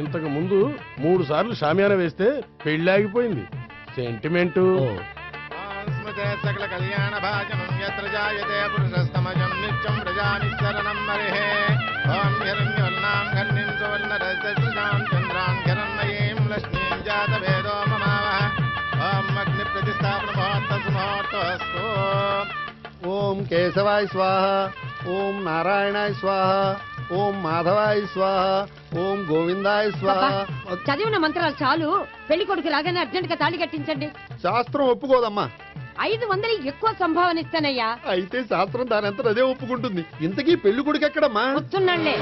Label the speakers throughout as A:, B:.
A: ఇంతకు ముందు 3 సార్లు షామియానా వేస్తే పెళ్లి ఆగిపోయింది. సెంటిమెంట్.
B: సకల కళ్యాణ భాజనం యత్ర జాయతే పురుషస్తమజం నిత్యం ప్రజానిశరణం మరిహే ఓం హిరణ్యవర్ణాం ఘర్ణిం సువర్ణరజసృజాం చంద్రాం హిరణ్మయీం లక్ష్మీం జాతవేదో మమావహ ఓం అగ్ని ప్రతిష్టాపన ముహూర్తస్తు.
C: ఓం కేశవాయ స్వాహ, ఓం నారాయణాయ స్వాహ, ఓం మాధవాయ స్వాహ, ఓం గోవిందాయ స్వాహ.
D: చదివిన మంత్రాలు చాలు. పెళ్లి కొడుకు రాగానే అర్జెంట్ గా తాళి కట్టించండి.
C: శాస్త్రం ఒప్పుకోదమ్మా.
D: 500 ఎక్కువ సంభావన ఇస్తానయ్యా.
C: అయితే శాస్త్రం దానంతా అదే ఒప్పుకుంటుంది. ఇంతకీ పెళ్లి కొడుకు ఎక్కడమ్మా?
D: వస్తున్నాళ్లే.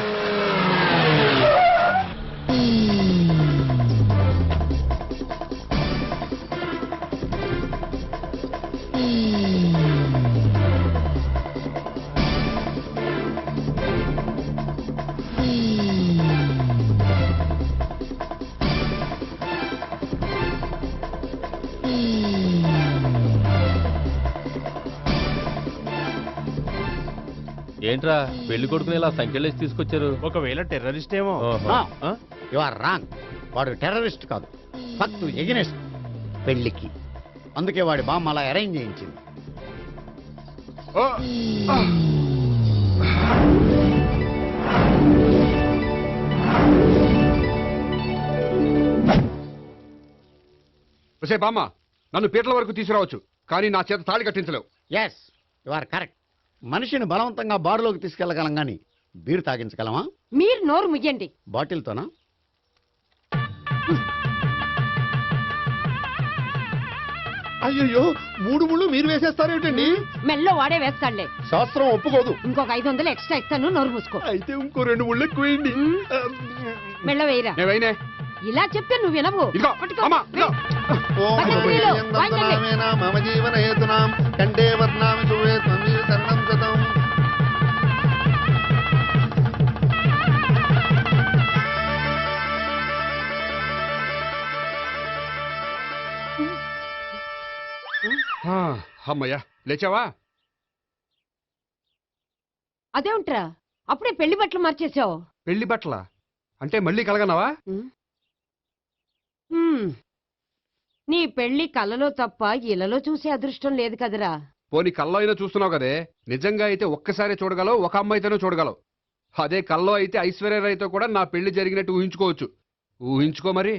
E: ఏంట్రా పెళ్లి కొడుకుని ఇలా సంఖ్యలేసి తీసుకొచ్చారు?
A: ఒకవేళ టెర్రరిస్ట్ ఏమో.
F: You are wrong. వాడు టెర్రరిస్ట్ కాదు, ఫక్తు ఎగనెస్ట్ పెళ్లికి. అందుకే వాడి బామ్మ అలా అరేంజ్ చేయించింది.
G: బామ్మ, నన్ను పీటల వరకు తీసుకురావచ్చు, కానీ నా చేత తాళి కట్టించలేవు.
F: Yes, you are correct. మనిషిని బలవంతంగా బారులోకి తీసుకెళ్లగలం గాని బీరు తాగించగలమా?
D: మీరు నోరు ముయ్యండి.
F: బాటిల్తోనా?
C: అయ్యో, 3 ముళ్ళు మీరు వేసేస్తారేమిటండి?
D: మెల్లో వాడే వేస్తాడులే.
C: శాస్త్రం ఒప్పుకోదు.
D: ఇంకొక 500 ఎక్స్ట్రా ఇస్తాను. నోరు మూసుకో.
C: అయితే ఇంకో 2 ముళ్ళు ఎక్కువేయండి.
D: మెల్ల వేయరా.
G: నేవైనే
D: ఇలా చెప్తే నువ్వు వినవు.
G: ఇదిగో,
D: పట్టుకో.
G: అమ్మా, ఇదిగో.
C: ఓం
D: పతంజలిలో వాయించండి.
C: మమ జీవన హేతునాం కండే వర్ణామి శుభే త్వమీ శరణం శతం.
G: అమ్మయ్యా, లేచావా?
D: అదేంట్రా అప్పుడే పెళ్లి బట్టలు మార్చేసావు?
G: పెళ్లి బట్టల అంటే మళ్ళీ కలగన్నావా?
D: నీ పెళ్లి కలలో తప్ప ఇలలో చూసే అదృష్టం లేదు కదరా.
G: పోనీ కల్లో అయినా చూస్తున్నావు కదే. నిజంగా అయితే ఒక్కసారి చూడగలవు, ఒక అమ్మాయితోనే చూడగలవు. అదే కల్లో అయితే ఐశ్వర్యరాయ్తో కూడా నా పెళ్లి జరిగినట్టు ఊహించుకోవచ్చు. ఊహించుకో మరి.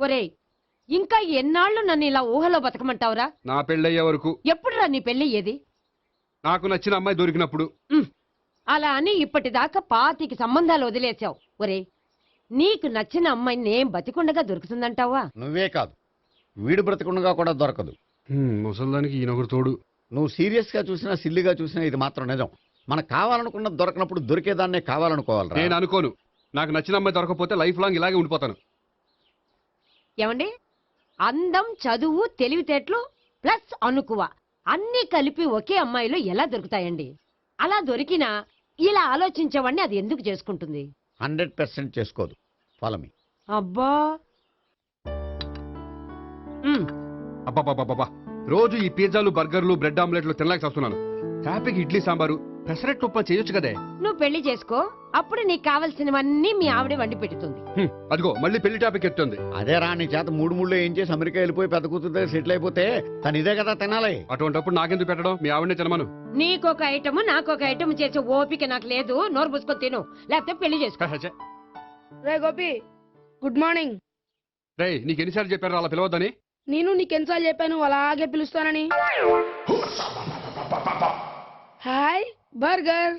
D: ఒరేయ్, ఇంకా ఎన్నాళ్ళు నన్ను ఇలా ఊహలో బతకమంటావురా?
G: నా పెళ్ళయ్యే వరకు.
D: ఎప్పుడురా నీ పెళ్లి ఏది?
G: నాకు నచ్చిన అమ్మాయి దొరికినప్పుడు.
D: అలా అని ఇప్పటిదాకా 25 సంబంధాలు వదిలేసావు. ఒరే, నీకు నచ్చిన అమ్మాయి నేను బతికుండగా దొరుకుతుందంటావా?
F: నువ్వే కాదు, వీడు బ్రతకుండగా కూడా దొరకదు.
G: ముసల్దానికి ఈయనొకరు తోడు.
F: నువ్వు సీరియస్ గా చూసినా సిల్లిగా చూసినా ఇది మాత్రం నిజం. మనకు కావాలనుకున్నది దొరకనప్పుడు దొరికేదాన్నే కావాలనుకోవాలి.
G: నేను అనుకోను. నాకు నచ్చిన అమ్మాయి దొరకపోతే లైఫ్ లాంగ్ ఇలాగే ఉండిపోతాను.
D: ఏమండి, అందం, చదువు, తెలివితేటలు ప్లస్ అనుకువ అన్నీ కలిపి ఒకే అమ్మాయిలో ఎలా దొరుకుతాయండి? అలా దొరికినా ఇలా ఆలోచించేవాడిని అది ఎందుకు చేసుకుంటుంది?
F: 100% చేసుకోదు. Follow me.
D: అబ్బా,
G: అబ్బాబాబాబా, రోజు ఈ పిజ్జాలు, బర్గర్లు, బ్రెడ్ ఆమ్లెట్లు తినలేక వస్తున్నాను. హ్యాపీకి ఇడ్లీ సాంబారు, పెసరెట్ ఉప్మా చేయొచ్చు కదే.
D: నువ్వు పెళ్లి చేసుకో, అప్పుడు నీకు కావలసినవన్నీ మీ ఆవిడే వండి పెడుతుంది.
G: అదిగో మళ్ళీ పెళ్లి టాపిక్ ఎత్తుంది.
F: అదే రాని చేత 3 ముళ్ళు ఏం చేసి అమెరికా వెళ్ళిపోయి పెద్ద కూతురు సెటిల్ అయిపోతే తను ఇదే కదా తినాలి.
G: అటువంటిప్పుడు నాకెందుకు పెట్టడం? మీ ఆవిడనే తినమను.
D: నీకొక ఐటమ్ నాకొక ఐటమ్ చేసే ఓపిక నాకు లేదు. నోరు పుసుకొని తిను, లేకపోతే పెళ్లి చేసుకో.
H: రే గోపి, గుడ్ మార్నింగ్.
G: రే, నీకు ఎన్నిసార్లు చెప్పారు అలా పిలవద్దని?
H: నేను నీకెన్నిసార్లు చెప్పాను అలాగే పిలుస్తానని? Hi burger.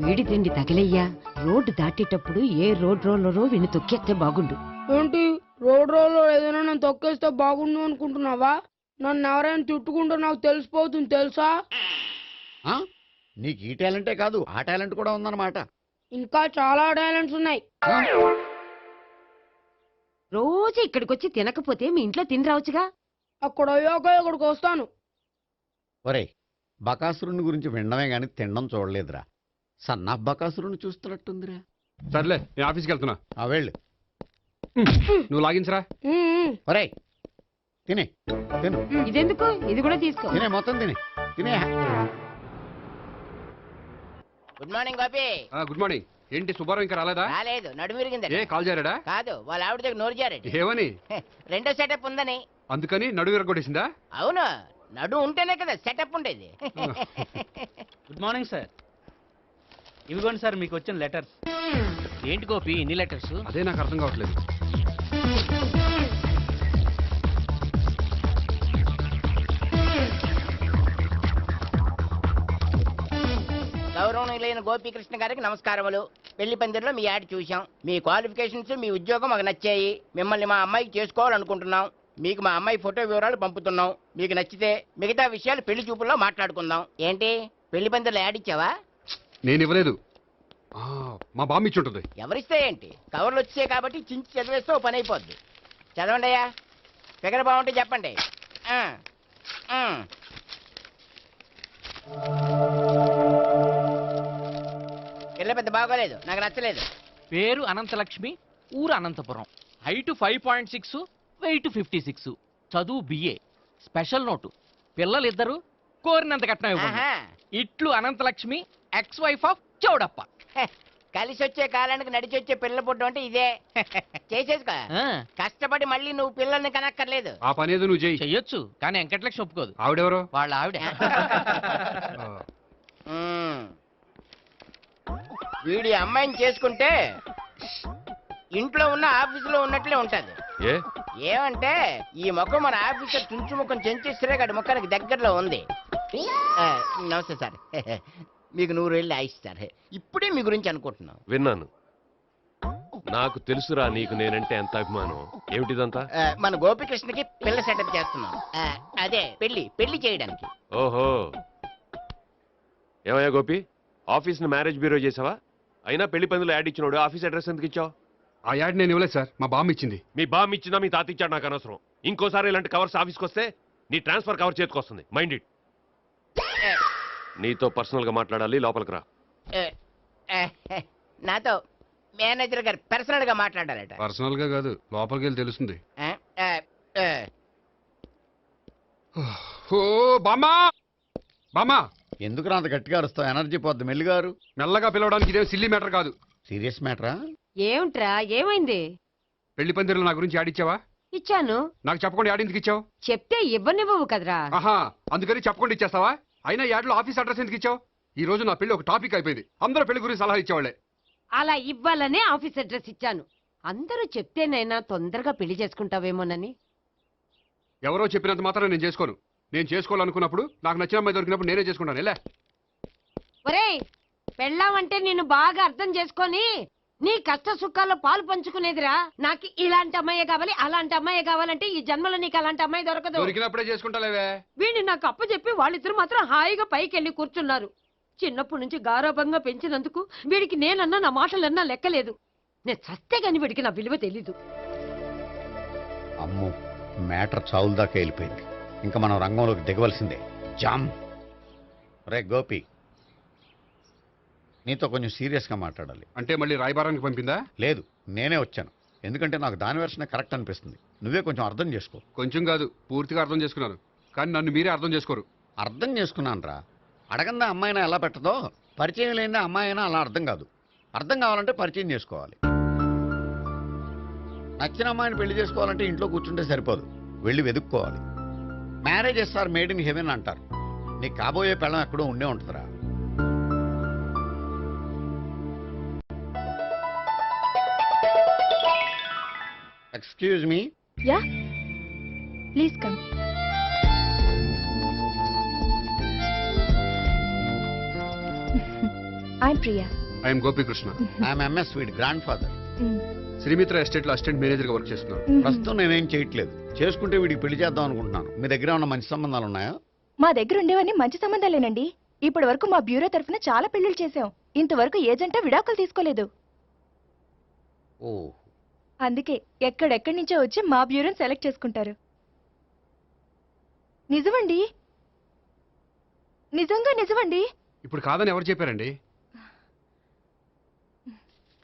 D: వీడి తిండి తగిలయ్యా. రోడ్డు దాటేటప్పుడు ఏ రోడ్ రోలరో విని తొక్కేస్తే బాగుండు.
H: ఏంటి, రోడ్ రోల్లో ఏదైనా నన్ను తొక్కేస్తే బాగుండు అనుకుంటున్నావా? నన్ను ఎవరైనా తిట్టుకుంటే నాకు తెలిసిపోతుంది తెలుసా?
F: నీకు ఈ టాలెంటే కాదు, ఆ టాలెంట్ కూడా ఉందన్నమాట.
H: ఇంకా చాలా టాలెంట్స్ ఉన్నాయి.
D: రోజు ఇక్కడికి వచ్చి తినకపోతే మీ ఇంట్లో తిని రావచ్చుగా.
H: అక్కడ అయ్యాక ఇక్కడికి వస్తాను.
F: ఒరే, బకాసురుని గురించి వినడమే గాని తినడం చూడలేదురా. సన్నా బకాసురుని చూస్తున్నట్టుందిరా.
G: సర్లే నేను ఆఫీస్కి వెళ్తున్నా.
F: ఆ వెళ్ళు.
G: నువ్వు లాగించరా.
F: ఒరే తినే, తిను,
D: ఇదెందుకు? ఇది కూడా తీసుకో.
F: తినే, మొత్తం తినే, తినే.
I: Good morning Gopi.
G: Good morning. ఏంటి సుబ్బారావు ఇంకా రాలేదా?
I: రాలేదు, నడుము విరిగింది.
G: ఏ కాల్ చేరాడా?
I: కాదు, వాళ్ళ ఆవిడ దగ్గర నోరు జారెడ్.
G: ఏమని?
I: రెండో సెటప్ ఉందని.
G: అందుకని నడువు విరగొట్టేసిందా?
I: అవును, నడు ఉంటేనే కదా సెటప్ ఉండేది.
J: Good morning sir. ఇవిగోండి సార్ మీకు వచ్చిన లెటర్స్. ఏంటి గోపి ఇన్ని లెటర్స్?
G: అదే నాకు అర్థం కావట్లేదు.
I: గౌరవనీయులైన గోపీకృష్ణ గారికి నమస్కారములు. పెళ్లి పందిరిలో మీ యాడ్ చూశాం. మీ క్వాలిఫికేషన్స్, మీ ఉద్యోగం మాకు నచ్చాయి. మిమ్మల్ని మా అమ్మాయికి చేసుకోవాలనుకుంటున్నాం. మీకు మా అమ్మాయి ఫోటో వివరాలు పంపుతున్నాం. మీకు నచ్చితే మిగతా విషయాలు పెళ్లి చూపుల్లో మాట్లాడుకుందాం. ఏంటి పెళ్లి పందిరిలో యాడ్ ఇచ్చావా?
G: నేను ఇవ్వలేదు. మా బామ్మ ఇచ్చి ఉంటుంది.
I: ఎవరిస్తే ఏంటి, కవర్లు వచ్చాయి కాబట్టి చించి చదివేస్తే ఓ పని అయిపోద్ది. చదవండి అయ్యా, ఫిగర్ బాగుంటే చెప్పండి. పిల్ల పెద్ద బాగోలేదు, నాకు నచ్చలేదు.
J: పేరు అనంతలక్ష్మి, ఊరు అనంతపురం, హైట్ 5.6, వెయిట్ 56, చదువు బిఏ, స్పెషల్ నోటు పిల్లలిద్దరు కోరినంత కట్నం ఇవ్వండి.
I: ఆహా.
J: ఇట్లు Ananthalakshmi, ex wife of Chowdappa.
I: హె, కలిసి వచ్చే కాలానికి నడిచి వచ్చే పిల్ల పుట్టం అంటే ఇదే. చేసేసుకో,
J: ఆ,
I: కష్టపడి మళ్ళీ నువ్వు పిల్లల్ని కనక్కర్లేదు.
G: ఆ పని ఏదో నువ్వు చెయ్యి.
J: చెయ్యొచ్చు కానీ వెంకటలక్ష్మి ఒప్పుకోదు.
G: ఆవిడెవరో?
J: వాళ్ళ ఆవిడ.
G: ఆ,
I: ఉమ్. వీడి అమ్మాయిని చేసుకుంటే ఇంట్లో ఉన్న ఆఫీసులో ఉన్నట్లే ఉంటది.
E: ఏ
I: ఏమంటే ఈ ముఖం మన ఆఫీసర్ తుంచు ముఖం చెంచేశ్వరే గడి ముఖానికి దగ్గరలో ఉంది. నమస్తే సార్. మీకు 100 ఏళ్ళు ఆయుష్ సార్. ఇప్పుడే మీ గురించి అనుకుంటున్నాం.
E: విన్నాను. నాకు తెలుసురా నీకు నేనంటే ఎంత అభిమానం. ఏమిటిదంతా?
I: మన గోపికృష్ణకి పిల్ల సెటప్ చేస్తున్నాం. అదే పెళ్లి చేయడానికి.
E: ఓహో, ఏమయ్యా గోపి, ఆఫీస్ని మ్యారేజ్ బ్యూరో చేసావా? అయినా పెళ్లి పందులో యాడ్ ఇచ్చినోడు ఆఫీస్ అడ్రస్ ఎందుకు ఇచ్చావు?
G: ఆ యాడ్ నేను ఇవ్వలేదు సార్, మా బామ్మ ఇచ్చింది.
E: మీ బామ్ ఇచ్చిందా మీ తాత ఇచ్చాడు నాకు అనవసరం. ఇంకోసారి ఇలాంటి కవర్స్ ఆఫీస్కి వస్తే నీ ట్రాన్స్ఫర్ కవర్ చేతికి వస్తుంది. Mind it. నీతో పర్సనల్ గా మాట్లాడాలి, లోపలికి రా.
I: నాతో మేనేజర్ గారు పర్సనల్ గా మాట్లాడారట.
G: పర్సనల్ గా కాదు, లోపలికి వెళ్ళి తెలుస్తుంది. ఓ బామ్మా, బామ్మా,
F: ఎందుకు అంత గట్టిగా అరుస్తావు? ఎనర్జీ పోద్ది. మెల్లిగారు.
G: మెల్లగా పిలవడానికి ఇదేం సిల్లీ మ్యాటర్ కాదు.
F: సీరియస్ మ్యాటరా?
D: ఏమిట్రా, ఏమైంది?
G: పెళ్లి పందిరిలో నా గురించి యాడ్ ఇచ్చావా?
D: ఇచ్చాను.
G: నాకు చెప్పకుండా యాడ్ ఎందుకు ఇచ్చావు?
D: చెప్తే ఇవ్వనివ్వవు కదరా.
G: ఆహా, అందుకని చెప్పకుండా ఇచ్చేస్తావా? అయినా యాడ్లో ఆఫీస్ అడ్రస్ ఎందుకు ఇచ్చావు? ఈ రోజు నా పెళ్లి ఒక టాపిక్ అయిపోయింది. అందరూ పెళ్లి గురించి సలహా ఇచ్చేవాళ్లే.
D: అలా ఇవ్వాలనే ఆఫీస్ అడ్రస్ ఇచ్చాను. అందరూ చెప్తేనైనా తొందరగా పెళ్లి చేసుకుంటావేమోనని.
G: ఎవరో చెప్పినంత మాత్రం నేను చేసుకోను. నేను చేసుకోవాలనుకున్నప్పుడు, నాకు నచ్చిన అమ్మాయి దొరికినప్పుడు నేనే చేసుకుంటాను. ఎలా?
D: ఒరేయ్, పెళ్ళామంటే నిన్ను బాగా అర్థం చేసుకొని నీ కష్ట సుఖాల్లో పాలు పంచుకునేదిరా. నాకు ఇలాంటి అమ్మాయే కావాలి, అలాంటి అమ్మాయే కావాలంటే ఈ జన్మలో నీకు అలాంటి అమ్మాయి దొరకదు.
G: దొరికినప్పుడే చేసుకుంటాలేవే.
D: వీడిని నాకు అప్పచెప్పి వాళ్ళిద్దరు మాత్రం హాయిగా పైకి వెళ్ళి కూర్చున్నారు. చిన్నప్పటి నుంచి గారాభంగా పెంచినందుకు వీడికి నేనన్నా నా మాటలన్నా లెక్కలేదు. నేను చస్తే గాని వీడికి నా విలువ తెలీదు.
F: అమ్మో, మ్యాటర్ చావుల దాకా వెళ్ళిపోయింది. ఇంకా మనం రంగంలోకి దిగవలసిందే. జామ్. రే గోపి, నీతో కొంచెం సీరియస్గా మాట్లాడాలి.
G: అంటే మళ్ళీ రాయబారానికి పంపిందా?
F: లేదు, నేనే వచ్చాను. ఎందుకంటే నాకు దాని వెర్షనే కరెక్ట్ అనిపిస్తుంది. నువ్వే కొంచెం అర్థం చేసుకో.
G: కొంచెం కాదు, పూర్తిగా అర్థం చేసుకున్నాను. కానీ నన్ను మీరే అర్థం చేసుకోరు.
F: అర్థం చేసుకున్నాను రా. అడగందా అమ్మాయినా ఎలా పెట్టదో, పరిచయం లేని అమ్మాయి అయినా అలా అర్థం కాదు. అర్థం కావాలంటే పరిచయం చేసుకోవాలి. నచ్చిన అమ్మాయిని పెళ్లి చేసుకోవాలంటే ఇంట్లో కూర్చుంటే సరిపోదు, వెళ్ళి వెతుక్కోవాలి. Marriages are made in heaven అంటారు. నీకు కాబోయే పెళ్ళం ఎక్కడో ఉండే ఉంటుందిరా. Excuse me.
K: Yeah, please come. I Priya.
G: I'm Gopikrishna.
F: I'm ఎంఎస్ వీడ్ గ్రాండ్ ఫాదర్.
G: శ్రీమిత్ర ఎస్టేట్ లో అసిస్టెంట్ మేనేజర్ గా వర్క్ చేస్తున్నాను.
F: ప్రస్తుతం నేనేం చేయట్లేదు. చేసుకుంటే వీడికి పెళ్లి చేద్దాం అనుకుంటున్నాను. మీ దగ్గర ఉన్న మంచి సంబంధాలు ఉన్నాయా?
K: మా దగ్గర ఉండేవన్నీ మంచి సంబంధాలేనండి. ఇప్పటి వరకు మా బ్యూరో తరఫున చాలా పెళ్లిళ్ళు చేశాం. ఇంతవరకు ఏజెంటా విడాకులు తీసుకోలేదు.
F: ఓ,
K: అందుకే ఎక్కడెక్కడి నుంచో వచ్చి మా బ్యూరోని సెలెక్ట్ చేసుకుంటారు. నిజమండి, నిజంగా నిజమండి.
G: ఇప్పుడు కాదని ఎవరు చెప్పారండి?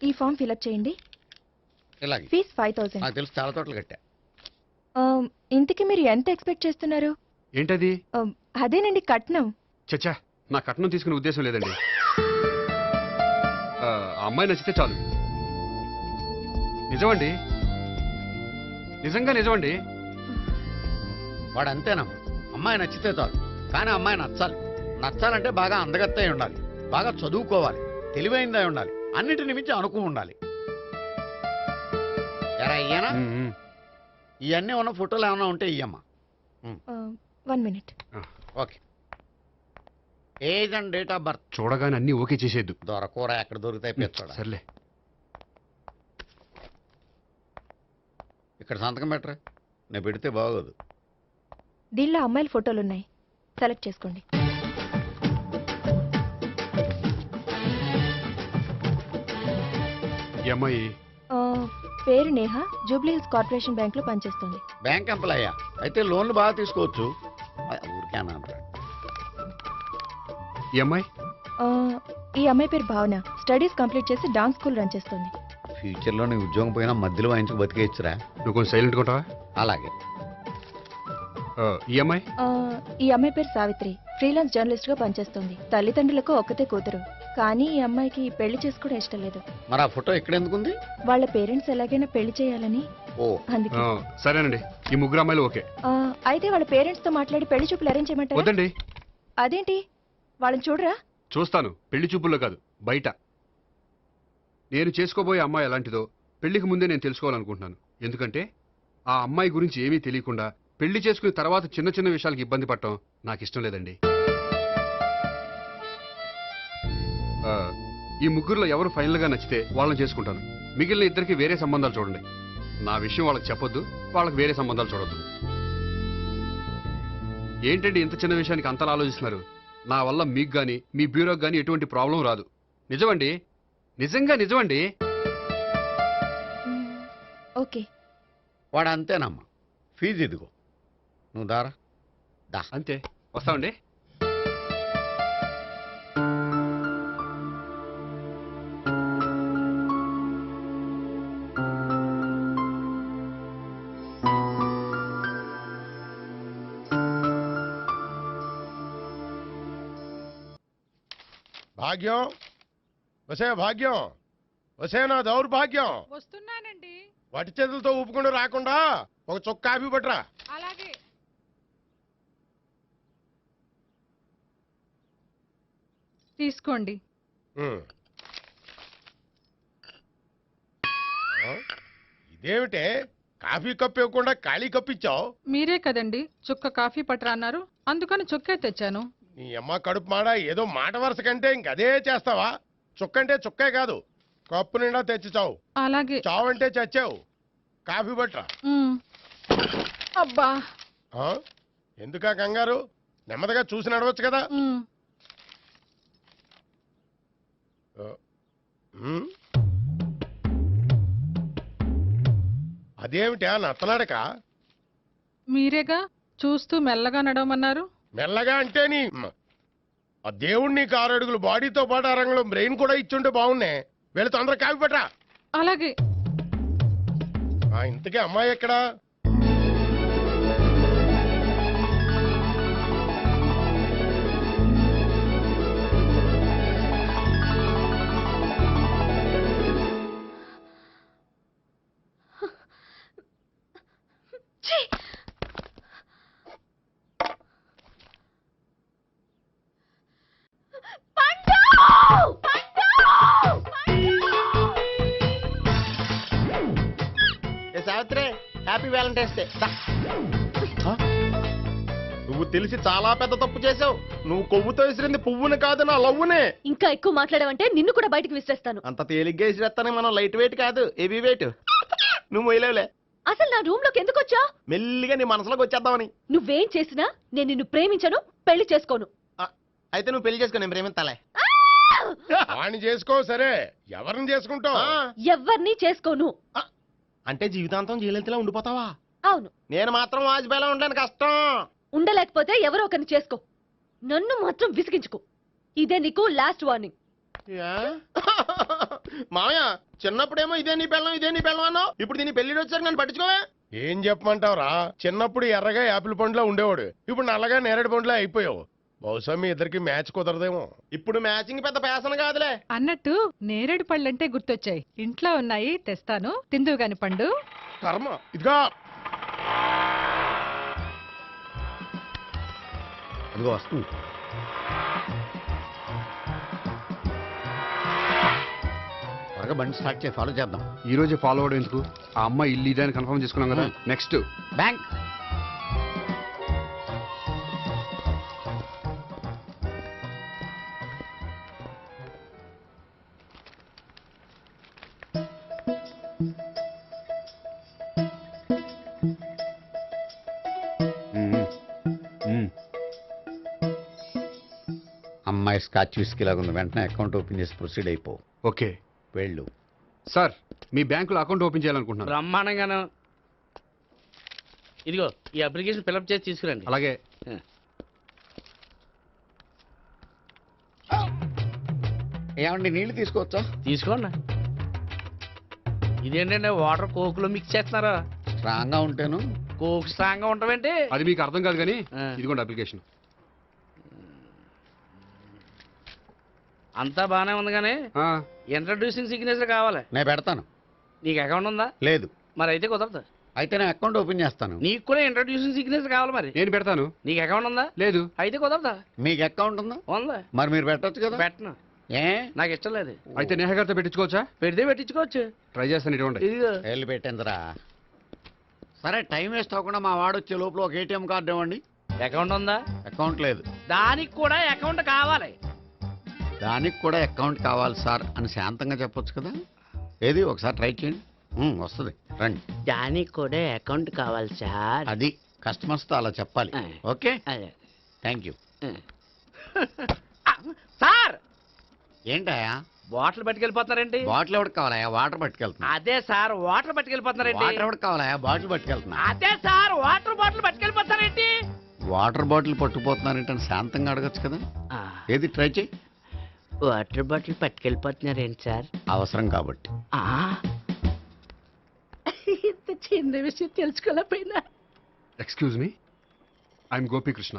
K: ఈ ఫామ్ ఫిలప్ చేయండి.
F: ఇలాగే
K: ఫీజ్ 5000.
F: నాకు తెలుసు, చాలా చోట్ల కట్టా.
K: ఇంతకీ మీరు ఎంత ఎక్స్పెక్ట్ చేస్తున్నారు?
G: ఏంటది?
K: అదేనండి కట్నం.
G: చచ్చా, నా కట్నం తీసుకునే ఉద్దేశం లేదండి. ఆ అమ్మాయి నచ్చితే చాలు. నిజమండి, నిజంగా నిజమండి.
F: వాడు అంతేనమ్మా, అమ్మాయి నచ్చితే చాలు. కానీ అమ్మాయి నచ్చాలి. నచ్చాలంటే బాగా అందగత్తై ఉండాలి, బాగా చదువుకోవాలి, తెలివైందై ఉండాలి, అన్నిటిని మించి అనుకు ఉండాలి. ఎరా ఇయ్యనా? ఇవన్నీ ఉన్న ఫోటోలు ఏమైనా ఉంటే ఇయ్యమ్మా.
K: 1 minute.
F: Okay. Age and date of birth
G: చూడగానే అన్ని ఓకే చేసేద్దు.
F: దొరకూర ఎక్కడ దొరుకుతాయి పెంచోడా.
G: సర్లే.
F: ఇక్కడ సంతకం పెట్టరా, నేను పెడితే బాగోదు.
K: దీనిలో అమ్మాయిల ఫోటోలు ఉన్నాయి, సెలెక్ట్ చేసుకోండి.
G: ఈ అమ్మాయి
K: పేరు Neha, Jubilee hills corporation bank లో పనిచేస్తుంది.
F: బ్యాంక్ ఎంప్లాయా? అయితే లోన్లు బాగా తీసుకోవచ్చు. ఊరికే అన్నా.
G: ఈ అమ్మాయి
K: ఈ అమ్మాయి పేరు భావన, స్టడీస్ కంప్లీట్ చేసి డాన్స్ స్కూల్ రన్ చేస్తుంది.
F: ఫ్యూచర్లో నీ ఉద్యోగం పోయినా మధ్యలో వాయించుకు బతికేయచ్చురా.
G: నువ్వు కొంచెం సైలెంట్గా ఉంటావా?
F: అలాగే.
G: ఈ అమ్మాయి
K: ఈ అమ్మాయి పేరు సావిత్రి, ఫ్రీలాన్స్ జర్నలిస్ట్ గా పనిచేస్తుంది. తల్లిదండ్రులకు ఒక్కతే కూతురు, కానీ ఈ అమ్మాయికి పెళ్లి చేసుకోవడం ఇష్టం లేదు.
F: మరి ఆ ఫోటో ఎక్కడ ఎందుకుంది?
K: వాళ్ళ పేరెంట్స్ ఎలాగైనా పెళ్లి చేయాలని. అందుకే.
G: సరేనండి, ఈ ముగ్గురు అమ్మాయిలు ఓకే.
K: అయితే వాళ్ళ పేరెంట్స్ తో మాట్లాడి పెళ్లి చూపులు అరేంజ్ చేయమంటారా?
G: వద్దండి.
K: అదేంటి, వాళ్ళని చూడరా?
G: చూస్తాను, పెళ్లి చూపుల్లో కాదు, బయట. నేను చేసుకోబోయే అమ్మాయి ఎలాంటిదో పెళ్లికి ముందే నేను తెలుసుకోవాలనుకుంటున్నాను. ఎందుకంటే ఆ అమ్మాయి గురించి ఏమీ తెలియకుండా పెళ్లి చేసుకున్న తర్వాత చిన్న చిన్న విషయాలకు ఇబ్బంది పడటం నాకు ఇష్టం లేదండి. ఈ ముగ్గురులో ఎవరు ఫైనల్ గా నచ్చితే వాళ్ళని చేసుకుంటాను. మిగిలిన ఇద్దరికి వేరే సంబంధాలు చూడండి. నా విషయం వాళ్ళకి చెప్పొద్దు, వాళ్ళకి వేరే సంబంధాలు చూడొద్దు. ఏంటండి ఇంత చిన్న విషయానికి అంతలా ఆలోచిస్తున్నారు? నా వల్ల మీకు గాని మీ బ్యూరోకి గాని ఎటువంటి ప్రాబ్లం రాదు. నిజమండి, నిజంగా నిజమండి.
K: ఓకే.
F: వాడు అంతేనమ్మా, ఫీజు ఇదిగో, నువ్వు దారా. దా.
G: అంతే, వస్తామండి.
A: భాగ్యం, వసే భాగ్యం, వసే నా దౌర్భాగ్యం.
H: వస్తున్నానండి.
A: వటి చేతులతో ఊపుకుండా రాకుండా ఒక చొక్క కాఫీ పట్టరా.
H: అలాగే. తీసుకోండి.
A: ఇదేమిటే, కాఫీ కప్పు ఇవ్వకుండా ఖాళీ కప్పు ఇచ్చావు?
H: మీరే కదండి చుక్క కాఫీ పట్టరా అన్నారు, అందుకని చుక్కే తెచ్చాను.
A: నీ అమ్మ కడుపు మాడ, ఏదో మాట వరుస కంటే ఇంకదే చేస్తావా? చుక్కంటే చుక్కే కాదు, కప్పు నిండా తెచ్చి చావు.
H: అలాగే.
A: చావు అంటే చచ్చావు. కాఫీ పట్టరా.
H: అబ్బా,
A: ఎందుకా కంగారు? నెమ్మదిగా చూసి నడవచ్చు కదా. అదేమిటా నత్తలాడక?
H: మీరేగా చూస్తూ మెల్లగా నడవమన్నారు.
A: మెల్లగా అంటే నీ ఆ దేవుడు నీకు 6 అడుగులు బాడీతో పాటు ఆ రంగంలో బ్రెయిన్ కూడా ఇచ్చుంటే బాగున్నే. వీళ్ళు తొందరగా కాఫీ పట్టరా.
H: అలాగే.
A: ఇంతకీ అమ్మాయి ఎక్కడా?
B: Savitri, happy Valentine's day.
A: నువ్వు తెలిసి చాలా పెద్ద తప్పు చేసావు. నువ్వు కొవ్వుతో విసిరింది పువ్వుని కాదు, నా లవ్వునే.
K: ఇంకా ఎక్కువ మాట్లాడావంటే నిన్ను కూడా బయటకు విసిరేస్తాను.
B: అంత తేలిగ్గా విసిరేస్తానే, మనం లైట్ వెయిట్ కాదు, హెవీ వెయిట్. నువ్వు మొయ్యలేవులే.
K: అసలు నా రూమ్ లోకి ఎందుకు వచ్చా?
B: మెల్లిగా నీ మనసులోకి వచ్చేద్దామని.
K: నువ్వేం చేసినా నేను నిన్ను ప్రేమించను, పెళ్లి చేసుకోను.
B: అయితే నువ్వు పెళ్లి చేసుకో, నేను ప్రేమిస్తాలే.
A: వాణ్ణి చేసుకో. సరే, ఎవరిని చేసుకుంటావు?
K: ఎవరిని చేసుకోను.
B: అంటే జీవితాంతం జైలెంతలా ఉండిపోతావా?
K: అవును.
B: నేను మాత్రం వాజ్పేయిలో ఉండలేను, కష్టం.
K: ఉండలేకపోతే ఎవరో ఒకరిని చేసుకో, నన్ను మాత్రం విసిగించుకో. ఇదే నీకు లాస్ట్ వార్నింగ్.
B: మామయ్య చిన్నప్పుడేమో ఇదే నీ పెళ్ళం అన్నావు, ఇప్పుడు దీని పెళ్లి వచ్చాక నన్ను పట్టించుకోవే.
A: ఏం చెప్పమంటావురా? చిన్నప్పుడు ఎర్రగా యాపిల్ పండులా ఉండేవాడు, ఇప్పుడు నల్లగా నేరేడు పండులా అయిపోయావు. బహుశా మీ ఇద్దరికి మ్యాచ్ కుదరదేమో.
B: ఇప్పుడు మ్యాచింగ్ పెద్ద పేసన కాదులే.
L: అన్నట్టు నేరేడు పళ్ళంటే గుర్తొచ్చాయి. ఇంట్లో ఉన్నాయి, తెస్తాను, తిందువు గాని పండు.
A: కర్మ. ఇదిగా
F: అదిగో వస్తుంది. త్వరగా బండి స్టార్ట్ చేసి ఫాలో చేద్దాం.
G: ఈ రోజే ఫాలో అవడం ఎందుకు? ఆ అమ్మాయి ఇల్లు ఇదే అని కన్ఫర్మ్ చేసుకున్నాం కదా. Next
F: bank. అమ్మాయి స్కాచ్ విస్కీ లాగా ఉంది. వెంటనే అకౌంట్ ఓపెన్ చేసి ప్రొసీడ్ అయిపో.
G: ఓకే
F: వెళ్ళు.
G: సార్, మీ బ్యాంకులో అకౌంట్ ఓపెన్ చేయాలనుకుంటున్నాను.
C: బ్రహ్మాండంగాను. ఇదిగో ఈ అప్లికేషన్ ఫిల్అప్ చేసి తీసుకురండి.
G: అలాగే.
F: ఏమండి నీళ్లు తీసుకోవచ్చా?
C: తీసుకోండి. ఇదేంటంటే వాటర్ కోకులో మిక్స్ చేస్తున్నారా?
F: స్ట్రాంగ్ గా ఉంటాను.
C: కోక్ స్ట్రాంగ్ గా ఉండవేంటి?
G: అది మీకు అర్థం కాదు కానీ ఇదిగోండి అప్లికేషన్.
C: అంతా బానే ఉంది కానీ ఇంట్రడ్యూసింగ్ సిగ్నేచర్ కావాలి.
F: నేను పెడతాను.
C: నీకు అకౌంట్ ఉందా?
F: లేదు.
C: మరి అయితే కుదరదు.
F: అయితే నేను అకౌంట్ ఓపెన్ చేస్తాను.
C: నీకు కూడా ఇంట్రడ్యూసింగ్ సిగ్నేచర్ కావాలి. మరి
G: నేను పెడతాను.
C: నీకు అకౌంట్ ఉందా?
G: లేదు.
C: అయితే కుదరదా?
F: మీకు అకౌంట్ ఉందా?
C: ఉందా?
F: మరి మీరు పెట్టచ్చు కదా.
C: పెట్టను.
F: ఏ
C: నాకు ఇష్టం లేదు.
G: అయితే నేహ గారితో పెట్టించుకోవచ్చా?
C: పెడితే పెట్టించుకోవచ్చు.
G: ట్రై చేస్తాను. ఇటువంటి
C: ఇదిగో
F: వెళ్ళి పెట్టిందిరా. సరే, టైం వేస్ట్ అవ్వకుండా మా వాడు వచ్చే లోపల ఒక ఏటీఎం కార్డు ఇవ్వండి.
C: అకౌంట్ ఉందా?
F: అకౌంట్ లేదు.
C: దానికి కూడా అకౌంట్ కావాలి.
F: దానికి కూడా అకౌంట్ కావాలి సార్ అని శాంతంగా చెప్పొచ్చు కదా. ఏది ఒకసారి ట్రై చేయండి. వస్తుంది, రండి.
I: దానికి కూడా అకౌంట్ కావాలి సార్.
F: అది కస్టమర్స్తో అలా చెప్పాలి. Okay, thank you.
C: సార్
F: ఏంటయా
C: బాటిల్ పట్టుకెళ్ళిపోతున్నారేంటి?
F: బాటిల్ ఎవరికి కావాలయా? వాటర్ పట్టుకెళ్తున్నా.
C: అదే సార్ వాటర్ పట్టుకెళ్ళిపోతున్నారేంటి?
F: వాటర్ ఎవరికి కావాలయా? బాటిల్ పట్టుకెళ్తున్నా.
C: అదే సార్ వాటర్ బాటిల్ పట్టుకెళ్ళిపోతున్నారేంటి?
F: వాటర్ బాటిల్ పట్టుకుపోతున్నారేంటి శాంతంగా అడగచ్చు కదా. ఏది ట్రై చేయి.
I: వాటర్ బాటిల్ పట్టుకెళ్ళిపోతున్నారేంటి సార్?
F: అవసరం కాబట్టి.
K: ఇంత చిన్న విషయం తెలుసుకోలేకపోయినా.
G: Excuse me, I'm Gopikrishna.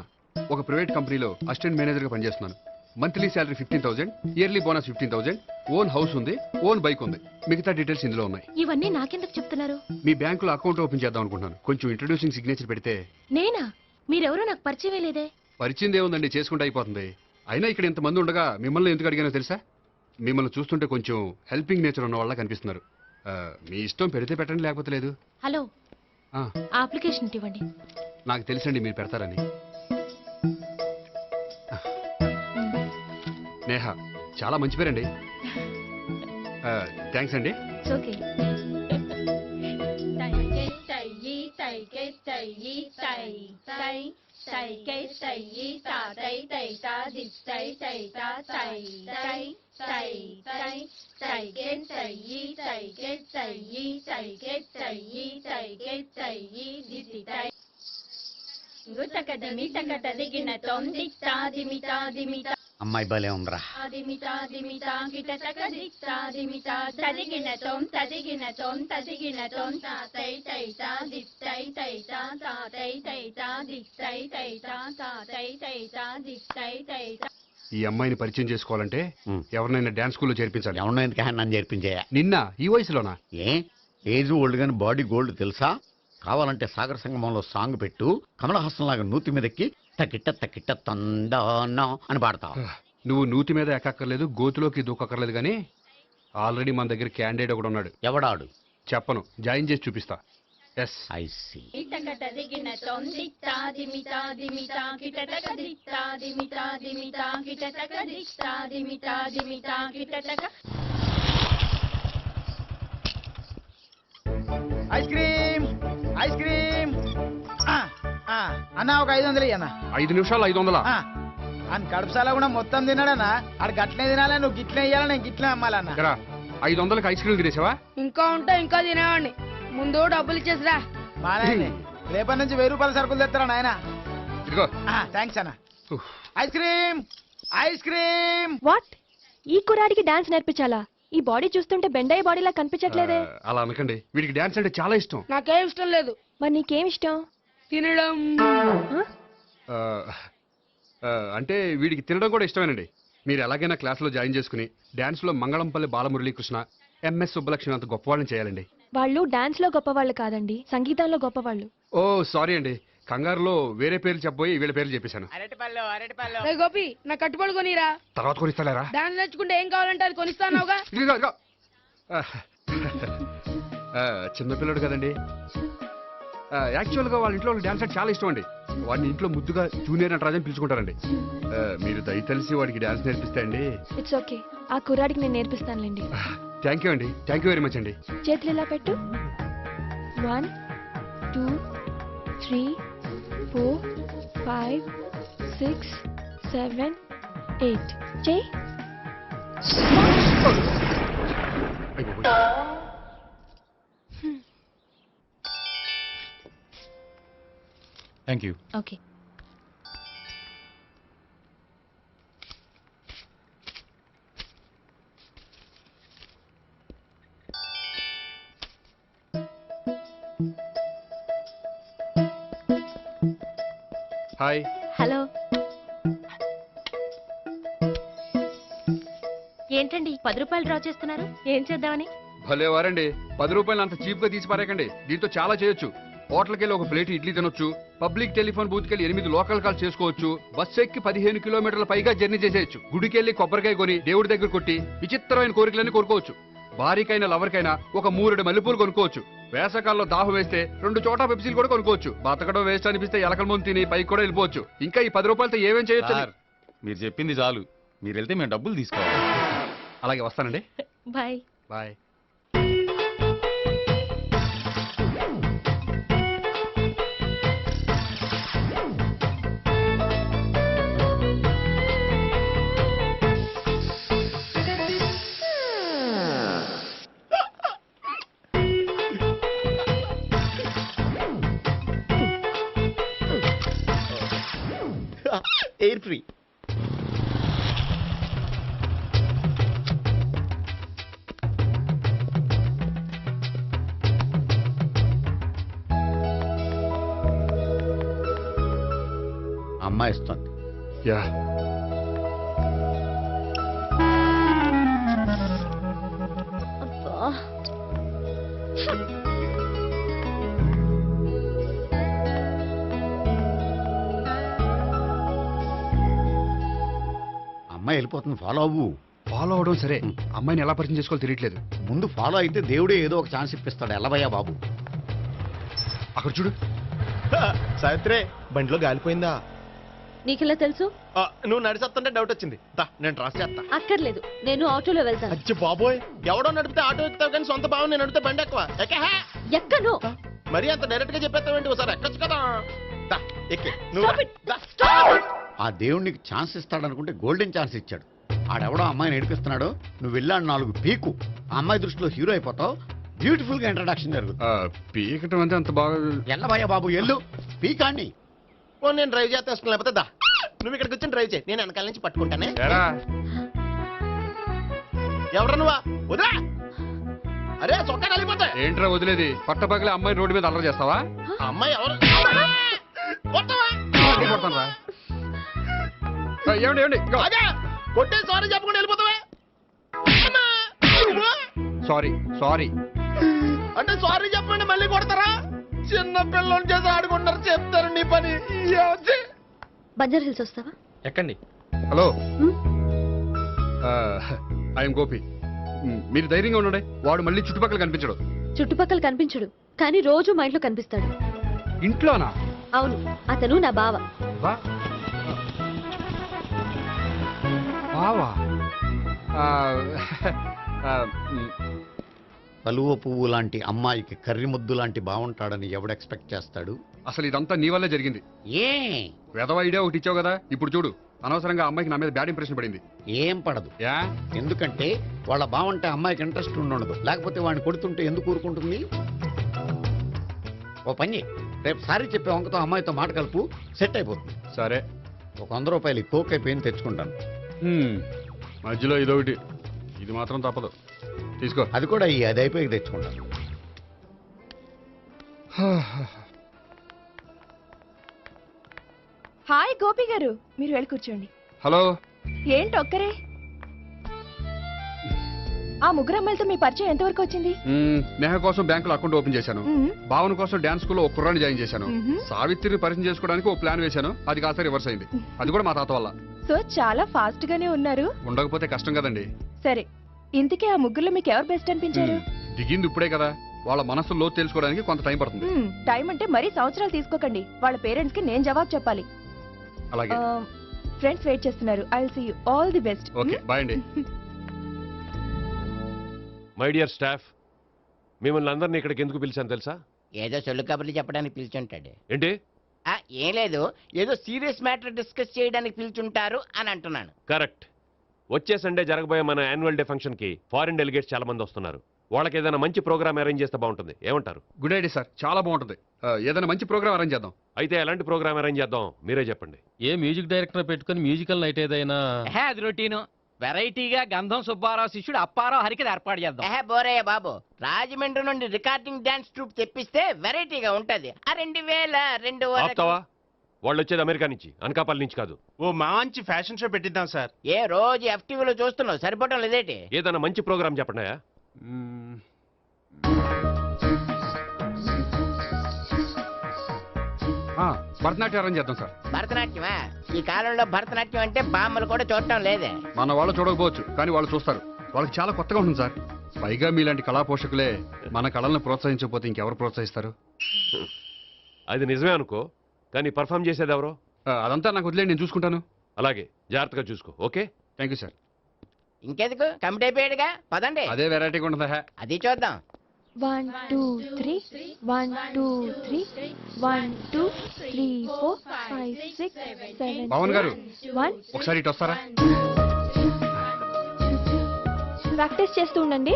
G: ఒక ప్రైవేట్ కంపెనీలో అసిస్టెంట్ మేనేజర్గా పనిచేస్తున్నాను. Monthly salary 15,000, yearly bonus 15,000, own house ఉంది, ఓన్ బైక్ ఉంది. మిగతా డీటెయిల్స్ ఇందులో ఉన్నాయి.
K: ఇవన్నీ నాకెందుకు చెప్తున్నారు?
G: మీ బ్యాంకులో అకౌంట్ ఓపెన్ చేద్దాం అనుకుంటున్నాను. కొంచెం ఇంట్రడ్యూసింగ్ సిగ్నేచర్ పెడితే.
K: నేనా? మీరెవరో నాకు పరిచయం లేదే.
G: పరిచయం ఏముందండి, చేసుకుంటే అయిపోతుంది. అయినా ఇక్కడ ఇంతమంది ఉండగా మిమ్మల్ని ఎందుకు అడిగానో తెలుసా? మిమ్మల్ని చూస్తుంటే కొంచెం హెల్పింగ్ నేచర్ ఉన్న వాళ్ళ కనిపిస్తున్నారు. మీ ఇష్టం, పెడితే పెట్టండి, లేకపోతే లేదు.
K: హలో, అప్లికేషన్ ఇవ్వండి.
G: నాకు తెలుసండి మీరు పెడతారని. నేహ, చాలా మంచి పేరండి. థ్యాంక్స్ అండి.
K: ఓకే.
F: అమ్మాయి భలే ఉందిరా.
G: ఈ అమ్మాయిని పరిచయం చేసుకోవాలంటే ఎవరినైనా డాన్స్ స్కూల్లో చేర్పించాలి.
F: ఎవరినో ఎందుకు నన్ను చేర్పించాయా?
G: నిన్న ఈ వయసులోనా?
F: ఏజ్ ఓల్డ్ గాని బాడీ గోల్డ్ తెలుసా? కావాలంటే సాగర సంగమంలో సాంగ్ పెట్టు, కమలహాసన్ లాగా నూతి మీదకి తకిట్ట తకిట్ట తందానా అని పాడతావు.
G: నువ్వు నూతి మీద ఎక్కక్కర్లేదు, గోతులోకి దూకక్కర్లేదు, కానీ ఆల్రెడీ మన దగ్గర క్యాండిడేట్ ఒకడు ఉన్నాడు.
F: ఎవడాడు?
G: చెప్పను, జాయిన్ చేసి చూపిస్తా. Yes,
F: I see.
M: Ice cream, ice cream అన్న. ఒక 500 అన్న.
G: 5 నిమిషాలు 500.
M: అని కడుపుసాల కూడా మొత్తం తిన్నాడన్నా. ఆడు గట్లే తినాలా, నువ్వు గిట్లే ఇయ్యాలా, నేను గిట్లే అమ్మాలన్నా.
G: 500కి ఐస్ క్రీమ్ తినేసావా?
H: ఇంకా ఉంటే ఇంకా తినేవాడిని. ముందు డబ్బులు ఇచ్చేసిరా.
M: మా నాయనే రేపటి నుంచి 1000 రూపాయల సరుకులు తెస్తారా నాయన?
G: ఇదిగో
M: థ్యాంక్స్ అన్న. Ice cream ice cream.
K: What? ఈ కుర్రాడికి డాన్స్ నేర్పించాలా? ఈ బాడీ చూస్తుంటే బెండయ్య బాడీలా కనిపించట్లేదే.
G: అలా అనకండి, వీడికి డాన్స్ అంటే చాలా ఇష్టం.
H: నాకేం ఇష్టం లేదు.
K: మరి నీకేం ఇష్టం?
H: తినడం.
G: అంటే వీడికి తినడం కూడా ఇష్టమేనండి. మీరు ఎలాగైనా క్లాస్లో జాయిన్ చేసుకుని డాన్స్లో మంగళంపల్లి బాలమురళీకృష్ణ, ఎంఎస్ సుబ్బలక్ష్మి అంత గొప్పవాళ్ళని చేయాలండి.
K: వాళ్ళు డాన్స్ లో గొప్పవాళ్ళు కాదండి, సంగీతంలో గొప్పవాళ్ళు.
G: ఓ సారీ అండి, కంగారులో వేరే పేర్లు చెప్పబోయి వీళ్ళ పేర్లు చెప్పేశాను.
I: అరటిపళ్ళు అరటిపళ్ళు.
H: రే గోపి, నా కట్టుబడి కొనిరా.
G: తర్వాత కొనిస్తారా?
H: డాన్స్ నేర్చుకుంటే ఏం కావాలంటే అది కొనిస్తానావుగా.
G: చిన్నపిల్లడు కదండి. యాక్చువల్గా వాళ్ళ ఇంట్లో డాన్స్ అంటే చాలా ఇష్టం అండి. వాడిని ఇంట్లో ముద్దుగా జూనియర్ నటరాజన్ పిలుచుకుంటారండి. మీరు దయతలిసి వాడికి డాన్స్ నేర్పిస్తే అండి.
K: ఇట్స్ ఓకే, ఆ కుర్రాడికి నేను నేర్పిస్తానులేండి.
G: థ్యాంక్ యూ అండి, థ్యాంక్ యూ వెరీ మచ్ అండి.
K: చేతులు ఇలా పెట్టు. 1 2 3 4 5 6 7 8 చేయి.
N: Thank you.
K: Okay.
G: Hi.
K: Hello. ఏంటండి 10 రూపాయలు డ్రా చేస్తున్నారు? ఏం చేద్దామని?
G: భలే వారండి, 10 రూపాయలు అంత చీప్ గా తీసి పారేకండి. దీంతో చాలా చేయొచ్చు. హోటల్కి వెళ్ళి ఒక ప్లేట్ ఇడ్లీ తినొచ్చు, పబ్లిక్ టెలిఫోన్ బూత్కి వెళ్ళి 8 లోకల్ కాల్ చేసుకోవచ్చు, బస్సు ఎక్కి 15 కిలోమీటర్ల పైగా జర్నీ చేసేయచ్చు, గుడికి వెళ్ళి కొబ్బరికాయ కొని దేవుడి దగ్గర కొట్టి విచిత్రమైన కోరికలన్నీ కోరుకోవచ్చు, భారీకైనా లవర్కైనా ఒక 3 మల్లెపూలు కొనుక్కోవచ్చు, వేసకాల్లో దాహం వేస్తే 2 చోటా పెప్సీలు కూడా కొనుక్కోవచ్చు, బతకడం వేస్ట్ అనిపిస్తే ఎలకల ముందు తిని పైకి కూడా వెళ్ళిపోవచ్చు. ఇంకా ఈ 10 రూపాయలతో ఏమేం చేయొచ్చు?
N: మీరు చెప్పింది చాలు, మీరు వెళ్తే మేము డబ్బులు తీసుకోవాలి.
G: అలాగే వస్తానండి.
K: బాయ్.
G: బాయ్.
B: Air free.
F: అమ్మాయి ఇస్తుంది.
G: యా.
F: అమ్మాయి వెళ్ళిపోతుంది, ఫాలో అవ్వు.
G: ఫాలో అవడం సరే, అమ్మాయిని ఎలా పరిచయం చేసుకోవాలో తెలియట్లేదు.
F: ముందు ఫాలో అయితే దేవుడే ఏదో ఒక ఛాన్స్ ఇప్పిస్తాడు. ఎలవయ్యా బాబు.
G: అక్కడ చూడు.
B: సావిత్రి, బండిలో గాలిపోయిందా?
D: నీకెలా తెలుసు?
B: నువ్వు నడిచేస్తుంటే డౌట్ వచ్చింది. నేను ట్రాస్ చేస్తా.
D: అక్కర్లేదు, నేను ఆటోలో వెళ్తాను.
B: అచ్చి బాబోయ్, ఎవడో నడిపితే ఆటో ఎక్కుతావు కానీ సొంత భావం నేను నడిపితే బండి ఎక్కువ.
D: ఎక్కను.
B: మరి అంత డైరెక్ట్ గా చెప్పేస్తావేంటి? ఒకసారి ఎక్కొచ్చు కదా. ఎక్కే
F: ఆ దేవుడికి ఛాన్స్ ఇస్తాడనుకుంటే గోల్డెన్ ఛాన్స్ ఇచ్చాడు. ఆడెవడో అమ్మాయిని నడిపిస్తున్నాడు, నువ్వు వెళ్ళాడు 4 పీకు. ఆ అమ్మాయి దృష్టిలో హీరో అయిపోతావు. బ్యూటిఫుల్ గా ఇంట్రడక్షన్ జరుగుతుంది.
G: పీకటం అంటే అంత బాగా.
F: ఎల్లబయ్య బాబు ఎల్లు, పీకాన్ని.
B: నేను డ్రైవ్ చేస్తాను, లేకపోతే దా నువ్వు ఇక్కడికి వచ్చి డ్రైవ్ చేయి, నేను వెనకాల నుంచి పట్టుకుంటానే. ఎవరు నువ్వా? వదిలా. అరే చొక్కా కలిగిపోతా.
G: ఏంట్రా వదిలేది? పట్టపగలే అమ్మాయి రోడ్డు మీద అల్లరి చేస్తావా?
B: అమ్మాయి ఎవరు?
G: ఏమండి ఏమండి,
B: కొట్టే సారీ చెప్పకుండా వెళ్ళిపోతావా?
G: సారీ సారీ
B: అంటే సారీ చెప్పండి మళ్ళీ కొడతారా? చిన్న పిల్లలు చేసి ఆడుకుంటారు, చెప్తారు నీ పని.
K: బంజారా హిల్స్ వస్తావా?
B: ఎక్కండి.
G: Hello, I'm Gopi. మీరు ధైర్యంగా ఉండండి, వాడు మళ్ళీ చుట్టుపక్కల కనిపించడు.
K: చుట్టుపక్కల కనిపించడు, కానీ రోజు మా ఇంట్లో కనిపిస్తాడు.
G: ఇంట్లోనా?
K: అవును, అతను నా బావ.
G: బావా?
F: కలువ పువ్వు లాంటి అమ్మాయికి కర్రి ముద్దు లాంటి బాగుంటాడని ఎవడు ఎక్స్పెక్ట్ చేస్తాడు?
G: అసలు ఇదంతా నీ వల్లే జరిగింది.
F: ఏ
G: వెధవ ఐడియా ఒకటి ఇచ్చావు కదా, ఇప్పుడు చూడు. అనవసరంగా అమ్మాయికి నా మీద బ్యాడ్ ఇంప్రెషన్ పడింది.
F: ఏం పడదు. ఎందుకంటే వాళ్ళ బాగుంటే అమ్మాయికి ఇంట్రెస్ట్ ఉండదు, లేకపోతే వాడిని కొడుతుంటే ఎందుకు ఊరుకుంటుంది? ఓ పని చెయ్యి. రేపు సారీ చెప్పే వంకతో అమ్మాయితో మాట కలుపు, సెట్ అయిపోతుంది.
G: సరే.
F: ఒక 100 రూపాయలు కోక్ అయిపోయింది తెచ్చుకుంటాను.
G: మధ్యలో ఇదొకటి, ఇది మాత్రం తప్పదు. తీసుకో.
F: అది కూడా అది అయిపోయి తెచ్చుకుంటాను.
K: హాయ్ గోపి గారు, మీరు వెళ్ళి కూర్చోండి.
G: హలో.
K: ఏంటి ఒక్కరే? ఆ ముగ్గురు అమ్మాయిలతో మీ పరిచయం ఎంతవరకు వచ్చింది?
G: నేహ కోసం బ్యాంకులో అకౌంట్ ఓపెన్ చేశాను. భావన కోసం డాన్స్ స్కూల్లో ఒక కుర్రాన్ని జాయిన్ చేశాను. సావిత్రిని పరిచయం చేసుకోవడానికి ఒక ప్లాన్ వేశాను, అది కాస్త రివర్స్ అయింది. అది కూడా మా తాత వల్ల.
K: సో చాలా ఫాస్ట్ గానే ఉన్నారు.
G: ఉండకపోతే కష్టం కదండి.
K: సరే, ఇంతకీ ఆ ముగ్గురులో మీకు ఎవరు బెస్ట్ అనిపించారు?
G: దిగింది ఇప్పుడే కదా, వాళ్ళ మనసులో లోతు తెలుసుకోవడానికి కొంత టైం పడుతుంది.
K: టైం అంటే మరీ సంవత్సరాలు తీసుకోకండి. వాళ్ళ పేరెంట్స్ కి నేను జవాబు చెప్పాలి.
G: అలాగే.
K: ఫ్రెండ్స్ వెయిట్ చేస్తున్నారు. I will see you. All the best.
G: Okay, bye అండి.
E: మై డియర్ స్టాఫ్, మిమ్మల్ని అందరినీ ఇక్కడికి ఎందుకు పిలిచాను తెలుసా?
I: ఏదో సొల్లు కబుర్లు చెప్పడానికి పిలిచుంటాడు.
E: ఏంటి?
I: ఏం లేదు, ఏదో సీరియస్ మ్యాటర్ డిస్కస్ చేయడానికి పిలుచుంటారు అని అంటున్నాను.
E: కరెక్ట్. వచ్చే సండే జరగబోయే మన యాన్యువల్ డే ఫంక్షన్ కి ఫారిన్ డెలిగేట్స్ చాలా మంది వస్తున్నారు. వాళ్ళకి ఏదైనా మంచి ప్రోగ్రామ్ అరేంజ్ చేస్తే బాగుంటుంది. ఏమంటారు?
G: గుడ్ ఐడియా సార్, చాలా బాగుంటుంది. ఏదైనా మంచి ప్రోగ్రామ్ అరేంజ్ చేద్దాం.
E: అయితే ఎలాంటి ప్రోగ్రామ్ అరేంజ్ చేద్దాం మీరే చెప్పండి.
N: ఏ మ్యూజిక్ డైరెక్టర్ పెట్టుకుని మ్యూజికల్ నైట్ ఏదైనా?
J: అది రొటీన్. వెరైటీగా గంధం సుబ్బారావు శిష్యుడు అప్పారావు హరికి ఏర్పాటు చేద్దాం.
I: బోరయ్య బాబు, రాజమండ్రి నుండి రికార్డింగ్ డాన్స్ ట్రూప్ తెప్పిస్తే వెరైటీగా ఉంటది. 2002
E: ఆపుతావా? వాళ్ళు వచ్చేది అమెరికా నుంచి, అనకాపల్లి నుంచి కాదు.
B: ఓ మంచి ఫ్యాషన్ షో పెట్టిద్దాం సార్.
I: ఏ రోజు FTVలో చూస్తున్నావు, సరిపోవటం లేదేటి?
E: ఏదైనా మంచి ప్రోగ్రామ్ చెప్పండి.
G: భరతనాట్యం అరేంజ్ చేద్దాం సార్.
I: భరతనాట్యమా? ఈ కాలంలో భరతనాట్యం అంటే బామ్మలు కూడా చూడటం లేదే.
G: మన వాళ్ళు చూడకపోవచ్చు, కానీ వాళ్ళు చూస్తారు. వాళ్ళకి చాలా కొత్తగా ఉంటుంది సార్. పైగా మీలాంటి కళా పోషకులే మన కళలను ప్రోత్సహించకపోతే ఇంకెవరు ప్రోత్సహిస్తారు?
E: అది నిజమే అనుకో, కానీ పర్ఫామ్ చేసేది ఎవరో?
G: అదంతా నాకు వదిలేండి, నేను చూసుకుంటాను.
E: అలాగే, జాగ్రత్తగా చూసుకో. Okay,
G: thank you sir.
I: ఇంకెందుకు, కమిటీ అయిపోయాడుగా, పదండి.
G: అదే వెరైటీగా ఉంటుందా?
I: అది చూద్దాం.
K: 1 2 3 1 2 3 1 2 3 4 5 6 7
G: పవన్ గారు,
K: 1
G: ఒకసారి ఇటు వస్తారా?
K: ప్రాక్టీస్ చేస్తూ ఉండండి.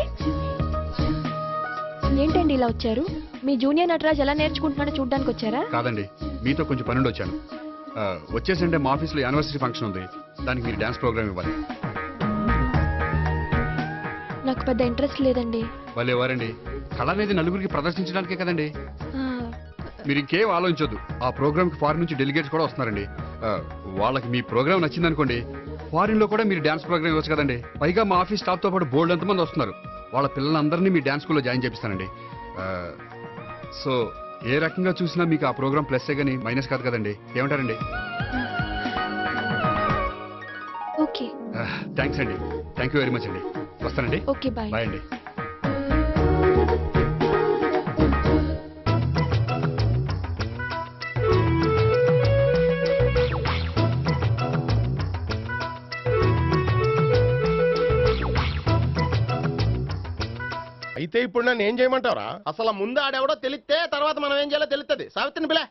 K: ఏంటండి ఇలా వచ్చారు? మీ జూనియర్ నటరాజ్ ఎలా నేర్చుకుంటున్నాడో చూడడానికి వచ్చారా?
G: కాదండి, మీతో కొంచెం పనుండి వచ్చాను. వచ్చేసంటే మా ఆఫీస్లో యానివర్సరీ ఫంక్షన్ ఉంది, దానికి మీరు డాన్స్ ప్రోగ్రామ్ ఇవ్వాలి.
K: నాకు పెద్ద ఇంట్రెస్ట్ లేదండి.
G: వాళ్ళు ఎవరండి? కళ అనేది నలుగురికి ప్రదర్శించడానికే కదండి. మీరు ఇంకేం ఆలోచించొద్దు. ఆ ప్రోగ్రామ్ కి ఫారిన్ నుంచి డెలిగేట్స్ కూడా వస్తున్నారండి. వాళ్ళకి మీ ప్రోగ్రామ్ నచ్చిందనుకోండి, ఫారిన్ లో కూడా మీరు డాన్స్ ప్రోగ్రామ్ ఇవ్వచ్చు కదండి. పైగా మా ఆఫీస్ స్టాఫ్ తో పాటు బోల్డ్ ఎంతమంది వస్తున్నారు. వాళ్ళ పిల్లలందరినీ మీ డాన్స్ స్కూల్లో జాయిన్ చేపిస్తానండి. సో ఏ రకంగా చూసినా మీకు ఆ ప్రోగ్రామ్ ప్లస్సే కానీ మైనస్ కాదు కదండి. ఏమంటారండి?
K: ఓకే,
G: థ్యాంక్స్ అండి. థ్యాంక్ యూ వెరీ మచ్ అండి. వస్తానండి.
K: Okay, bye.
G: బాయ్ అండి.
A: అయితే ఇప్పుడు నన్ను ఏం చేయమంటారా?
B: అసలు ముందు ఆడెవడో తెలిస్తే తర్వాత మనం ఏం చేయాలో తెలుస్తుంది. సావిత్రిని పిల్ల.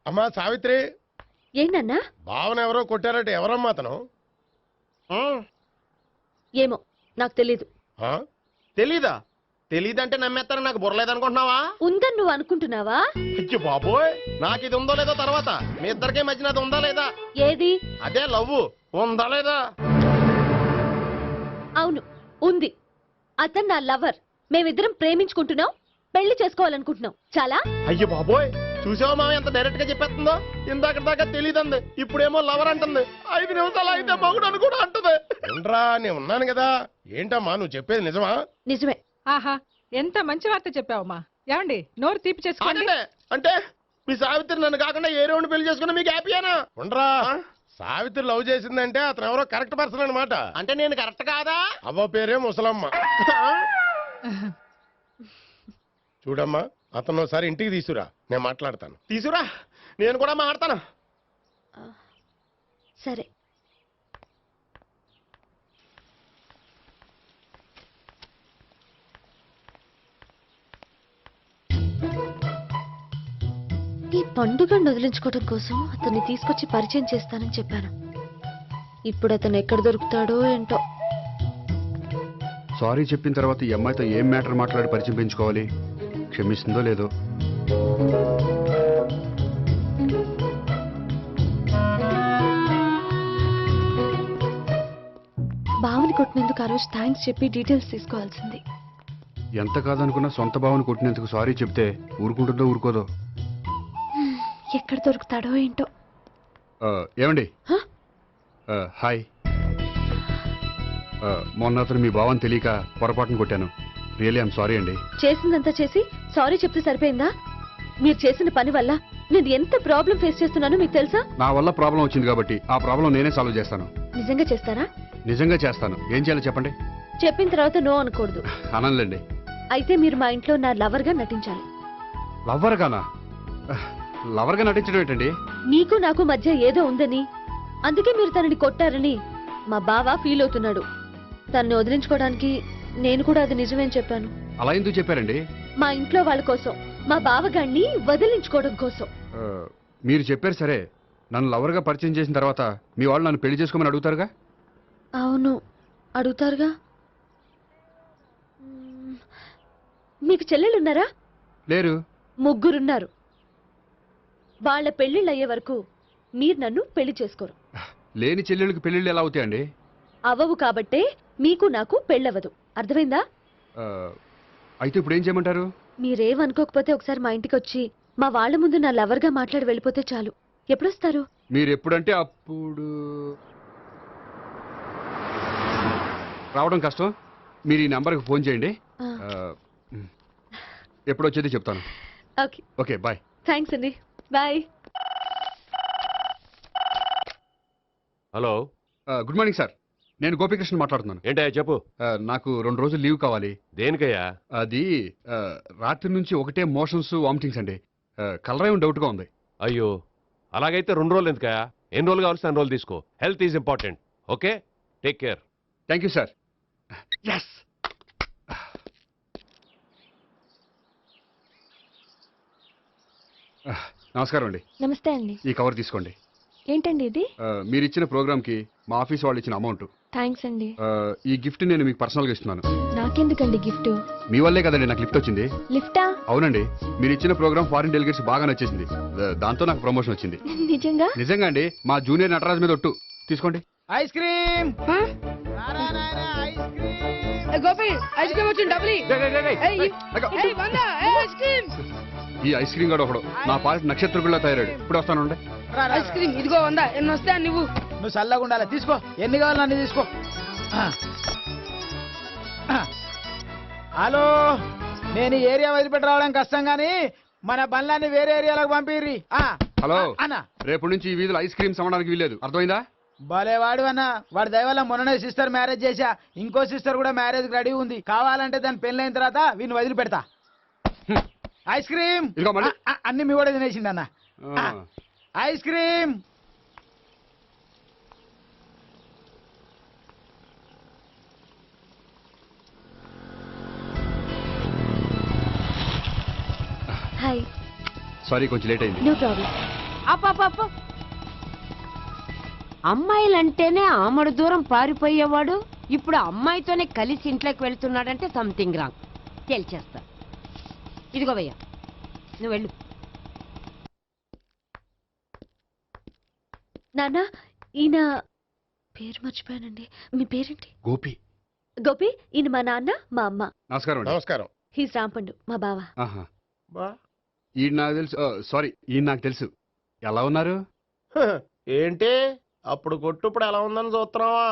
A: అమ్మా సావిత్రి.
D: ఏంటన్నా?
A: భావన ఎవరో కొట్టారట, ఎవరమ్మా అతను?
D: ఏమో నాకు తెలీదు.
B: తెలీదా? తెలీదంటే నమ్మేస్తారని నాకు బుర్రలేదనుకుంటున్నావా?
D: ఉందని నువ్వు అనుకుంటున్నావా?
B: అయ్యో బాబోయ్, నాకు ఇది ఉందో లేదో తర్వాత. మీ ఇద్దరికే మధ్యన అది ఉందా లేదా?
D: ఏది?
B: అదే లవ్ ఉందా లేదా?
D: అవును, ఉంది. అతను నా లవర్. మేమిద్దరం ప్రేమించుకుంటున్నాం, పెళ్లి చేసుకోవాలనుకుంటున్నాం. చాలా.
B: అయ్యో బాబోయ్, చూసావా మామ ఎంత డైరెక్ట్ గా చెప్పేస్తుందో? ఇందాక దాకా తెలియదండి, ఇప్పుడేమో లవర్ అంటుంది. 5 నిమిషాలు అయితే మగుడు అని కూడా అంటుంది.
A: ఏంట్రా, నేను ఉన్నాను కదా. ఏంటమ్మా నువ్వు చెప్పేది నిజమా?
D: నిజమే.
L: ఆహా, ఎంత మంచి వార్త చెప్పావమ్మా. ఏమండి, నోరు తీపి చేసుకోండి.
B: అంటే మీ సావిత్రి నన్ను కాకుండా ఏ రౌండ్ పెళ్లి చేసుకున్నా మీకు హ్యాపీయేనా?
A: ఉండరా, సావిత్రి లవ్ చేసిందంటే అతను ఎవరో కరెక్ట్ పర్సన్ అనమాట.
B: అంటే నేను కరెక్ట్ కాదా?
A: అవ్వ పేరే ముసలమ్మ. చూడమ్మా, అతను ఒకసారి ఇంటికి తీసుకురా, నేను మాట్లాడతాను.
B: తీసుకురా, నేను కూడా మాట్లాడతాను.
D: సరే. ఈ పండుగను వదిలించుకోవడం కోసం అతన్ని తీసుకొచ్చి పరిచయం చేస్తానని చెప్పాను. ఇప్పుడు అతను ఎక్కడ దొరుకుతాడో ఏంటో.
G: సారీ చెప్పిన తర్వాత ఈ అమ్మాయితో ఏం మ్యాటర్ మాట్లాడి పరిచయం పెంచుకోవాలి? క్షమిస్తుందో లేదో.
K: బావని కొట్టినందుకు ఆ రోజు థ్యాంక్స్ చెప్పి డీటెయిల్స్ తీసుకోవాల్సింది.
G: ఎంత కాదనుకున్నా సొంత భావన కొట్టినందుకు సారీ చెప్తే ఊరుకుంటుందో ఊరుకోదో.
K: ఎక్కడ దొరుకుతాడో ఏంటో.
G: ఏమండి? హాయ్. మొన్న అతను మీ భావన తెలియక పొరపాటును కొట్టాను. రియలీ ఐఎమ్ సారీ అండి.
K: చేసిందంతా చేసి సారీ చెప్తే సరిపోయిందా? మీరు చేసిన పని వల్ల నేను ఎంత ప్రాబ్లం ఫేస్ చేస్తున్నానో మీకు తెలుసా?
G: నా వల్ల ప్రాబ్లం వచ్చింది కాబట్టి ఆ ప్రాబ్లం నేనే సాల్వ్ చేస్తాను.
K: నిజంగా చేస్తారా?
G: నిజంగా చేస్తాను. ఏం చేయాలో చెప్పండి.
K: చెప్పిన తర్వాత నో అనకూడదు.
G: అనంలేండి.
K: అయితే మీరు మా ఇంట్లో నా లవర్ గా నటించాలి.
G: లవర్ గానా? లవర్ గా నటించడం ఏంటండి?
K: మీకు నాకు మధ్య ఏదో ఉందని, అందుకే మీరు తనని కొట్టారని మా బావ ఫీల్ అవుతున్నాడు. తనని వదిలించుకోవడానికి నేను కూడా అది నిజమేని చెప్పాను.
G: అలా ఎందుకు చెప్పారండి?
K: మా ఇంట్లో వాళ్ళ కోసం, మా బావగాడిని వదిలించుకోవడం కోసం.
G: మీరు చెప్పారు సరే, నన్ను లవర్ గా పరిచయం చేసిన తర్వాత మీ వాళ్ళు నన్ను పెళ్లి చేసుకోమని అడుగుతారుగా?
K: అవును, అడుగుతారుగా. మీకు చెల్లెలున్నారా?
G: లేరు.
K: ముగ్గురున్నారు. వాళ్ళ పెళ్లిళ్ళు అయ్యే వరకు మీరు నన్ను పెళ్లి చేసుకోరు.
G: లేని చెల్లెళ్ళకి పెళ్లిళ్ళు ఎలా అవుతాయండి?
K: అవ్వవు కాబట్టే మీకు నాకు పెళ్ళవదు. అర్థమైందా?
G: అయితే ఇప్పుడు ఏం చేయమంటారు?
K: మీరేమనుకోకపోతే ఒకసారి మా ఇంటికి వచ్చి మా వాళ్ళ ముందు నా లవర్ గా మాట్లాడి వెళ్ళిపోతే చాలు. ఎప్పుడొస్తారు?
G: మీరు ఎప్పుడంటే అప్పుడు. రావడం కష్టం. మీరు ఈ నెంబర్కి ఫోన్ చేయండి. ఎప్పుడు వచ్చేది చెప్తాను.
K: ఓకే.
G: Okay, bye.
K: థ్యాంక్స్ అండి. Bye.
E: Hello.
G: Good morning sir. నేను గోపికృష్ణ మాట్లాడుతున్నాను.
E: ఏంటయ్యా చెప్పు.
G: నాకు 2 రోజులు లీవ్ కావాలి.
E: దేనికయ్యా?
G: అది రాత్రి నుంచి ఒకటే మోషన్స్, వామిటింగ్స్ అండి. కలరేం డౌట్గా ఉంది.
E: అయ్యో, అలాగైతే 2 రోజులు ఎందుకయ్యా? ఎన్ని రోజులు కావాల్సిన 2 రోజులు తీసుకో. Health is important. Okay, take care.
G: Thank you sir. Yes. నమస్కారం అండి.
K: నమస్తే అండి.
G: ఈ కవర్ తీసుకోండి.
K: ఏంటండి ఇది?
G: మీరు ఇచ్చిన ప్రోగ్రామ్కి మా ఆఫీస్ వాళ్ళు ఇచ్చిన అమౌంట్.
K: థ్యాంక్స్ అండి.
G: ఈ గిఫ్ట్ నేను మీకు పర్సనల్గా ఇస్తున్నాను.
K: నాకెందుకండి గిఫ్ట్?
G: మీ వల్లే కదండి నాకు లిఫ్ట్ వచ్చింది.
K: లిఫ్టా?
G: అవునండి. మీరు ఇచ్చిన ప్రోగ్రామ్ ఫారిన్ డెలిగేట్స్ బాగా నచ్చేసింది. దాంతో నాకు ప్రమోషన్ వచ్చింది.
K: నిజంగా?
G: నిజంగా అండి. మా జూనియర్ నటరాజ్ మీద ఒట్టు. తీసుకోండి.
M: Ice cream.
H: Gopi ice cream వచ్చింది. డబ్బులు
G: ఈ ఐస్ క్రీమ్ గడు ఒకడు నా పార్టీ నక్షత్రకుల్లా తయారాడు. ఇప్పుడు వస్తానండి.
H: ఐస్ క్రీమ్ ఇదిగో 100. ఎన్ని వస్తాయి నువ్వు?
M: నువ్వు చల్లగా ఉండాలి. తీసుకో, ఎన్ని కావాలి అన్ని తీసుకో. హలో, నేను ఈ ఏరియా వదిలిపెట్టి రావడం కష్టం గానీ మన బండ్లన్నీ వేరే ఏరియాలకు పంపిర్రి.
G: హలో
M: అన్న,
G: రేపు నుంచి ఈ వీధిలో ఐస్ క్రీమ్స్ అమ్మడానికి వీల్లేదు. అర్థమైందా?
M: భలే వాడు అన్న. వాడి దయవల్ల మొన్ననే సిస్టర్ మ్యారేజ్ చేశా. ఇంకో సిస్టర్ కూడా మ్యారేజ్ రెడీ ఉంది. కావాలంటే దాని పెళ్ళైన తర్వాత వీడిని వదిలిపెడతా. ఐస్ క్రీమ్ అన్ని మీ కూడా తినేసిండి అన్న. Ice cream.
K: హాయ్.
G: సారీ, కొంచెం లేట్ అయింది.
K: No problem.
D: అప్ప అమ్మాయిలంటేనే ఆమడు దూరం పారిపోయేవాడు ఇప్పుడు అమ్మాయితోనే కలిసి ఇంట్లోకి వెళ్తున్నాడంటే సంథింగ్ రాంగ్. తేల్చేస్తా. ఇదిగో భయ్యా, నువ్వు వెళ్ళు.
K: నాన్న, ఈయన పేరు మర్చిపోయానండి. మీ పేరేంటి?
G: గోపి.
K: గోపి, ఈయన మా నాన్న, మా అమ్మ.
G: నమస్కారం.
A: నమస్కారం.
K: హీస్ రాంపండు, మా బావ.
G: ఈయన నాకు తెలుసు. సారీ, ఈయన నాకు తెలుసు. ఎలా ఉన్నారు?
B: ఏంటి అప్పుడు కొట్టు ఇప్పుడు ఎలా ఉందని చూస్తున్నావా?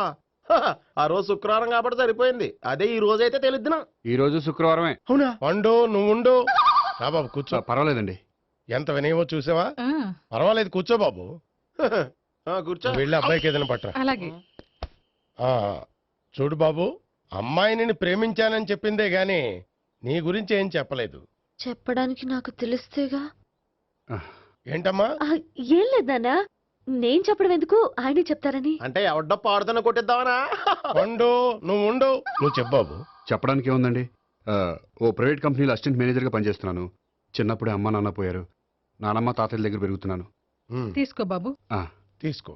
B: ఆ రోజు శుక్రవారం కాబట్టి సరిపోయింది. అదే ఈ రోజు అయితే తెలిద్దునా.
G: ఈ రోజు శుక్రవారమే.
B: అవునా?
A: పండు నువ్వుండు. రా బాబు కూర్చో.
G: పర్వాలేదండి.
A: ఎంత వినయమో చూసావా? పర్వాలేదు, కూర్చో బాబు.
B: కూర్చో.
A: వెళ్ళి అబ్బాయికి ఏదైనా పట్టరా.
L: అలాగే.
A: చూడు బాబు, అమ్మాయి నిన్ను ప్రేమించానని చెప్పిందే గాని నీ గురించి ఏం చెప్పలేదు.
K: చెప్పడానికి నాకు తెలిస్తేగా.
A: ఏంటమ్మా?
K: ఏం లేదు నాన్న, నేను చెప్పడం ఎందుకు, ఆయనే చెప్తారని.
B: అంటే ఎవడ్డో పాడుతున్న కొట్టిద్దామనా?
A: పండు నువ్వుండు. నువ్వు చెప్పు బాబు.
G: చెప్పడానికి ఏముందండి, ఓ ప్రైవేట్ కంపెనీలో అసిస్టెంట్ మేనేజర్గా పనిచేస్తున్నాను. చిన్నప్పుడే అమ్మ నాన్న పోయారు. నానమ్మ తాతయ్య దగ్గర పెరుగుతున్నాను.
L: తీసుకో బాబు.
A: తీసుకో.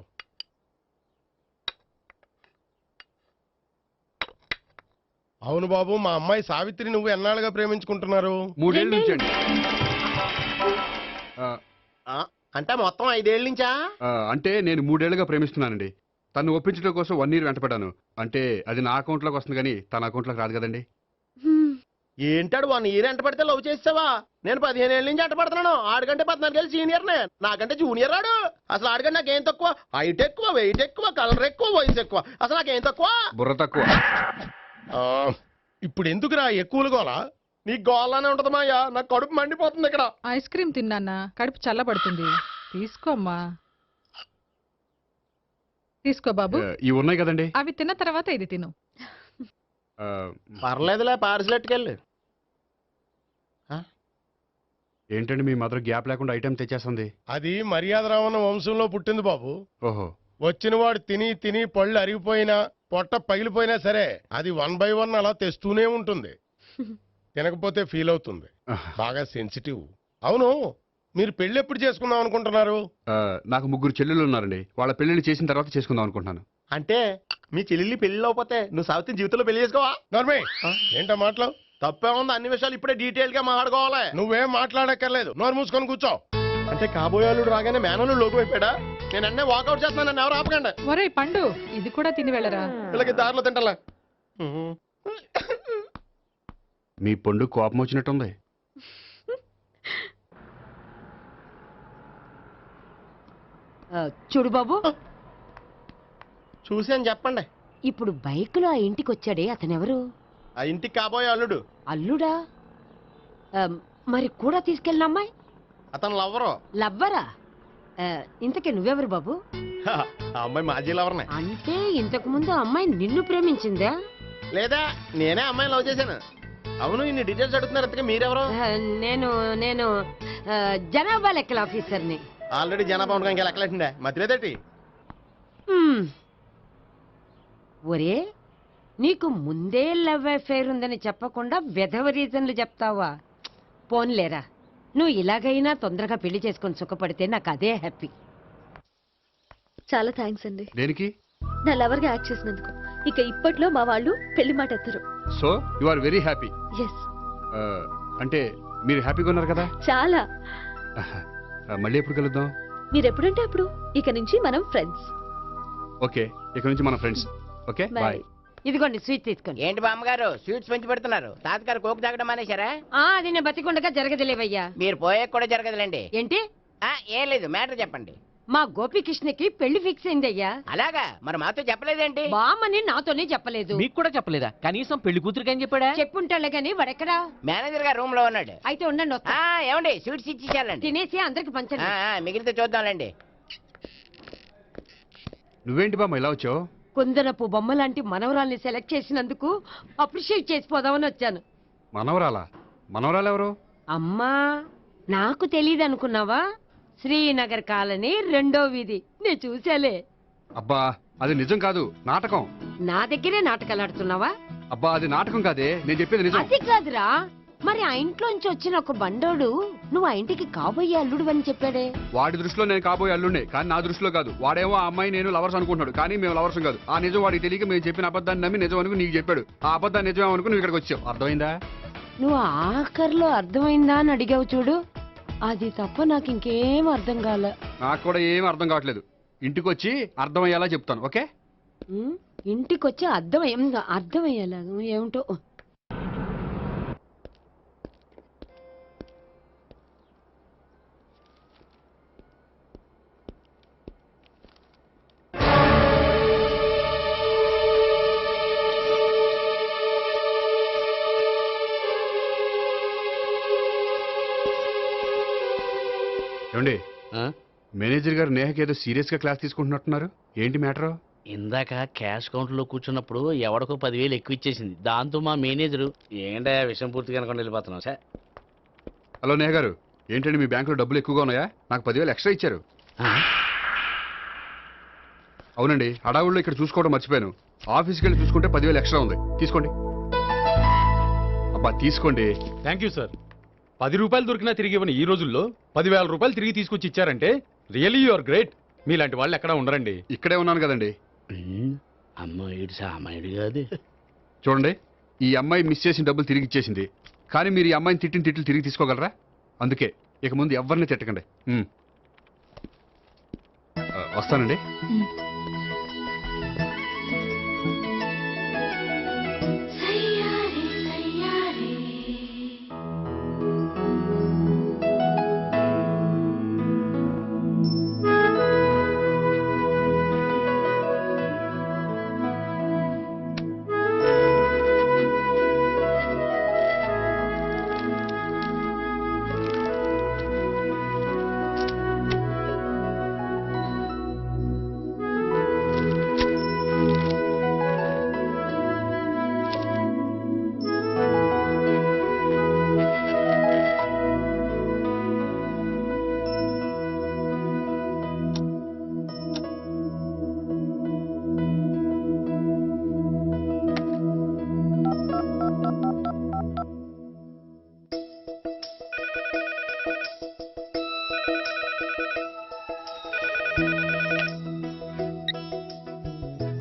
A: అవును బాబు, మా అమ్మాయి సావిత్రి నువ్వు ఎన్నాళ్ళుగా ప్రేమించుకుంటున్నారు?
G: 3 ఏళ్ళ నుంచి అండి.
B: అంటే మొత్తం 5 ఏళ్ళ నుంచా?
G: అంటే నేను 3 ఏళ్లుగా ప్రేమిస్తున్నానండి. తను ఒప్పించడం కోసం 1 year వెంటపడ్డాను. అంటే అది నా అకౌంట్లోకి వస్తుంది కానీ తన అకౌంట్లోకి రాదు కదండి.
B: ఏంటాడు 1 year ఎంట పడితే లవ్ చేసావా? నేను 15 ఏళ్ళ నుంచి ఎంట పడుతున్నాను. ఆడికంటే 14 ఏళ్ళు సీనియర్నే, నాకంటే జూనియర్ ఆడు. అసలు ఆడికంటే నాకేం తక్కువ? హైట్ ఎక్కువ, వెయిట్ ఎక్కువ, కలర్ ఎక్కువ, వయసు ఎక్కువ. అసలు నాకేం తక్కువ?
G: బుర్ర తక్కువ.
A: ఇప్పుడు ఎందుకురా ఎక్కువలు గోలా?
B: నీకు గోళ్ళనే ఉంటది మాయా, నాకు కడుపు మండిపోతుంది ఇక్కడ.
L: ఐస్ క్రీమ్ తిన్నానా, కడుపు చల్లబడుతుంది. తీసుకోమ్మా, తీసుకో బాబు.
G: ఇవి ఉన్నాయి కదండి.
L: అవి తిన్న తర్వాత ఇది తిను.
B: పర్లేదులే, పార్సిల్ ఎట్టుకెళ్ళి.
G: ఏంటండి మీ మదర్ గ్యాప్ లేకుండా ఐటెం తెచ్చేస్తుంది?
A: అది మర్యాద రావణ వంశంలో పుట్టింది బాబు.
G: ఓహో.
A: వచ్చిన వాడు తిని తిని పళ్ళు అరిగిపోయినా పొట్ట పగిలిపోయినా సరే అది 1 by 1 అలా తెస్తూనే ఉంటుంది. తినకపోతే ఫీల్ అవుతుంది, బాగా సెన్సిటివ్. అవును, మీరు పెళ్లి ఎప్పుడు చేసుకుందాం అనుకుంటున్నారు?
G: నాకు 3 చెల్లెళ్ళు ఉన్నారండి. వాళ్ళ పెళ్లిళ్ళు చేసిన తర్వాత చేసుకుందాం అనుకుంటున్నాను.
B: అంటే మీ చెల్లెల్ని పెళ్లి అవ్వకపోతే నువ్వు సావిత్రి జీవితంలో పెళ్లి చేసుకోవా?
A: నర్మే, ఏంటో మాటలు?
B: తప్పే ఉంది, అన్ని విషయాలు ఇప్పుడే డీటెయిల్ గా మాట్లాడుకోవాలి.
A: నువ్వేం మాట్లాడక్కర్లేదు, నోరు మూసుకొని కూర్చో.
B: అంటే కాబోయేవాళ్ళు రాగానే మేనలు లోకి అయిపోయాడా? నేను అన్నీ వాకౌట్ చేస్తున్నాను, నన్ను ఎవరు ఆపకండి.
L: ఒరే పండు, ఇది కూడా తిని వెళ్ళరా.
B: వీళ్ళకి దారిలో తింటలే.
G: మీ పండు కోపం వచ్చినట్టుంది.
D: చూడు బాబు,
B: చూసాను చెప్పండి.
D: ఇప్పుడు బైక్ లో ఆ ఇంటికి వచ్చాడే అతనెవరు?
B: ఆ ఇంటికి కాబోయే అల్లుడు.
D: అల్లుడా? మరి కూడా తీసుకెళ్ళిన అమ్మాయి?
B: అతను లవ్వరు.
D: లవ్వరా? ఇంతకీ నువ్వెవరు బాబు?
B: ఆ అమ్మాయి మాజీ లవర్నే.
D: అంటే ఇంతకు ముందు అమ్మాయి నిన్ను ప్రేమించిందా?
B: లేదా నేనే అమ్మాయిని లవ్ చేశాను. అవును, ఇన్ని డీటెయిల్స్ అడుగుతున్నారు, ఇంతకీ మీరెవరు?
D: నేను నేను జనాభా లెక్కల ఆఫీసర్ని.
B: ఆల్రెడీ జనాభా ఉండగా ఇంకా లెక్కలేటండే మధ్యలేదేటి?
D: ఒరే, నీకు ముందే లవ్ అఫైర్ ఉందని చెప్పకుండా వెధవ రీజన్లు చెప్తావా? పోన్లేరా, నువ్వు ఇలాగైనా తొందరగా పెళ్లి చేసుకొని సుఖపడితే నాకు అదే హ్యాపీ.
K: చాలా థ్యాంక్స్ అండి.
G: దేనికి?
K: నా లవర్ గా యాక్ట్ చేసినందుకు. ఇక ఇప్పట్లో మా వాళ్ళు పెళ్లి మాట ఎత్తరు.
G: So you are very happy.
K: Yes.
G: అంటే మీరు హ్యాపీగా ఉన్నారు కదా?
K: చాలా.
G: మళ్ళీ ఎప్పుడు కలుద్దాం?
K: మీరు ఎప్పుడంటే అప్పుడు. ఇక నుంచి మనం ఫ్రెండ్స్.
G: ఓకే, ఇక నుంచి మనం ఫ్రెండ్స్. Okay, bye.
D: ఇదిగోండి స్వీట్ తీసుకోండి.
I: ఏంటి బామ్మగారు స్వీట్స్ పెంచి పెడుతున్నారు? తాతగారు కోక్ తాగడం మానేశారా?
D: అది నేను బతికుండగా జరగదులేవయ్యా.
I: మీరు పోయే కూడా జరగదులేండి.
D: ఏంటి?
I: ఏం లేదు, మ్యాటర్ చెప్పండి.
D: మా గోపికృష్ణకి పెళ్లి ఫిక్స్ అయిందయ్యా.
I: అలాగా? మరి మాతో చెప్పలేదేంటి?
D: బామ్మని నాతోనే చెప్పలేదు.
J: మీకు కూడా చెప్పలేదా? కనీసం పెళ్లి కూతురికి అని చెప్పాడా?
D: చెప్పుంటాలే గాని వాడెక్కడా?
I: మేనేజర్ గారు రూమ్ లో ఉన్నాడు.
D: అయితే ఉండండి, వస్తా.
I: ఏమండి స్వీట్స్ ఇచ్చేసాలండి.
D: తినేసి అందరికి పంచండి.
I: మిగిలితే చూద్దాంలేండి.
G: నువ్వేంటి బామ్మ ఇలా వచ్చావు?
D: కుందనపు బొమ్మ లాంటి మనవరాల్ని సెలెక్ట్ చేసినందుకు అప్రిషియేట్ చేసిపోదామని వచ్చాను.
G: మనవరాలా? మనవరాలు ఎవరు?
D: అమ్మా, నాకు తెలియదు అనుకున్నావా? శ్రీనగర్ కాలనీ 2వ వీధి. నేను చూసాలే.
G: అబ్బా, అది నిజం కాదు, నాటకం.
D: నా దగ్గరే నాటకాలు ఆడుతున్నావా?
G: అబ్బా, అది నాటకం కాదే, నేను చెప్పేది నిజం.
D: అది కాదురా, మరి ఆ ఇంట్లోంచి వచ్చిన ఒక బండోడు నువ్వు ఆ ఇంటికి కాబోయే అల్లుడు అని చెప్పాడే.
G: వాడి దృష్టిలో నేను కాబోయే అల్లుండే, కానీ నా దృష్టిలో కాదు. వాడేమో ఆ అమ్మాయి నేను లవర్స్ అనుకుంటున్నాడు, కానీ మేము లవర్స్ కాదు. ఆ నిజం వాడికి తెలియక మేము చెప్పిన అబద్ధాన్ని నమ్మి నిజం అనుకుని నీకు చెప్పాడు. ఆ అబద్ధాన్ని నిజం అనుకుని నువ్వు ఇక్కడికి వచ్చావు. అర్థమైందా?
D: నువ్వు ఆఖరిలో అర్థమైందా అని అడిగావు చూడు, అది తప్ప నాకు ఇంకేం అర్థం కాలే.
G: నాకు కూడా ఏం అర్థం కావట్లేదు. ఇంటికి వచ్చి అర్థమయ్యేలా చెప్తాను, ఓకే?
D: ఇంటికి వచ్చి అర్థమయ్యేలా ఏమిటో.
G: ఏమండి, మేనేజర్ గారు నేహకి ఏదో సీరియస్ గా క్లాస్ తీసుకుంటున్నట్టున్నారు. ఏంటి మ్యాటర్?
O: ఇందాక క్యాష్ కౌంటర్ లో కూర్చున్నప్పుడు ఎవడికో 10,000 ఎక్కువ ఇచ్చేసింది. దాంతో మా మేనేజరు ఏంటా విషయం పూర్తిగా అనుకుని వెళ్ళిపోతున్నాం సార్.
G: హలో నేహ గారు, ఏంటండి మీ బ్యాంకులో డబ్బులు ఎక్కువగా ఉన్నాయా? నాకు 10,000 ఎక్స్ట్రా ఇచ్చారు. అవునండి, హడావుల్లో ఇక్కడ చూసుకోవడం మర్చిపోయాను. ఆఫీస్కి వెళ్ళి చూసుకుంటే 10,000 ఎక్స్ట్రా ఉంది. తీసుకోండి. అబ్బా తీసుకోండి.
N: Thank you sir. 10 రూపాయలు దొరికినా తిరిగి ఇవ్వని ఈ రోజుల్లో 10,000 రూపాయలు తిరిగి తీసుకొచ్చి ఇచ్చారంటే రియలీ యు ఆర్ గ్రేట్. మీలాంటి వాళ్ళు ఎక్కడా ఉండరండి.
G: ఇక్కడే ఉన్నాను కదండి.
O: అమ్మాయి సామాన్యుడు కాదు.
G: చూడండి, ఈ అమ్మాయి మిస్ చేసిన డబ్బులు తిరిగి ఇచ్చేసింది, కానీ మీరు ఈ అమ్మాయిని తిట్టిన తిట్లు తిరిగి తీసుకోగలరా? అందుకే ఇక ముందు ఎవరిని తిట్టకండి వస్తానండి.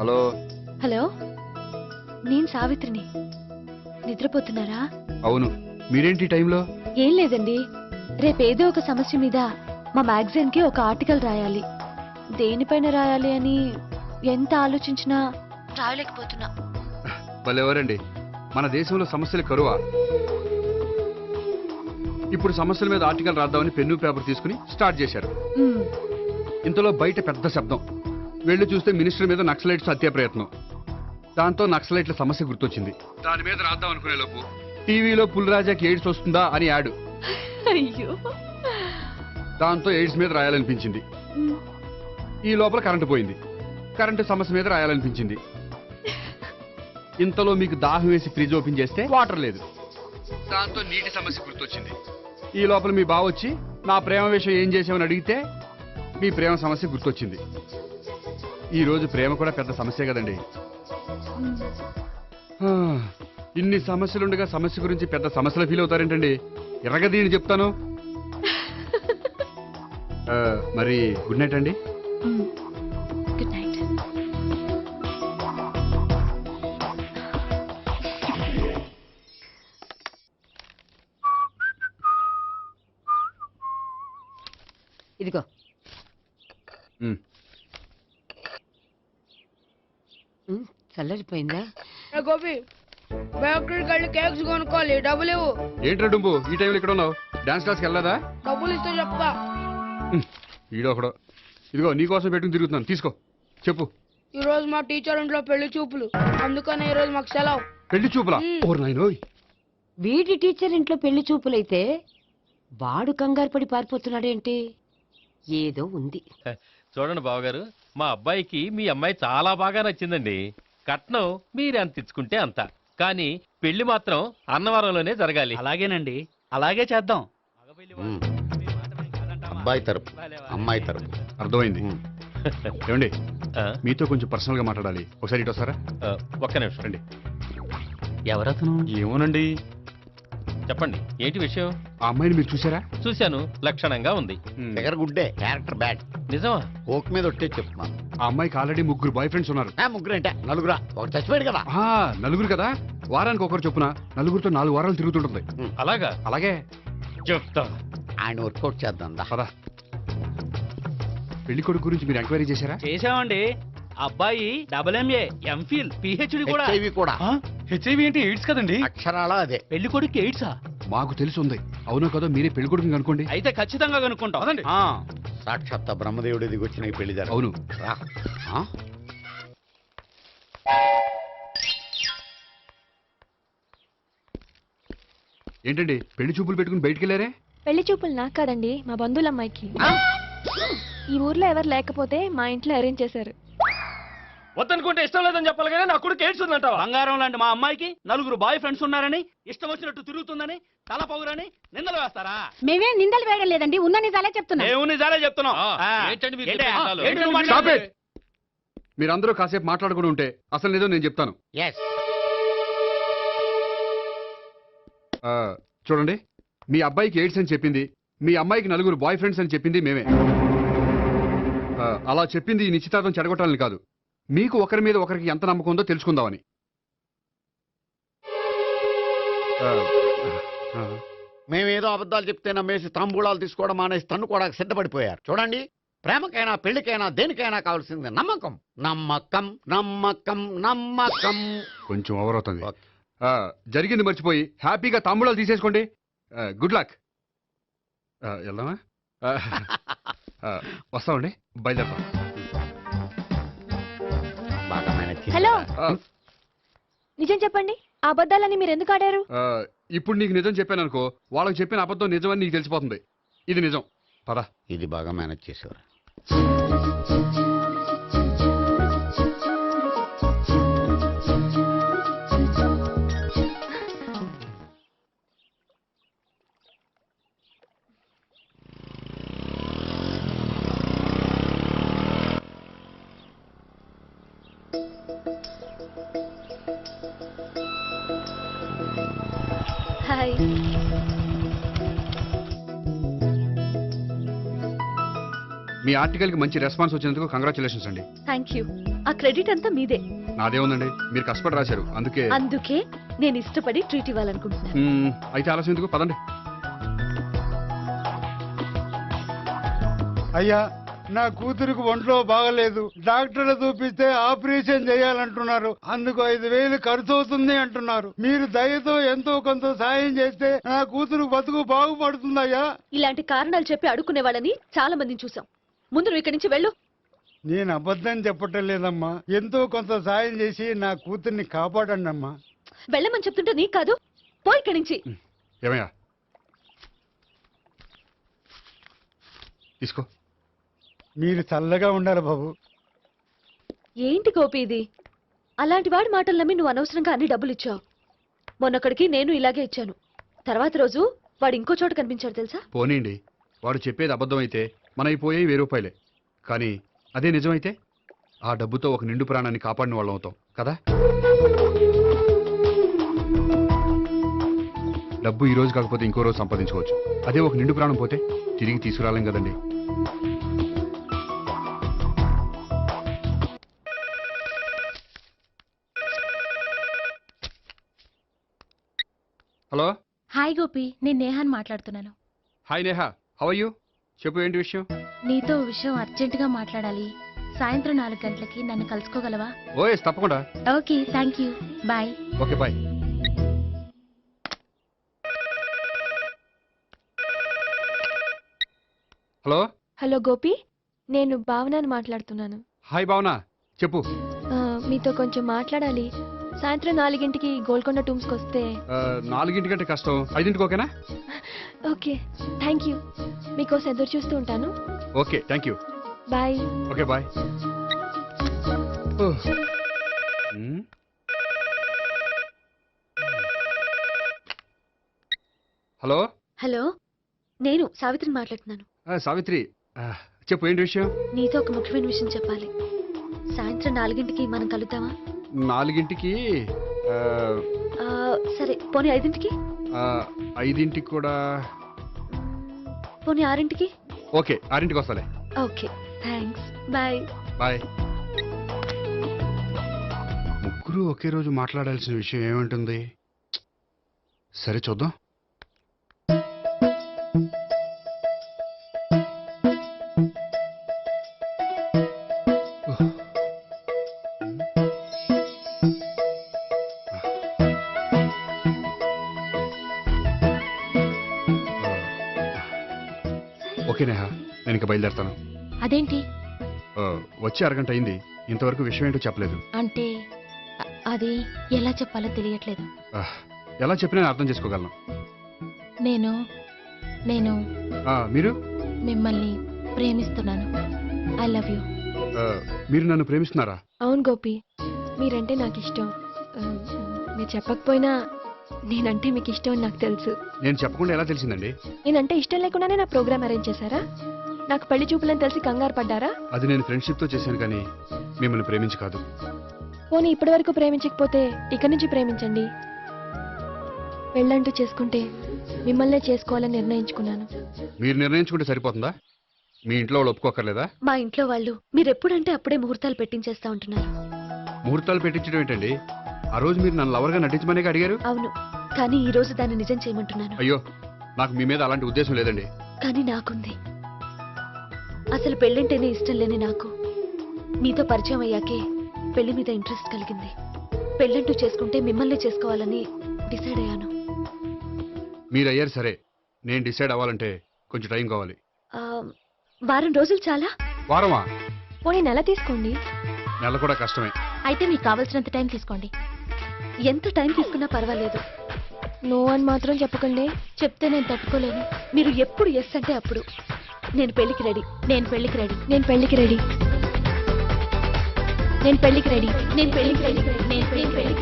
G: హలో
K: హలో, నేను సావిత్రిని. నిద్రపోతున్నారా?
G: అవును, మీరేంటి టైంలో?
K: ఏం లేదండి, రేపేదో ఒక సమస్య మీద మా మ్యాగజైన్ కి ఒక ఆర్టికల్ రాయాలి. దేనిపైన రాయాలి అని ఎంత ఆలోచించినా రాయలేకపోతున్నా.
G: వాళ్ళెవరండి? మన దేశంలో సమస్యలు కరువా? ఇప్పుడు సమస్యల మీద ఆర్టికల్ రాద్దామని పెన్ను పేపర్ తీసుకుని స్టార్ట్ చేశారు. ఇంతలో బయట పెద్ద శబ్దం. వెళ్ళి చూస్తే మినిస్టర్ మీద నక్సలైట్స్ హత్య ప్రయత్నం. దాంతో నక్సలైట్ల సమస్య గుర్తొచ్చింది. దాని మీద రాద్దాం అనుకునే లోపు టీవీలో పుల్రాజాకి ఎయిడ్స్ వస్తుందా అని యాడ్.
K: అయ్యో,
G: దాంతో ఎయిడ్స్ మీద రాయాలనిపించింది. ఈ లోపల కరెంటు పోయింది. కరెంటు సమస్య మీద రాయాలనిపించింది. ఇంతలో మీకు దాహం వేసి ఫ్రిడ్జ్ ఓపెన్ చేస్తే వాటర్ లేదు. దాంతో నీటి సమస్య గుర్తొచ్చింది. ఈ లోపల మీ బావ వచ్చి నా ప్రేమ విషయం ఏం చేసామని అడిగితే మీ ప్రేమ సమస్య గుర్తొచ్చింది. ఈ రోజు ప్రేమ కూడా పెద్ద సమస్య కదండి. ఇన్ని సమస్యలుండగా సమస్య గురించి పెద్ద సమస్యలు ఫీల్ అవుతారేంటండి? ఎర్రగదీని చెప్తాను. మరి గుడ్ నైట్ అండి.
K: Good night.
D: ఇదిగో. చల్లరిపోయిందా?
H: గోపి, బేకరీకి వెళ్ళి కేక్స్ కొనుక్కోవాలి, డబ్బులు ఇవ్వు.
G: ఏంట్రా డుంబు ఈ టైంలో ఇక్కడ ఉన్నావు? డాన్స్ క్లాస్కి వెళ్ళదా?
H: డబ్బులు ఇస్తే చెప్తా.
G: ఈడో ఒకడో. ఇదిగో నీకోసం పెట్టుకుని తిరుగుతున్నాను, తీసుకో. చెప్పు.
H: ఈ రోజు మా టీచర్ ఇంట్లో పెళ్లి చూపులు, అందుకని ఈ రోజు మాకు సెలవు.
G: పెళ్లి చూపులా? ఓర్ నాయనోయ్.
D: వీడి టీచర్ ఇంట్లో పెళ్లి చూపులైతే వాడు కంగారు పడి పారిపోతున్నాడేంటి? ఏదో ఉంది.
P: చూడండి బావగారు, మా అబ్బాయికి మీ అమ్మాయి చాలా బాగా నచ్చిందండి. కట్నం మీరు ఎంత ఇచ్చుకుంటే అంత, కానీ పెళ్లి మాత్రం అన్నవరంలోనే జరగాలి.
O: అలాగేనండి, అలాగే చేద్దాం.
F: అబ్బాయి తరపు, అమ్మాయి తరపు.
G: అర్థమైంది. ఏమండి, మీతో కొంచెం పర్సనల్ గా మాట్లాడాలి. ఒకసారి ఇటు వస్తారా?
P: ఒక్క నిమిషం రండి.
O: ఎవరతను?
P: ఏమోనండి. చెప్పండి, ఏంటి విషయం?
G: ఆ అమ్మాయిని మీరు చూసారా?
P: చూశాను, లక్షణంగా ఉంది.
F: ఫిగర్ గుడ్డే, క్యారెక్టర్ బ్యాడ్.
P: నిజమా?
F: ఓక్ మీద ఒట్టే చెప్తున్నాను.
G: ఆ అమ్మాయికి ఆల్రెడీ 3 బాయ్ ఫ్రెండ్స్ ఉన్నారు.
F: ముగ్గురు అంటే నలుగురా? ఒకటి చచ్చిపోయాడు కదా.
G: నలుగురు కదా, వారానికి ఒకరు చొప్పున నలుగురితో 4 వారాలు తిరుగుతుంటుంది.
P: అలాగా?
G: అలాగే
P: చెప్తా.
F: ఆయన వర్కౌట్ చేద్దాం
G: పదా. పెళ్లి కొడుకు గురించి మీరు ఎంక్వైరీ చేశారా?
O: చేశామండి. అబ్బాయి MA, MPhil, PhD కూడా.
F: హెచ్ఐవి కూడా.
N: హెచ్ఐవి అంటే ఎయిడ్స్ కదండి.
F: అక్షరాల అదే.
O: పెళ్లి కొడుకు ఎయిడ్సా?
G: మాకు తెలిసి ఉంది. అవునో కదా, మీరే పెళ్లి కొడుకుని కనుకోండి.
O: అయితే ఖచ్చితంగా కనుక్కుంటాం.
F: సాక్షాత్ బ్రహ్మదేవుడి దిగి వచ్చిన పెళ్లి జరగదు.
G: అవును. ఏంటండి పెళ్లి చూపులు పెట్టుకుని బయటికి వెళ్ళారే?
K: పెళ్లి చూపులు నాకు కాదండి, మా బంధువుల అమ్మాయికి. ఈ ఊర్లో ఎవరు లేకపోతే మా ఇంట్లో అరేంజ్ చేశారు.
P: వద్దనుకుంటే ఇష్టం లేదని చెప్పాలి కానీ నా కొడుకు ఎయిడ్స్ ఉందంటావా?
O: బంగారం లాంటి మా అమ్మాయికి 4 బాయ్ ఫ్రెండ్స్ ఉన్నారని, ఇష్టం వచ్చినట్టు తిరుగుతుందని, తల పౌరని నిందలు వేస్తారా?
D: మేమే నిందలు వేయడం లేదండి, ఉన్న నిజాలే చెప్తున్నా.
O: నిజాలే చెప్తున్నాం.
G: మీరందరూ కాసేపు మాట్లాడుకుని ఉంటే అసలు లేదో నేను చెప్తాను. చూడండి, మీ అబ్బాయికి ఎయిడ్స్ అని చెప్పింది, మీ అమ్మాయికి 4 బాయ్ ఫ్రెండ్స్ అని చెప్పింది మేమే. అలా చెప్పింది ఈ నిశ్చితార్థం చెడగొట్టాలని కాదు, మీకు ఒకరి మీద ఒకరికి ఎంత నమ్మకం ఉందో తెలుసుకుందామని.
F: మేమేదో అబద్ధాలు చెప్తే నమ్మేసి తాంబూలాలు తీసుకోవడం మానేసి తన్నుకోవడానికి సిద్ధపడిపోయారు. చూడండి, ప్రేమకైనా పెళ్లికైనా దేనికైనా కావాల్సింది నమ్మకం. నమ్మకం నమ్మకం నమ్మకం.
G: కొంచెం ఓవర్ అవుతుంది. జరిగింది మర్చిపోయి హ్యాపీగా తాంబూలాలు తీసేసుకోండి. Good luck. వెళ్దామా? వస్తామండి, బయలుదేరతాం.
K: హలో, నిజం చెప్పండి, ఆ అబద్ధాలని మీరు ఎందుకు ఆడారు?
G: ఇప్పుడు నీకు నిజం చెప్పాను అనుకో, వాళ్ళకి చెప్పిన అబద్ధం నిజమని నీకు తెలిసిపోతుంది. ఇది నిజం. పద.
F: ఇది బాగా మేనేజ్ చేసేవారు.
K: హాయ్.
G: మీ ఆర్టికల్ కి మంచి రెస్పాన్స్ వచ్చినందుకు కంగ్రాచులేషన్స్ అండి.
K: Thank you. ఆ క్రెడిట్ అంతా మీదే.
G: నాదేముందండి, మీరు కష్టపడి రాశారు. అందుకే
K: నేను ఇష్టపడి ట్రీట్ ఇవ్వాలనుకుంటున్నాను.
G: అయితే ఆలస్యం ఎందుకు, పదండి.
Q: అయ్యా, నా కూతురికి ఒంట్లో బాగలేదు, డాక్టర్లు చూపిస్తే ఆపరేషన్ చేయాలంటున్నారు. అందుకు 5,000 ఖర్చు అవుతుంది అంటున్నారు. మీరు దయతో ఎంతో కొంత సాయం చేస్తే నా కూతురు బతుకు బాగుపడుతుందయ్యా.
K: ఇలాంటి కారణాలు చెప్పి అడుక్కునే వాళ్ళని చాలా మందిని చూసాం. ముందు నువ్వు ఇక్కడి నుంచి వెళ్ళు.
Q: నేను అబద్ధం చెప్పటం లేదమ్మా. ఎంతో కొంత సాయం చేసి నా కూతుర్ని కాపాడండి అమ్మా.
K: వెళ్ళమని చెప్తుంటే నీకు కాదు, పో ఇక్కడి నుంచి.
G: ఏమయ్యా, తీసుకో.
Q: మీరు చల్లగా ఉండాలి బాబు.
K: ఏంటి గోపి ఇది? అలాంటి వాడి మాటలు నమ్మి నువ్వు అనవసరంగా అన్ని డబ్బులు ఇచ్చావు. మొన్నొక్కడికి నేను ఇలాగే ఇచ్చాను. తర్వాత రోజు వాడు ఇంకో చోట కనిపించాడు తెలుసా?
G: పోనీండి, వాడు చెప్పేది అబద్ధం అయితే మనకి పోయేవి 1000 రూపాయలే. కానీ అదే నిజమైతే ఆ డబ్బుతో ఒక నిండు ప్రాణాన్ని కాపాడిన వాళ్ళం అవుతాం కదా. డబ్బు ఈ రోజు కాకపోతే ఇంకో రోజు సంపాదించుకోవచ్చు. అదే ఒక నిండు ప్రాణం పోతే తిరిగి తీసుకురాలేం కదండి. హలో.
R: హాయ్ గోపి, నేను నేహాన్ మాట్లాడుతున్నాను.
G: Hi Neha, how are you? చెప్పు, ఏంటి విషయం?
R: నీతో విషయం అర్జెంటుగా మాట్లాడాలి. సాయంత్రం 4 గంటలకి నన్ను కలుసుకోగలవా?
G: ఓఎస్, తప్పకుండా.
R: Okay, thank you, bye.
G: Okay, bye. Hello.
S: Hello Gopi, నేను భావనని మాట్లాడుతున్నాను.
G: హాయ్ భావన, చెప్పు.
S: మీతో కొంచెం మాట్లాడాలి. సాయంత్రం 4 గోల్కొండ టూమ్స్కి వస్తే.
G: 4 కంటే కష్టం, 5 ఓకేనా?
S: Okay, thank you. మీకోసం ఎదురు చూస్తూ ఉంటాను.
G: Okay, thank you.
S: Bye.
G: Okay, bye. Hello.
K: Hello, నేను సావిత్రిని మాట్లాడుతున్నాను.
G: సావిత్రి, చెప్పు, ఏంటి విషయం?
K: నీతో ఒక ముఖ్యమైన విషయం చెప్పాలి. సాయంత్రం 4 మనం కలుద్దామా?
G: 4
K: సరే, పోనీ 5
G: 5 కూడా.
K: పోనీ 6
G: ఓకే, 6 వస్తాలే.
K: Okay, thanks, bye.
G: బాయ్. ముగ్గురు ఒకే రోజు మాట్లాడాల్సిన విషయం ఏముంటుంది? సరే, చూద్దాం. ఓకే నేహా, నేను ఇక బయలుదేరుతాను.
R: అదేంటి?
G: వచ్చి 1 గంట అయింది, ఇంతవరకు విషయం ఏంటో చెప్పలేదు.
R: అంటే అది ఎలా చెప్పాలో తెలియట్లేదు.
G: ఎలా చెప్పినా నేను అర్థం చేసుకోగలను.
R: నేను నేను
G: మీరు?
R: మిమ్మల్ని ప్రేమిస్తున్నాను. I love you.
G: మీరు నన్ను ప్రేమిస్తున్నారా?
S: అవును గోపి, మీరంటే నాకు ఇష్టం. మీరు చెప్పకపోయినా నేనంటే మీకు ఇష్టం అని నాకు తెలుసు.
G: నేను చెప్పకుండా ఎలా తెలిసిందండి?
S: నేనంటే ఇష్టం లేకుండానే నా ప్రోగ్రామ్ అరేంజ్ చేశారా? నాకు పెళ్లి చూపులని తెలిసి కంగారు పడ్డారా?
G: అది నేను ఫ్రెండ్షిప్ తో చేశాను, కానీ మిమ్మల్ని ప్రేమించి కాదు.
S: పోనీ ఇప్పటి వరకు ప్రేమించకపోతే ఇక్కడి నుంచి ప్రేమించండి. పెళ్ళంటూ చేసుకుంటే మిమ్మల్నే చేసుకోవాలని నిర్ణయించుకున్నాను.
G: మీరు నిర్ణయించుకుంటే సరిపోతుందా? మీ ఇంట్లో వాళ్ళు ఒప్పుకోకర్లేదా?
K: మా ఇంట్లో వాళ్ళు మీరెప్పుడంటే అప్పుడే ముహూర్తాలు పెట్టించేస్తా ఉంటున్నారు.
G: ముహూర్తాలు పెట్టించడం ఏంటండి? ఆ రోజు మీరు నన్ను లవర్గా నటించమనే అడిగారు.
K: అవును, కానీ ఈ రోజు దాన్ని నిజం చేయమంటున్నాను.
G: అయ్యో, నాకు మీ మీద అలాంటి ఉద్దేశం లేదండి.
K: కానీ నాకుంది. అసలు పెళ్ళంటేనే ఇష్టం లేని నాకు మీతో పరిచయం అయ్యాకే పెళ్లి మీద ఇంట్రెస్ట్ కలిగింది. పెళ్ళంటూ చేసుకుంటే మిమ్మల్ని చేసుకోవాలని డిసైడ్ అయ్యాను.
G: మీరు అయ్యారు సరే, నేను డిసైడ్ అవ్వాలంటే కొంచెం టైం కావాలి.
K: వారం రోజులు చాలా?
G: వారమా?
S: పోనీ నెల తీసుకోండి.
G: నెల కూడా కష్టమే.
R: అయితే మీకు కావాల్సినంత టైం తీసుకోండి.
K: ఎంత టైం తీసుకున్నా పర్వాలేదు.
S: నో అని మాత్రం చెప్పకండి.
R: చెప్తే నేను తట్టుకోలేను.
K: మీరు ఎప్పుడు ఎస్ అంటే అప్పుడు. నేను పెళ్లికి రెడీ.
R: నేను పెళ్లికి రెడీ.
S: నేను పెళ్లికి రెడీ. నేను పెళ్లికి రెడీ.
R: నేను పెళ్లికి రెడీ. నేను పెళ్లికి రెడీ.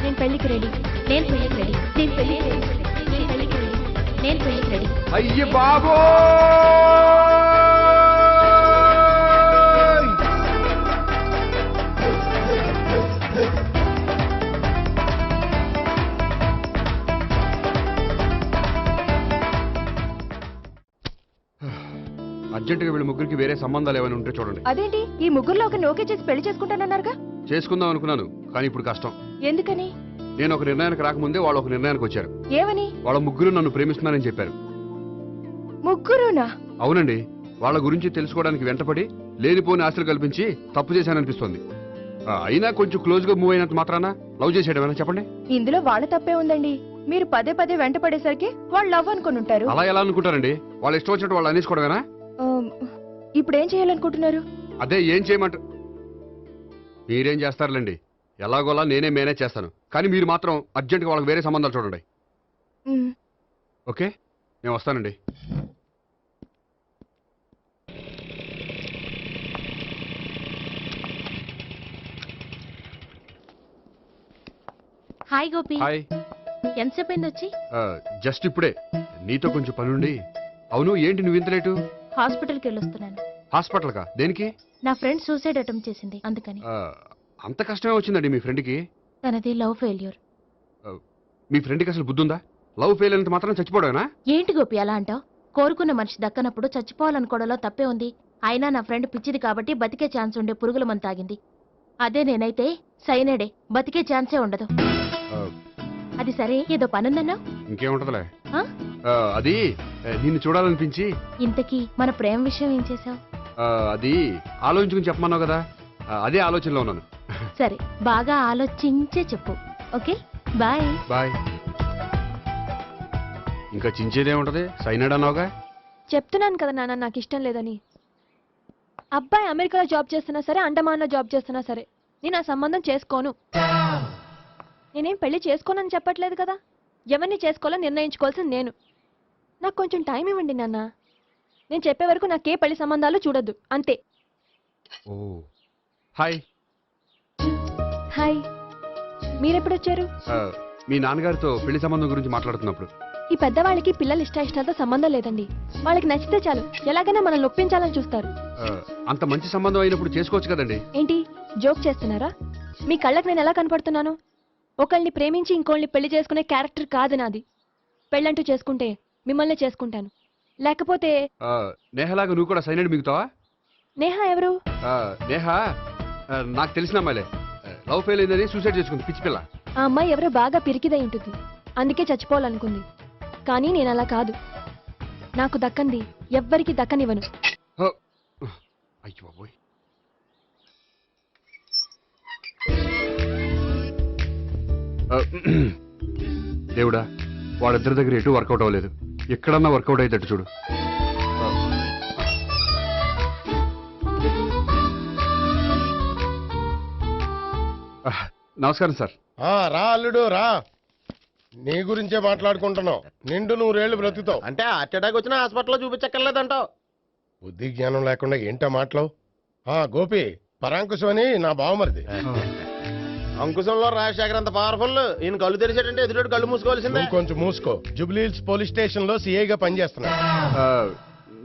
S: నేను పెళ్లికి రెడీ.
R: నేను పెళ్లికి రెడీ. నేను పెళ్లికి రెడీ. నేను పెళ్లికి రెడీ. నేను పెళ్లికి రెడీ.
G: అయ్య బాబో! అర్జెంటుగా వీళ్ళ ముగ్గురికి వేరే సంబంధాలు ఏమైనా ఉంటే చూడండి.
S: అదేంటి ఈ ముగ్గురులో ఒకరిని ఓకే చేసి పెళ్లి చేసుకుంటానన్నారుగా?
G: చేసుకుందాం అనుకున్నాను, కానీ ఇప్పుడు కష్టం.
S: ఎందుకని?
G: నేను ఒక నిర్ణయానికి రాకముందే వాళ్ళు ఒక నిర్ణయానికి వచ్చారు.
S: ఏమని?
G: వాళ్ళ ముగ్గురు నన్ను ప్రేమిస్తున్నారని చెప్పారు.
S: ముగ్గురునా?
G: అవునండి. వాళ్ళ గురించి తెలుసుకోవడానికి వెంటపడి లేనిపోని ఆశలు కల్పించి తప్పు చేశాననిపిస్తోంది. అయినా కొంచెం క్లోజ్ గా మూవ్ అయినంత మాత్రాన లవ్ చేసేయడమేనా చెప్పండి?
S: ఇందులో వాళ్ళ తప్పే ఉందండి. మీరు పదే పదే వెంట పడేసరికి వాళ్ళు లవ్ అనుకుని ఉంటారు.
G: అలా ఎలా అనుకుంటారండి? వాళ్ళు ఇష్టం వచ్చినట్టు వాళ్ళు అనేసుకోవడమేనా?
S: ఇప్పుడు ఏం చేయాలనుకుంటున్నారు?
G: అదే ఏం చేయమంట. మీరేం చేస్తారులేండి, ఎలాగోలా నేనే మేనేజ్ చేస్తాను. కానీ మీరు మాత్రం అర్జెంట్గా వాళ్ళకి వేరే సంబంధాలు చూడండి. ఓకే, నేను వస్తానండి.
R: హాయ్ గోపి.
G: హాయ్.
R: ఎంతసేపు అయింది వచ్చి?
G: జస్ట్ ఇప్పుడే. నీతో కొంచెం పనుండి. అవును, ఏంటి నువ్వు ఇంత లేటు?
R: హాస్పిటల్కి వెళ్ళొస్తున్నాను.
G: హాస్పిటల్ కా? దేనికి?
R: నా ఫ్రెండ్ సూసైడ్ అటెంప్ట్ చేసింది, అందుకని.
G: అంత కష్టమే వచ్చిందండి మీ ఫ్రెండ్కి?
R: తనది లవ్ ఫెయిల్యూర్.
G: మీ ఫ్రెండ్కి అసలు బుద్ధుందా? లవ్ ఫెయిల్ అయినంత మాత్రం చచ్చిపోవడమేనా?
R: ఏంటి గోపి అలా అంటావు? కోరుకున్న మనిషి దక్కనప్పుడు చచ్చిపోవాలనుకోవడంలో తప్పే ఉంది. అయినా నా ఫ్రెండ్ పిచ్చిది కాబట్టి బతికే ఛాన్స్ ఉండే పురుగుల మందు తాగింది. అదే నేనైతే సైనడే, బతికే ఛాన్సే ఉండదు. అది సరే, ఏదో పనుందన్నా?
G: ఇంకేముంటదిలే. అది నిన్ను చూడాలనిపించి.
R: ఇంతకీ మన ప్రేమ విషయం ఏం చేసావు?
G: అది ఆలోచించుకుని చెప్పమన్నావు కదా, అదే ఆలోచనలో ఉన్నాను.
R: సరే, బాగా ఆలోచించే చెప్పు. Okay, bye.
G: బాయ్. ఇంకా చించేదేముంటది? సైనడ్ అన్నావుగా.
S: చెప్తున్నాను కదా నాన్న, నాకు ఇష్టం లేదని. అబ్బాయి అమెరికాలో జాబ్ చేస్తున్నా సరే, అండమాన్లో జాబ్ చేస్తున్నా సరే, నేను ఆ సంబంధం చేసుకోను. నేనేం పెళ్లి చేసుకోనని చెప్పట్లేదు కదా. ఎవరిని చేసుకోవాలో నిర్ణయించుకోవాల్సింది నేను. నాకు కొంచెం టైం ఇవ్వండి నాన్న. నేను చెప్పే వరకు నాకే పెళ్లి సంబంధాలు చూడొద్దు, అంతే.
G: ఓ హాయ్.
S: హాయ్. మీరెప్పుడొచ్చారు?
G: మీ నాన్నగారితో పెళ్లి సంబంధం గురించి మాట్లాడుతున్నప్పుడు.
S: ఈ పెద్దవాళ్ళకి పిల్లలు ఇష్టాలతో సంబంధం లేదండి. వాళ్ళకి నచ్చితే చాలు, ఎలాగైనా మనల్ని ఒప్పించాలని చూస్తారు.
G: అంత మంచి సంబంధం అయినప్పుడు చేసుకోవచ్చు కదండి.
S: ఏంటి జోక్ చేస్తున్నారా? మీ కళ్ళకి నేను ఎలా కనపడుతున్నాను? ఒకళ్ళని ప్రేమించి ఇంకోళ్ళని పెళ్లి చేసుకునే క్యారెక్టర్ కాదు నాది. పెళ్ళంటూ చేసుకుంటే మిమ్మల్ని చేసుకుంటాను, లేకపోతే.
G: నేహలాగా నువ్వు కూడా సైనడ్ మిగుతావా?
S: నేహ ఎవరు?
G: నేహ నాకు తెలిసిన అమ్మాయిలే. లవ్ ఫెయిల్ అయిందని సూసైడ్ చేసుకుంది, పిచ్చి పిల్ల.
S: ఆ అమ్మాయి ఎవరో బాగా పిరికిదై ఉంటుంది, అందుకే చచ్చిపోవాలనుకుంది. కానీ నేను అలా కాదు. నాకు దక్కంది ఎవ్వరికి దక్కనివ్వను.
G: అయ్యో బాబోయ్. దేవుడా, వాళ్ళిద్దరి దగ్గర ఎటు వర్కౌట్ అవ్వలేదు. ఎక్కడన్నా వర్కౌట్ అయ్యేటట్టు చూడు. నమస్కారం సార్.
A: రా అల్లుడు రా. నీ గురించే మాట్లాడుకుంటున్నావు. నిండు 100 ఏళ్ళు బ్రతుకుతావు.
B: అంటే హార్ట్ అటాక్ వచ్చిన హాస్పిటల్లో చూపించక్కర్లేదంటావు?
A: బుద్ధి జ్ఞానం లేకుండా ఏంటో మాటలు. గోపి, పరాంకుశం అని నా బావమరిది.
B: అంకుశంలో రాజశేఖర్ అంత పవర్ఫుల్. ఈయన కళ్ళు తెరిచాడంటే ఎదురు కళ్ళు మూసుకోవాల్సిందే.
A: కొంచెం మూసుకో. జూబ్లీహిల్స్ పోలీస్ స్టేషన్ లో సిఐగా పనిచేస్తున్నా.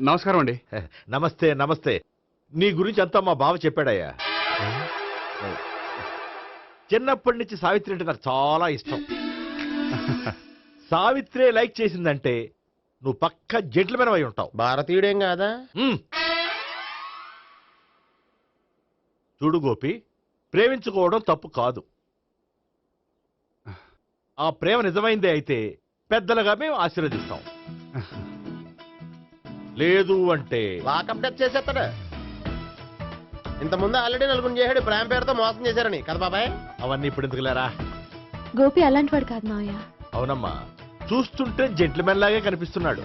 G: నమస్కారం అండి.
T: నమస్తే నమస్తే. నీ గురించి అంతా మా బావ చెప్పాడయ్యా. చిన్నప్పటి నుంచి సావిత్రి అంటే నాకు చాలా ఇష్టం. సావిత్రే లైక్ చేసిందంటే నువ్వు పక్క జెంట్లమెన్ అయి ఉంటావు.
B: భారతీయుడేం కాదా?
T: చూడు గోపి, ప్రేమించుకోవడం తప్పు కాదు. ఆ ప్రేమ నిజమైందే అయితే పెద్దలుగా మేము ఆశీర్వదిస్తాం. లేదు అంటే
B: వాకప్ డెత్ చేసేస్తాడు. ఇంతకుముందు ఆల్రెడీ నలుగురు చేశాడు ప్రేమ పేరుతో మోసం చేశారని కదా బాబాయ్.
T: అవన్నీ ఇప్పుడు ఎందుకులేరా?
S: గోపి అలాంటి వాడు కాదు మావయ్య.
T: అవునమ్మా, చూస్తుంటే జెంట్మెన్ లాగే కనిపిస్తున్నాడు.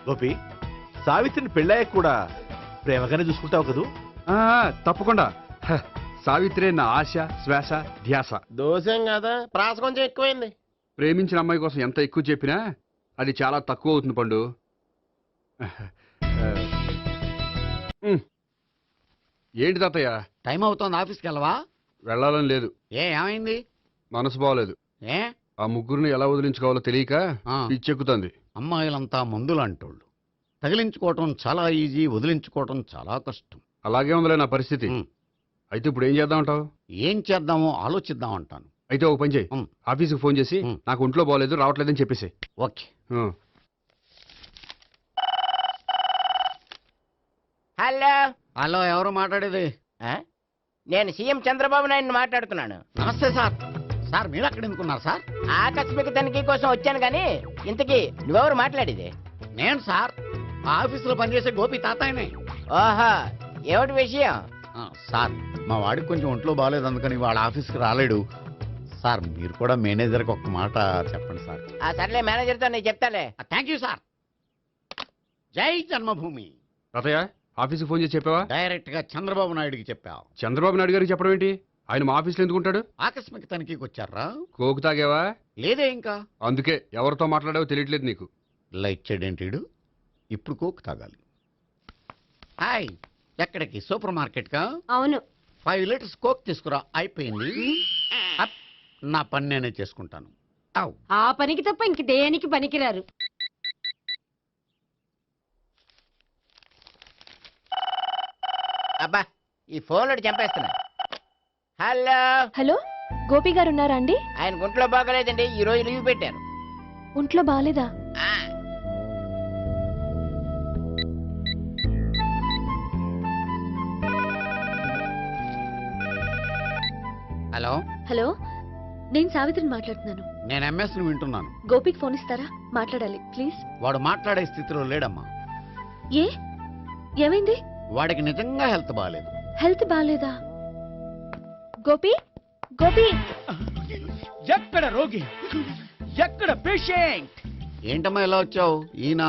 T: గోపి, సావిత్రిని పెళ్ళాక కూడా ప్రేమగానే చూసుకుంటావు కదూ?
G: తప్పకుండా. సావిత్రే నా ఆశ, శ్వాస, ధ్యాస.
B: దోషం కదా, ప్రాస కొంచెం ఎక్కువైంది.
G: ప్రేమించిన అమ్మాయి కోసం ఎంత ఎక్కువ చెప్పినా అది చాలా తక్కువ అవుతుంది పండు. ఏంటి తాతయ్య?
F: టైం అవుతోంది, ఆఫీస్కి వెళ్ళవా?
G: వెళ్ళాలని లేదు.
F: ఏమైంది?
G: మనసు బాగోలేదు. ఆ ముగ్గురిని ఎలా వదిలించుకోవాలో తెలియక పిచ్చెక్కుతుంది.
F: అమ్మాయిలంతా మందులు అంటోళ్ళు. తగిలించుకోవటం చాలా ఈజీ, వదిలించుకోవటం చాలా కష్టం.
G: అలాగే ఉందిలే నా పరిస్థితి. అయితే ఇప్పుడు ఏం చేద్దామంటావు?
F: ఏం చేద్దామో ఆలోచిద్దాం అంటాను.
G: అయితే ఒక పని చేయి, ఆఫీస్కి ఫోన్ చేసి నాకు ఒంట్లో బాగోలేదు, రావట్లేదని చెప్పేసి.
F: ఓకే.
I: హలో
F: హలో, ఎవరు మాట్లాడేది?
I: నేను సీఎం చంద్రబాబు నాయుడు మాట్లాడుతున్నాను.
F: నమస్తే సార్. సార్ మీరు అక్కడ ఎందుకున్నారు సార్?
I: ఆకస్మిక తనిఖీ కోసం వచ్చాను కానీ ఇంతకీ నువ్వెవరు మాట్లాడేది?
F: నేను సార్, ఆఫీసులో పనిచేసే గోపి తాతాయనే.
I: ఓహా, ఏమిటి విషయం?
F: సార్, మా వాడికి కొంచెం ఒంట్లో బాగాలేదు, అందుకని వాళ్ళ ఆఫీస్కి రాలేడు. సార్ మీరు కూడా మేనేజర్కి ఒక్క మాట చెప్పండి సార్.
I: సర్లే, మేనేజర్తో నేను చెప్తాలే.
F: Thank you sir. జై జన్మభూమి.
G: తాతయ్య, ఆఫీస్కి ఫోన్ చేసి చెప్పావా?
F: డైరెక్ట్ గా చంద్రబాబు నాయుడుకి చెప్పావు.
G: చంద్రబాబు నాయుడు గారికి చెప్పడం ఏంటి? ఆయన మా ఆఫీస్లో ఎందుకుంటాడు?
F: ఆకస్మిక తనిఖీకి వచ్చారా?
G: కోకు తాగావా?
F: లేదే ఇంకా.
G: అందుకే ఎవరితో మాట్లాడావో తెలియట్లేదు నీకు.
F: లైట్ చేయడేంటిడు? ఇప్పుడు కోక్ తాగాలి. హాయ్, ఎక్కడికి? సూపర్ మార్కెట్ కా?
D: అవును.
F: 5 లీటర్స్ కోక్ తీసుకురా. అయిపోయింది. నా పని నేనే చేసుకుంటాను.
D: ఆ పనికి తప్ప ఇంక దేనికి పనికిరారు.
I: అబ్బా, ఈ ఫోన్లో చంపేస్తున్నా. హలో
S: హలో, గోపి గారు ఉన్నారా అండి?
I: ఆయన గుంట్లో బాగలేదండి, ఈ రోజు లీవ్ పెట్టారు.
S: ఒంట్లో బాగాలేదా?
F: హలో
K: హలో, నేను సావిత్రిని మాట్లాడుతున్నాను.
F: నేను ఎంఎస్ని వింటున్నాను.
K: గోపికి ఫోన్ ఇస్తారా? మాట్లాడాలి ప్లీజ్.
F: వాడు మాట్లాడే స్థితిలో లేడమ్మా.
K: ఏ, ఏమైంది?
F: వాడికి నిజంగా హెల్త్ బాగాలేదు.
S: హెల్త్ బాగాలేదా? గోపి, గోపి.
M: ఎక్కడ రోగి, ఎక్కడ పేషెంట్?
F: ఏంటమ్మా ఇలా వచ్చావు? ఈయన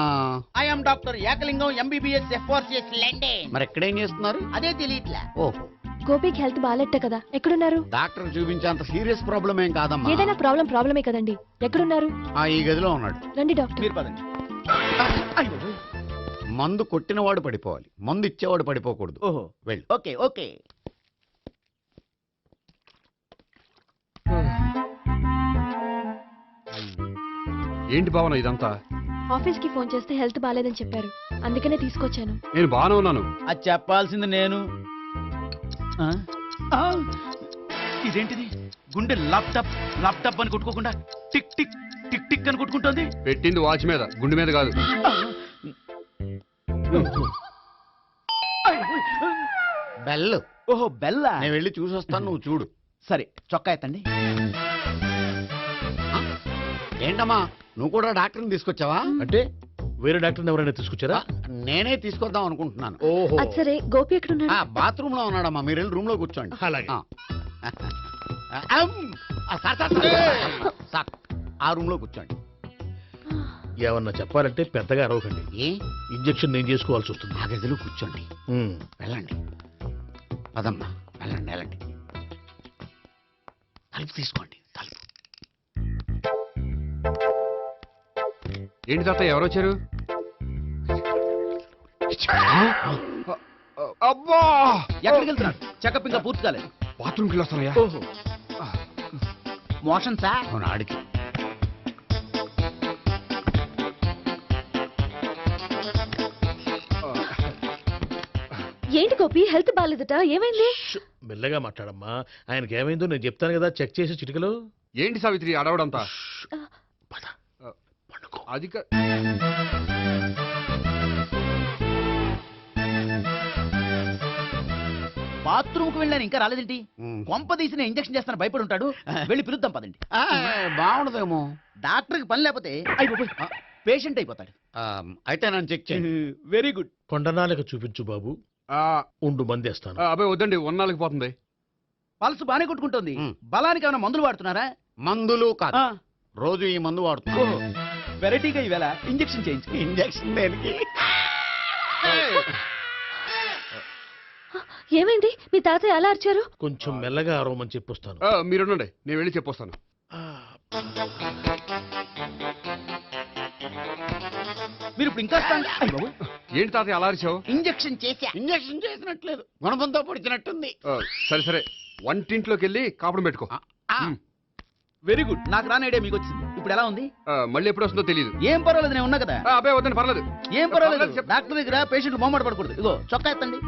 I: I'm doctor Ekalingam, MBBS, FRCS London.
F: మరి ఎక్కడేం చేస్తున్నారు?
I: అదే తెలియట్లే.
F: ఓహో,
S: గోపికి హెల్త్ బాగాలెట్ట కదా, ఎక్కడున్నారు?
F: డాక్టర్ చూపించేంత సీరియస్ ప్రాబ్లం ఏం కాదమ్మా.
S: ఏదైనా ప్రాబ్లమే కదండి. ఎక్కడున్నారు?
F: ఈ గదిలో ఉన్నాడు.
S: రండి డాక్టర్.
M: మీరు పదండి.
F: మందు కొట్టినవాడు పడిపోవాలి, మందు ఇచ్చేవాడు పడిపోకూడదు.
M: ఓహో,
F: వెళ్ళు.
I: Okay okay.
G: ఏంటి భావన ఇదంతా?
S: ఆఫీస్ కి ఫోన్ చేస్తే హెల్త్ బాగాలేదని చెప్పారు, అందుకనే తీసుకొచ్చాను.
G: నేను బాగానే ఉన్నాను.
M: అది చెప్పాల్సింది నేను. ఇదేంటిది? గుండె ల్యాప్టాప్ ల్యాప్టాప్ అని కొట్టుకోకుండా టిక్ టిక్ టిక్ టిక్ అని కొట్టుకుంటుంది.
G: పెట్టింది వాచ్ మీద, గుండె మీద కాదు.
F: బెల్.
M: ఓహో, బెల్లా?
F: నేను వెళ్ళి చూసొస్తాను, నువ్వు చూడు.
M: సరే, చొక్కా ఎత్తండి.
F: ఏంటమ్మా, నువ్వు కూడా డాక్టర్ని తీసుకొచ్చావా?
T: అంటే వేరే డాక్టర్ని ఎవరైనా తీసుకొచ్చారా?
F: నేనే తీసుకొద్దాం అనుకుంటున్నాను.
T: ఓహో,
S: అది సరే, గోపి ఎక్కడున్నాడు?
F: బాత్రూమ్ లో ఉన్నాడమ్మా, మీరు వెళ్ళి రూమ్ లో కూర్చోండి.
T: అలాగే.
F: సార్, ఆ రూమ్ లో కూర్చోండి.
T: ఏమన్నా చెప్పాలంటే పెద్దగా అరవకండి. ఇంజెక్షన్ నేను చేసుకోవాల్సి వస్తుంది.
F: ఆ గదిలో కూర్చోండి. వెళ్ళండి, పదమ్మా, వెళ్ళండి వెళ్ళండి. తలుపు తీసుకోండి, తలుపు.
G: ఏంటి తాత, ఎవరు వచ్చారు? అబ్బా,
M: ఎక్కడికి వెళ్తున్నాడు? చెకప్ ఇంకా పూర్తి కాలేదు.
G: బాత్రూమ్కి వెళ్ళొస్తానయ్యా.
M: ఓహో, మోషన్ సార్.
F: అవును, ఆడికి.
S: ఏంటి గోపి, హెల్త్ బాగాలేదట, ఏమైంది?
T: మెల్లగా మాట్లాడమ్మా, ఆయనకి ఏమైందో నేను చెప్తాను కదా, చెక్ చేసి చిటికలు.
G: ఏంటి సావిత్రి అడవడంతా? అది
M: బాత్రూమ్ కు వెళ్ళాను ఇంకా రాలేదేంటి? కొంప తీసిన ఇంజక్షన్ చేస్తాను భయపడి ఉంటాడు. వెళ్ళి పిలుద్దాం పదండి.
F: బాగుండదేమో.
M: డాక్టర్కి పని లేకపోతే పేషెంట్ అయిపోతాడు.
F: అయితే నన్ను చెక్ చేయండి.
M: Very good.
T: కొండనాలకు చూపించు బాబు. ఉండు మందేస్తాను.
G: అబ్బాయి వద్దండి, ఉన్నాళ్ళకి పోతుంది.
M: పల్స్ బానే కొట్టుకుంటుంది. బలానికి ఏమైనా మందులు వాడుతున్నారా?
F: మందులు కాదు, రోజు ఈ మందు వాడుతున్నా.
M: వెరైటీగా ఈవేళ ఇంజక్షన్ చేయించు.
F: ఇంజక్షన్ దేనికి?
K: ఏమైంది? మీ తాతయ్య ఎలా అరిచారు?
T: కొంచెం మెల్లగా అరవమని చెప్పొస్తాను.
G: మీరుండండి, నేను వెళ్ళి చెప్పొస్తాను.
M: మీరు ఇప్పుడు ఇంకా
G: ఏంటి తాతయ్య అలా అరిచావు?
M: ఇంజక్షన్ చేసా.
F: ఇంజక్షన్ చేసినట్లేదు, గుణపంతో పొడిచినట్టుంది.
G: సరే సరే, వంటింట్లోకి వెళ్ళి కాపురం పెట్టుకో.
M: Very good. నాకు రాని ఐడియా మీకు వచ్చింది. ఇప్పుడు ఎలా ఉంది?
G: మళ్ళీ ఎప్పుడు వస్తుందో తెలియదు.
M: ఏం పర్వాలేదు, నేను ఉన్నా కదా.
G: అబ్బాయి వద్దండి, పర్లేదు.
M: ఏం పర్వాలేదు. డాక్టర్ దగ్గర పేషెంట్ మొహమాట పడకూడదు. ఇగో చొక్కా ఎత్తండి.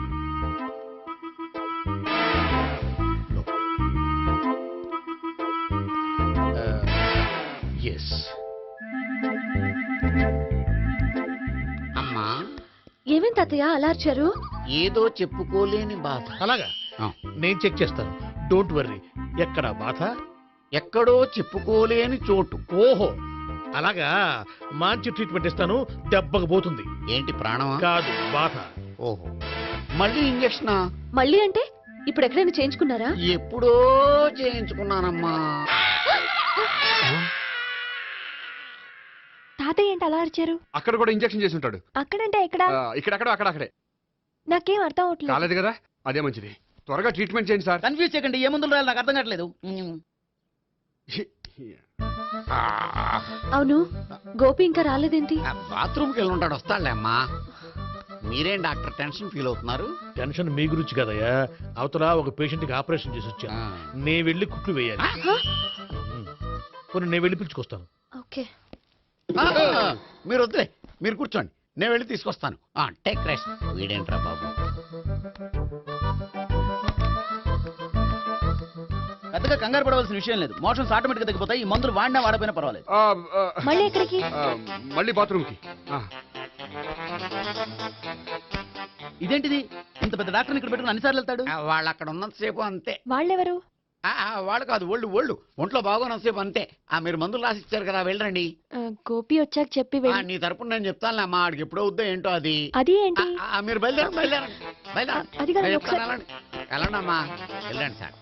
F: అమ్మా,
K: ఏమేం తాతయ్య అలా అరిచారు?
F: ఏదో చెప్పుకోలేని బాధ.
T: అలాగా? నేను చెక్ చేస్తాను, డోంట్ వర్రీ. ఎక్కడ బాధ?
F: ఎక్కడో చెప్పుకోలేని చోటు.
T: ఓహో అలాగా, మంచి ట్రీట్మెంట్ ఇస్తాను, దెబ్బకు పోతుంది.
F: ఏంటి ప్రాణమా?
T: కాదు, బాధ.
F: ఓహో, మళ్ళీ ఇంజక్షనా?
K: మళ్ళీ అంటే ఇప్పుడు ఎక్కడైనా చేయించుకున్నారా?
F: ఎప్పుడో చేయించుకున్నానమ్మా.
S: తాతయ్య ఏంటి అలా అరిచారు?
G: అక్కడ కూడా ఇంజక్షన్ చేసి ఉంటాడు.
S: అక్కడంటే ఎక్కడ?
G: ఇక్కడెక్కడ అక్కడే.
S: నాకేం అర్థం అవట్లేదు.
G: కాలేదు కదా, అదే మంచిది. త్వరగా ట్రీట్మెంట్ చేయండి సార్.
M: కన్ఫ్యూజ్ చేయకండి. ఏ మందులు రాయాలి నాకు అర్థం కావట్లేదు.
K: అవును, గోపి ఇంకా రాలేదేంటి?
F: బాత్రూమ్కి వెళ్ళి ఉంటాడు, వస్తాడులే అమ్మా. మీరేం డాక్టర్ టెన్షన్ ఫీల్ అవుతున్నారు?
T: టెన్షన్ మీ గురించి కదయ్యా, అవతల ఒక పేషెంట్ కి ఆపరేషన్ చేసి వచ్చా. నే వెళ్ళి కుట్లు వేయాలి. నేను వెళ్ళి పిలుచుకొస్తాను.
K: ఓకే,
F: మీరు వద్దులే, మీరు కూర్చోండి, నేను వెళ్ళి తీసుకొస్తాను. Take rest. వీడేంట్రా బాబు,
M: పెద్దగా కంగారు పడవలసిన విషయం లేదు. మోషన్స్ ఆటోమేటిక్ గా తగ్గిపోతాయి. ఈ మందులు వాడినా వాడపోయినా పర్వాలేదు.
K: మళ్ళీ ఎక్కడికి?
G: మళ్ళీ బాత్రూమ్ కి.
M: ఇదేంటిది? ఇంత పెద్ద డాక్టర్ ఇక్కడ పెట్టుకుని అన్నిసార్లు వెళ్తాడు?
F: వాళ్ళు అక్కడ ఉన్నంతసేపు అంతే.
S: వాళ్ళెవరు?
F: వాళ్ళు కాదు, ఒళ్ళు ఒంట్లో బాగోనంతసేపు అంతే. మీరు మందులు రాసిచ్చారు కదా, వెళ్ళండి.
S: గోపి వచ్చాక చెప్పి
F: నీ తరపున నేను చెప్తానులే అమ్మా, ఆడికి ఎప్పుడో వద్దో ఏంటో అది.
S: అది ఏంటి?
F: మీరు బయలుదేరండి.
S: అది కాదు,
F: వెళ్ళండి అమ్మా, వెళ్ళండి సార్.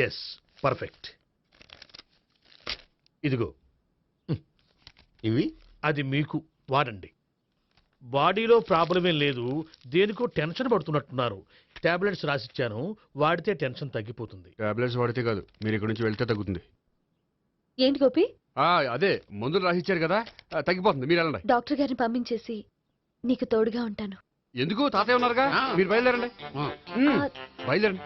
T: Yes, perfect. ఇదిగో
F: ఇవి,
T: అది మీకు వాడండి. బాడీలో ప్రాబ్లం ఏం లేదు, దేనికో టెన్షన్ పడుతున్నట్టున్నారు. టాబ్లెట్స్ రాసిచ్చాను, వాడితే టెన్షన్ తగ్గిపోతుంది.
G: టాబ్లెట్స్ వాడితే కాదు, మీరు ఇక్కడ నుంచి వెళ్తే తగ్గుతుంది.
K: ఏంటి గోపి?
G: అదే మందులు రాసిచ్చారు కదా, తగ్గిపోతుంది. మీరు వెళ్ళండి.
K: డాక్టర్ గారిని పంపించేసి నీకు తోడుగా ఉంటాను.
G: ఎందుకు? తాతయ్య ఉన్నారుగా, మీరు బయలుదేరండి. బయలుదేరండి.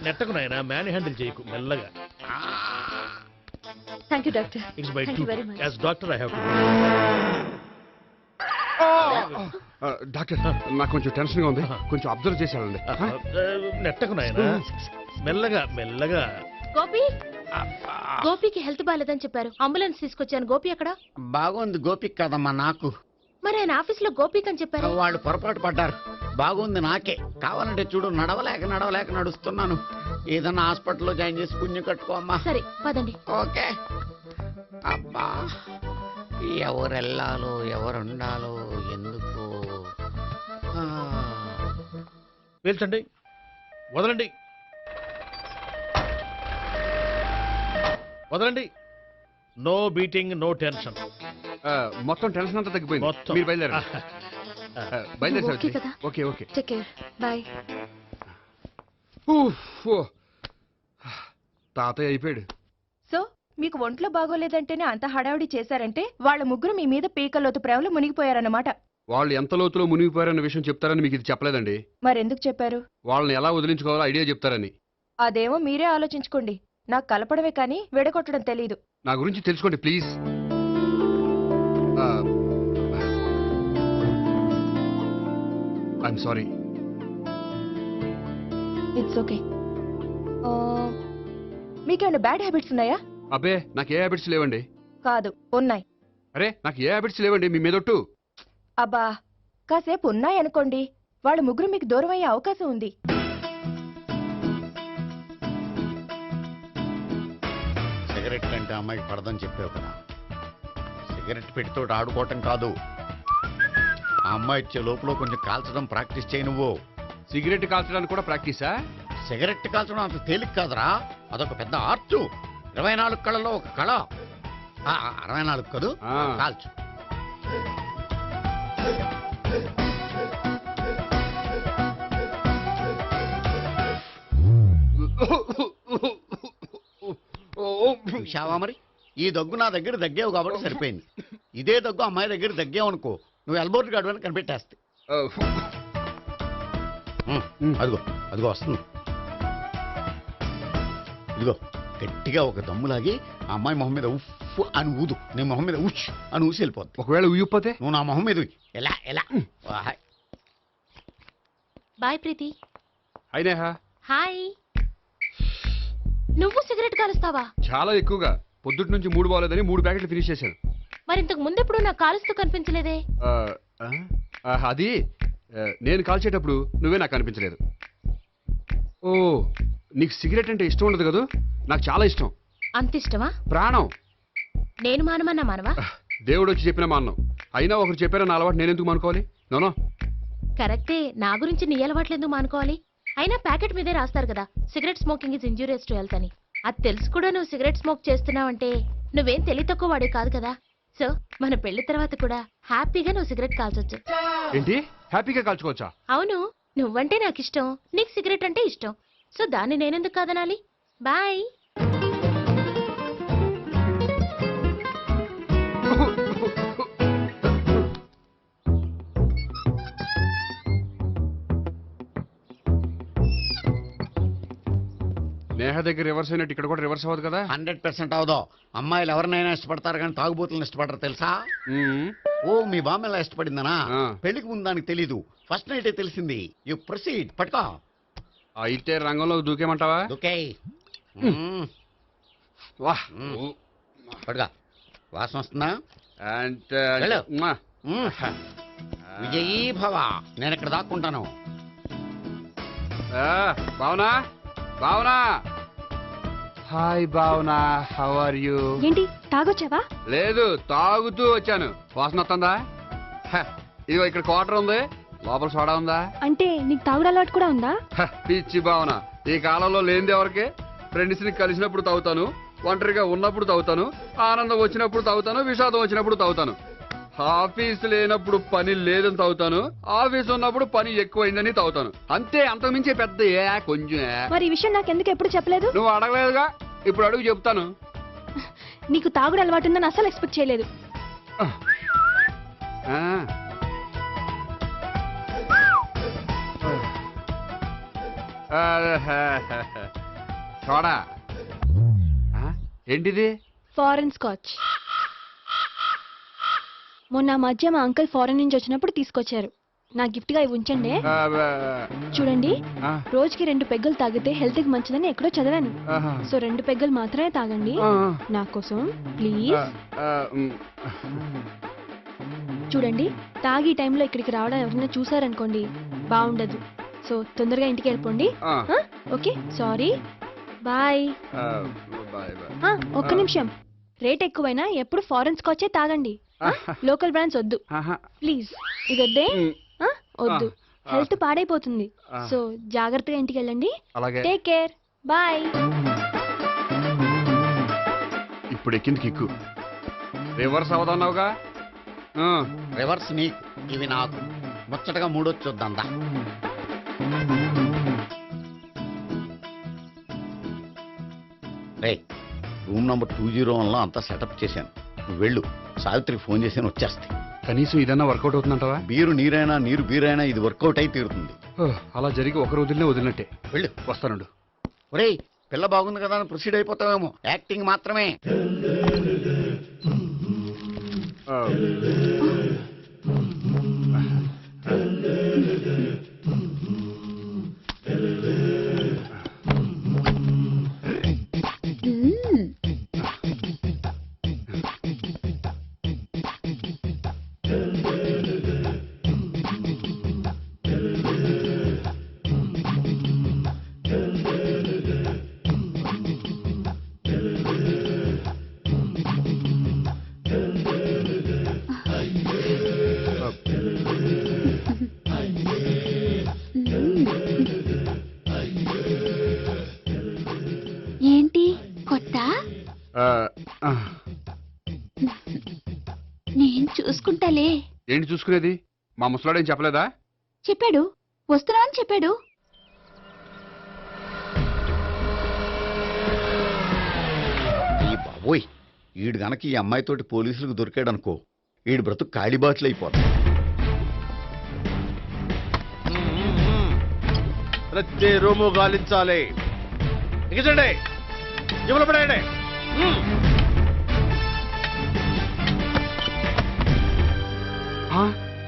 T: నెట్టకు నాయనా, మ్యాన్ హ్యాండిల్ చేయకు, మెల్లగా.
K: Thank you doctor.
T: It's my
K: Thank you very much.
T: As doctor I have to.
G: Doctor, నాకు కొంచెం టెన్షన్ గా ఉంది, కొంచెం అబ్జర్వ్ చేశానండి.
T: నెట్టకు నాయనా, మెల్లగా మెల్లగా.
R: గోపి, గోపికి హెల్త్ బాగాలేదని చెప్పారు, అంబులెన్స్ తీసుకొచ్చాను. గోపి ఎక్కడ?
F: బాగుంది గోపిక్ కదమ్మా, నాకు.
R: మరి ఆయన ఆఫీస్ లో గోపిక్ అని చెప్పారు.
F: వాళ్ళు పొరపాటు పడ్డారు. బాగుంది నాకే. కావాలంటే చూడు, నడవలేక నడుస్తున్నాను. ఏదన్నా హాస్పిటల్లో జాయిన్ చేసి పుణ్యం కట్టుకో అమ్మా.
R: సరే పదండి.
F: ఓకే. అబ్బా, ఎవరెళ్ళాలో ఎవరుండాలో ఎందుకు.
T: పేల్చండి, వదలండి, వదలండి. No beating, no tension.
G: మొత్తం టెన్షన్ అంతా తగ్గిపోయింది. మీరు బయలుదేరండి.
K: ఓకే కదా?
G: Okay okay.
K: Take care, bye.
G: తాతయ్య అయిపోయాడు.
U: సో మీకు ఒంట్లో బాగోలేదంటేనే అంత హడావిడి చేశారంటే వాళ్ళ ముగ్గురు మీ మీద పీకల్లోతు ప్రేమలో మునిగిపోయారన్నమాట.
G: వాళ్ళు ఎంత లోతులో మునిగిపోయారన్న విషయం చెప్తారని మీకు ఇది చెప్పలేదండి.
U: మరెందుకు చెప్పారు?
G: వాళ్ళని ఎలా వదిలించుకోవాలో ఐడియా చెప్తారని.
U: అదేమో మీరే ఆలోచించుకోండి. నాకు కలపడమే కానీ విడగొట్టడం తెలీదు.
G: నా గురించి తెలుసుకోండి please. I'm sorry.
U: It's okay. మీకేమైనా బ్యాడ్ హ్యాబిట్స్ ఉన్నాయా?
G: అబ్బే నాకు ఏ హ్యాబిట్స్ లేవండి.
U: కాదు, ఉన్నాయి.
G: అరే నాకు ఏ హ్యాబిట్స్ లేవండి, మీ మీదొట్టు.
U: అబ్బా, కాసేపు ఉన్నాయనుకోండి, వాళ్ళ ముగ్గురు మీకు దూరం అయ్యే అవకాశం ఉంది.
F: సిగరెట్ అంటే అమ్మాయికి పడదని చెప్పావు కదా. సిగరెట్ పెడితో ఆడుకోవటం కాదు, ఆ అమ్మాయి ఇచ్చే లోపల కొంచెం కాల్చడం ప్రాక్టీస్ చేయి నువ్వు.
G: సిగరెట్ కాల్చడానికి కూడా ప్రాక్టీసా?
F: సిగరెట్ కాల్చడం అంత తేలిక కాదురా, అదొక పెద్ద ఆర్ట్. 24 కళలో ఒక కళ. 64 కాదు, కాల్చు. చూశావా మరి, ఈ దగ్గు నా దగ్గర దగ్గేవు కాబట్టి సరిపోయింది. ఇదే దగ్గు అమ్మాయి దగ్గర దగ్గేవు అనుకో, నువ్వు ఎల్బోర్డ్ గార్డు అని కనిపెట్టేస్తే. అదిగో అదిగో వస్తుంది. ఇదిగో గట్టిగా ఒక దమ్ములాగి ఆ అమ్మాయి మొహం మీద ఉఫ్ అని ఊదు, నీ మొహం మీద ఉచ్ అని ఊసి వెళ్ళిపోద్ది.
G: ఒకవేళ ఊయకపోతే
F: నువ్వు నా మొహం మీద ఎలా ఎలా.
R: బాయ్ ప్రీతి.
G: అయినా
R: హాయ్. నువ్వు సిగరెట్ కాలుస్తావా?
G: చాలా ఎక్కువగా. పొద్దుటి నుంచి 3 బాలేదని 3 ప్యాకెట్లు ఫినిష్ చేశాను.
R: మరి ఇంతకు ముందెప్పుడు నాకు కాలుస్తూ కనిపించలేదే?
G: అది నేను కాల్చేటప్పుడు నువ్వే నాకు కనిపించలేదు. ఓ, నీకు సిగరెట్ అంటే ఇష్టం ఉండదు కదా? నాకు చాలా ఇష్టం.
R: అంత ఇష్టమా?
G: ప్రాణం.
R: నేను మానమన్నా మానవా?
G: దేవుడు వచ్చి చెప్పిన మానం. అయినా ఒకరు చెప్పారా నా అలవాటు నేనెందుకు మానుకోవాలి? నోనో.
R: కరెక్టే, నా గురించి నీ అలవాట్లు ఎందుకు మానుకోవాలి? అయినా ప్యాకెట్ మీదే రాస్తారు కదా, cigarette smoking is injurious to health అని. అది తెలుసు కూడా నువ్వు సిగరెట్ స్మోక్ చేస్తున్నావంటే నువ్వేం తెలివి తక్కువ వాడే కాదు కదా. సో మన పెళ్లి తర్వాత కూడా హ్యాపీగా నువ్వు సిగరెట్ కాల్చొచ్చు.
G: ఏంటి, హ్యాపీగా కాల్చుకోవచ్చా?
R: అవును, నువ్వంటే నాకు ఇష్టం, నీకు సిగరెట్ అంటే ఇష్టం. సో దాన్ని నేనెందుకు కాదనాలి? బాయ్.
G: నేహ దగ్గర రివర్స్ అయినట్టు ఇక్కడ కూడా రివర్స్ అవ్వదు కదా?
F: 100% అవదో. అమ్మాయిలు ఎవరినైనా ఇష్టపడతారు కానీ తాగుబోతులను ఇష్టపడరు తెలుసా? ఓ, మీ బామ్మ ఎలా ఇష్టపడిందనా? పెళ్లికి ముందు దానికి తెలీదు, ఫస్ట్ నైటే తెలిసింది. You proceed. పట్టుకో.
G: అయితే రంగంలో దూకేమంటావా?
F: దూకే. పట్టుగా. వాసన వస్తుందా? విజయీ భవ. నేను ఇక్కడ దాక్కుంటాను.
G: Bhavana, Bhavana. Hi Bhavana, how are you?
S: ఏంటి, తాగొచ్చావా?
G: లేదు, తాగుతూ వచ్చాను. వాసన వస్తుందా? ఇదిగో ఇక్కడ క్వార్టర్ ఉంది, లోపల సోడా ఉందా?
S: అంటే నీకు తాగుడు అలవాటు కూడా ఉందా?
G: పిచ్చి భావన, ఈ కాలంలో లేనిది ఎవరికి? ఫ్రెండ్స్ ని కలిసినప్పుడు తాగుతాను, ఒంటరిగా ఉన్నప్పుడు తాగుతాను, ఆనందం వచ్చినప్పుడు తాగుతాను, విషాదం వచ్చినప్పుడు తాగుతాను. ఆఫీస్ లేనప్పుడు పని లేదని తాగుతాను, ఆఫీస్ ఉన్నప్పుడు పని ఎక్కువైందని తాగుతాను. అంతే, అంతకుమించే పెద్ద కొంచెం.
S: మరి ఈ విషయం నాకు ఎందుకు ఎప్పుడు చెప్పలేదు?
G: నువ్వు అడగలేదుగా, ఇప్పుడు అడుగు చెప్తాను.
S: నీకు తాగుడు అలవాటు ఉందని అసలు ఎక్స్పెక్ట్ చేయలేదు.
G: చూడా, ఏంటిది?
S: Foreign scotch. మొన్న మధ్య మా అంకుల్ ఫారెన్ నుంచి వచ్చినప్పుడు తీసుకొచ్చారు. నా గిఫ్ట్ గా ఇవి ఉంచండి. చూడండి, రోజుకి 2 పెగ్గులు తాగితే హెల్త్ కి మంచిదని ఎక్కడో చదివాను. సో 2 పెగ్గులు మాత్రమే తాగండి నా కోసం ప్లీజ్. చూడండి, తాగి టైంలో ఇక్కడికి రావడం ఎవరైనా చూసారనుకోండి బాగుండదు. సో తొందరగా ఇంటికి వెళ్ళిపోండి. Okay, sorry, bye. ఒక్క నిమిషం, రేట్ ఎక్కువైనా ఎప్పుడు ఫారెన్ స్కాచే తాగండి, లోకల్ బ్రాండ్స్ వద్దు ప్లీజ్. ఇది వద్దే, వద్దు, హెల్త్ పాడైపోతుంది. సో జాగ్రత్తగా ఇంటికి వెళ్ళండి. Take care, bye.
G: ఇప్పుడు ఎక్కింది కిక్కు. రివర్స్ అవదన్నావుగా?
F: రివర్స్ నీకు, ఇవి నాకు. ముచ్చటగా మూడొచ్చు చూద్దాందా. రే, రూమ్ నంబర్ 201లో అంతా సెటప్ చేశాను. నువ్వు వెళ్ళు, సావిత్రికి ఫోన్ చేసాను, వచ్చేస్తాయి.
G: కనీసం ఇదన్నా వర్కౌట్ అవుతుందంటావా?
F: బీరు నీరైనా, నీరు బీరైనా ఇది వర్కౌట్ అయి తీరుతుంది.
G: అలా జరిగి ఒక రోజులనే వదిలినట్టే.
F: వెళ్ళు,
G: వస్తానుండు.
F: ఒరేయ్, పిల్ల బాగుంది కదా అని ప్రొసీడ్ అయిపోతావేమో, యాక్టింగ్ మాత్రమే.
K: నేను చూసుకుంటాలే.
G: ఏంటి చూసుకునేది? మా ముసలాడేం చెప్పలేదా?
K: చెప్పాడు, వస్తున్నా అని చెప్పాడు.
F: ఈ బాబోయ్, ఈడు గనక ఈ అమ్మాయితోటి పోలీసులకు దొరికాడనుకో, ఈడు బ్రతుకు కాళీబాట్లు అయిపోతుంది.
B: ప్రతి రూము గాలించాలి. ఎగచండి, జబ్బులు పడేయండి.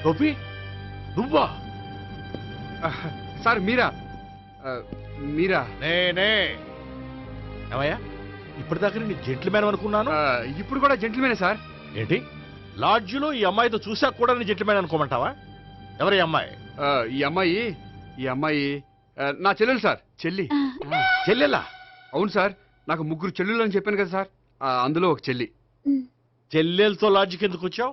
T: గోపి, నువ్వా?
G: సార్ మీరా? మీరా?
T: నేనే. ఏమయ్యా, ఇప్పటిదాకా నీ జెంట్లమ్యాన్ అనుకున్నాను.
G: ఇప్పుడు కూడా జెంట్లమేనే సార్.
T: ఏంటి, లాడ్జిలో ఈ అమ్మాయితో చూసాక కూడా నీ జెంట్లమ్యాన్ అనుకోమంటావా? ఎవరి అమ్మాయి?
G: ఈ అమ్మాయి నా చెల్లెలు సార్.
T: చెల్లెలా?
G: అవును సార్, నాకు 3 చెల్లెలు అని చెప్పాను కదా సార్, అందులో ఒక చెల్లి.
T: చెల్లెలతో లాడ్జికి ఎందుకు వచ్చావు?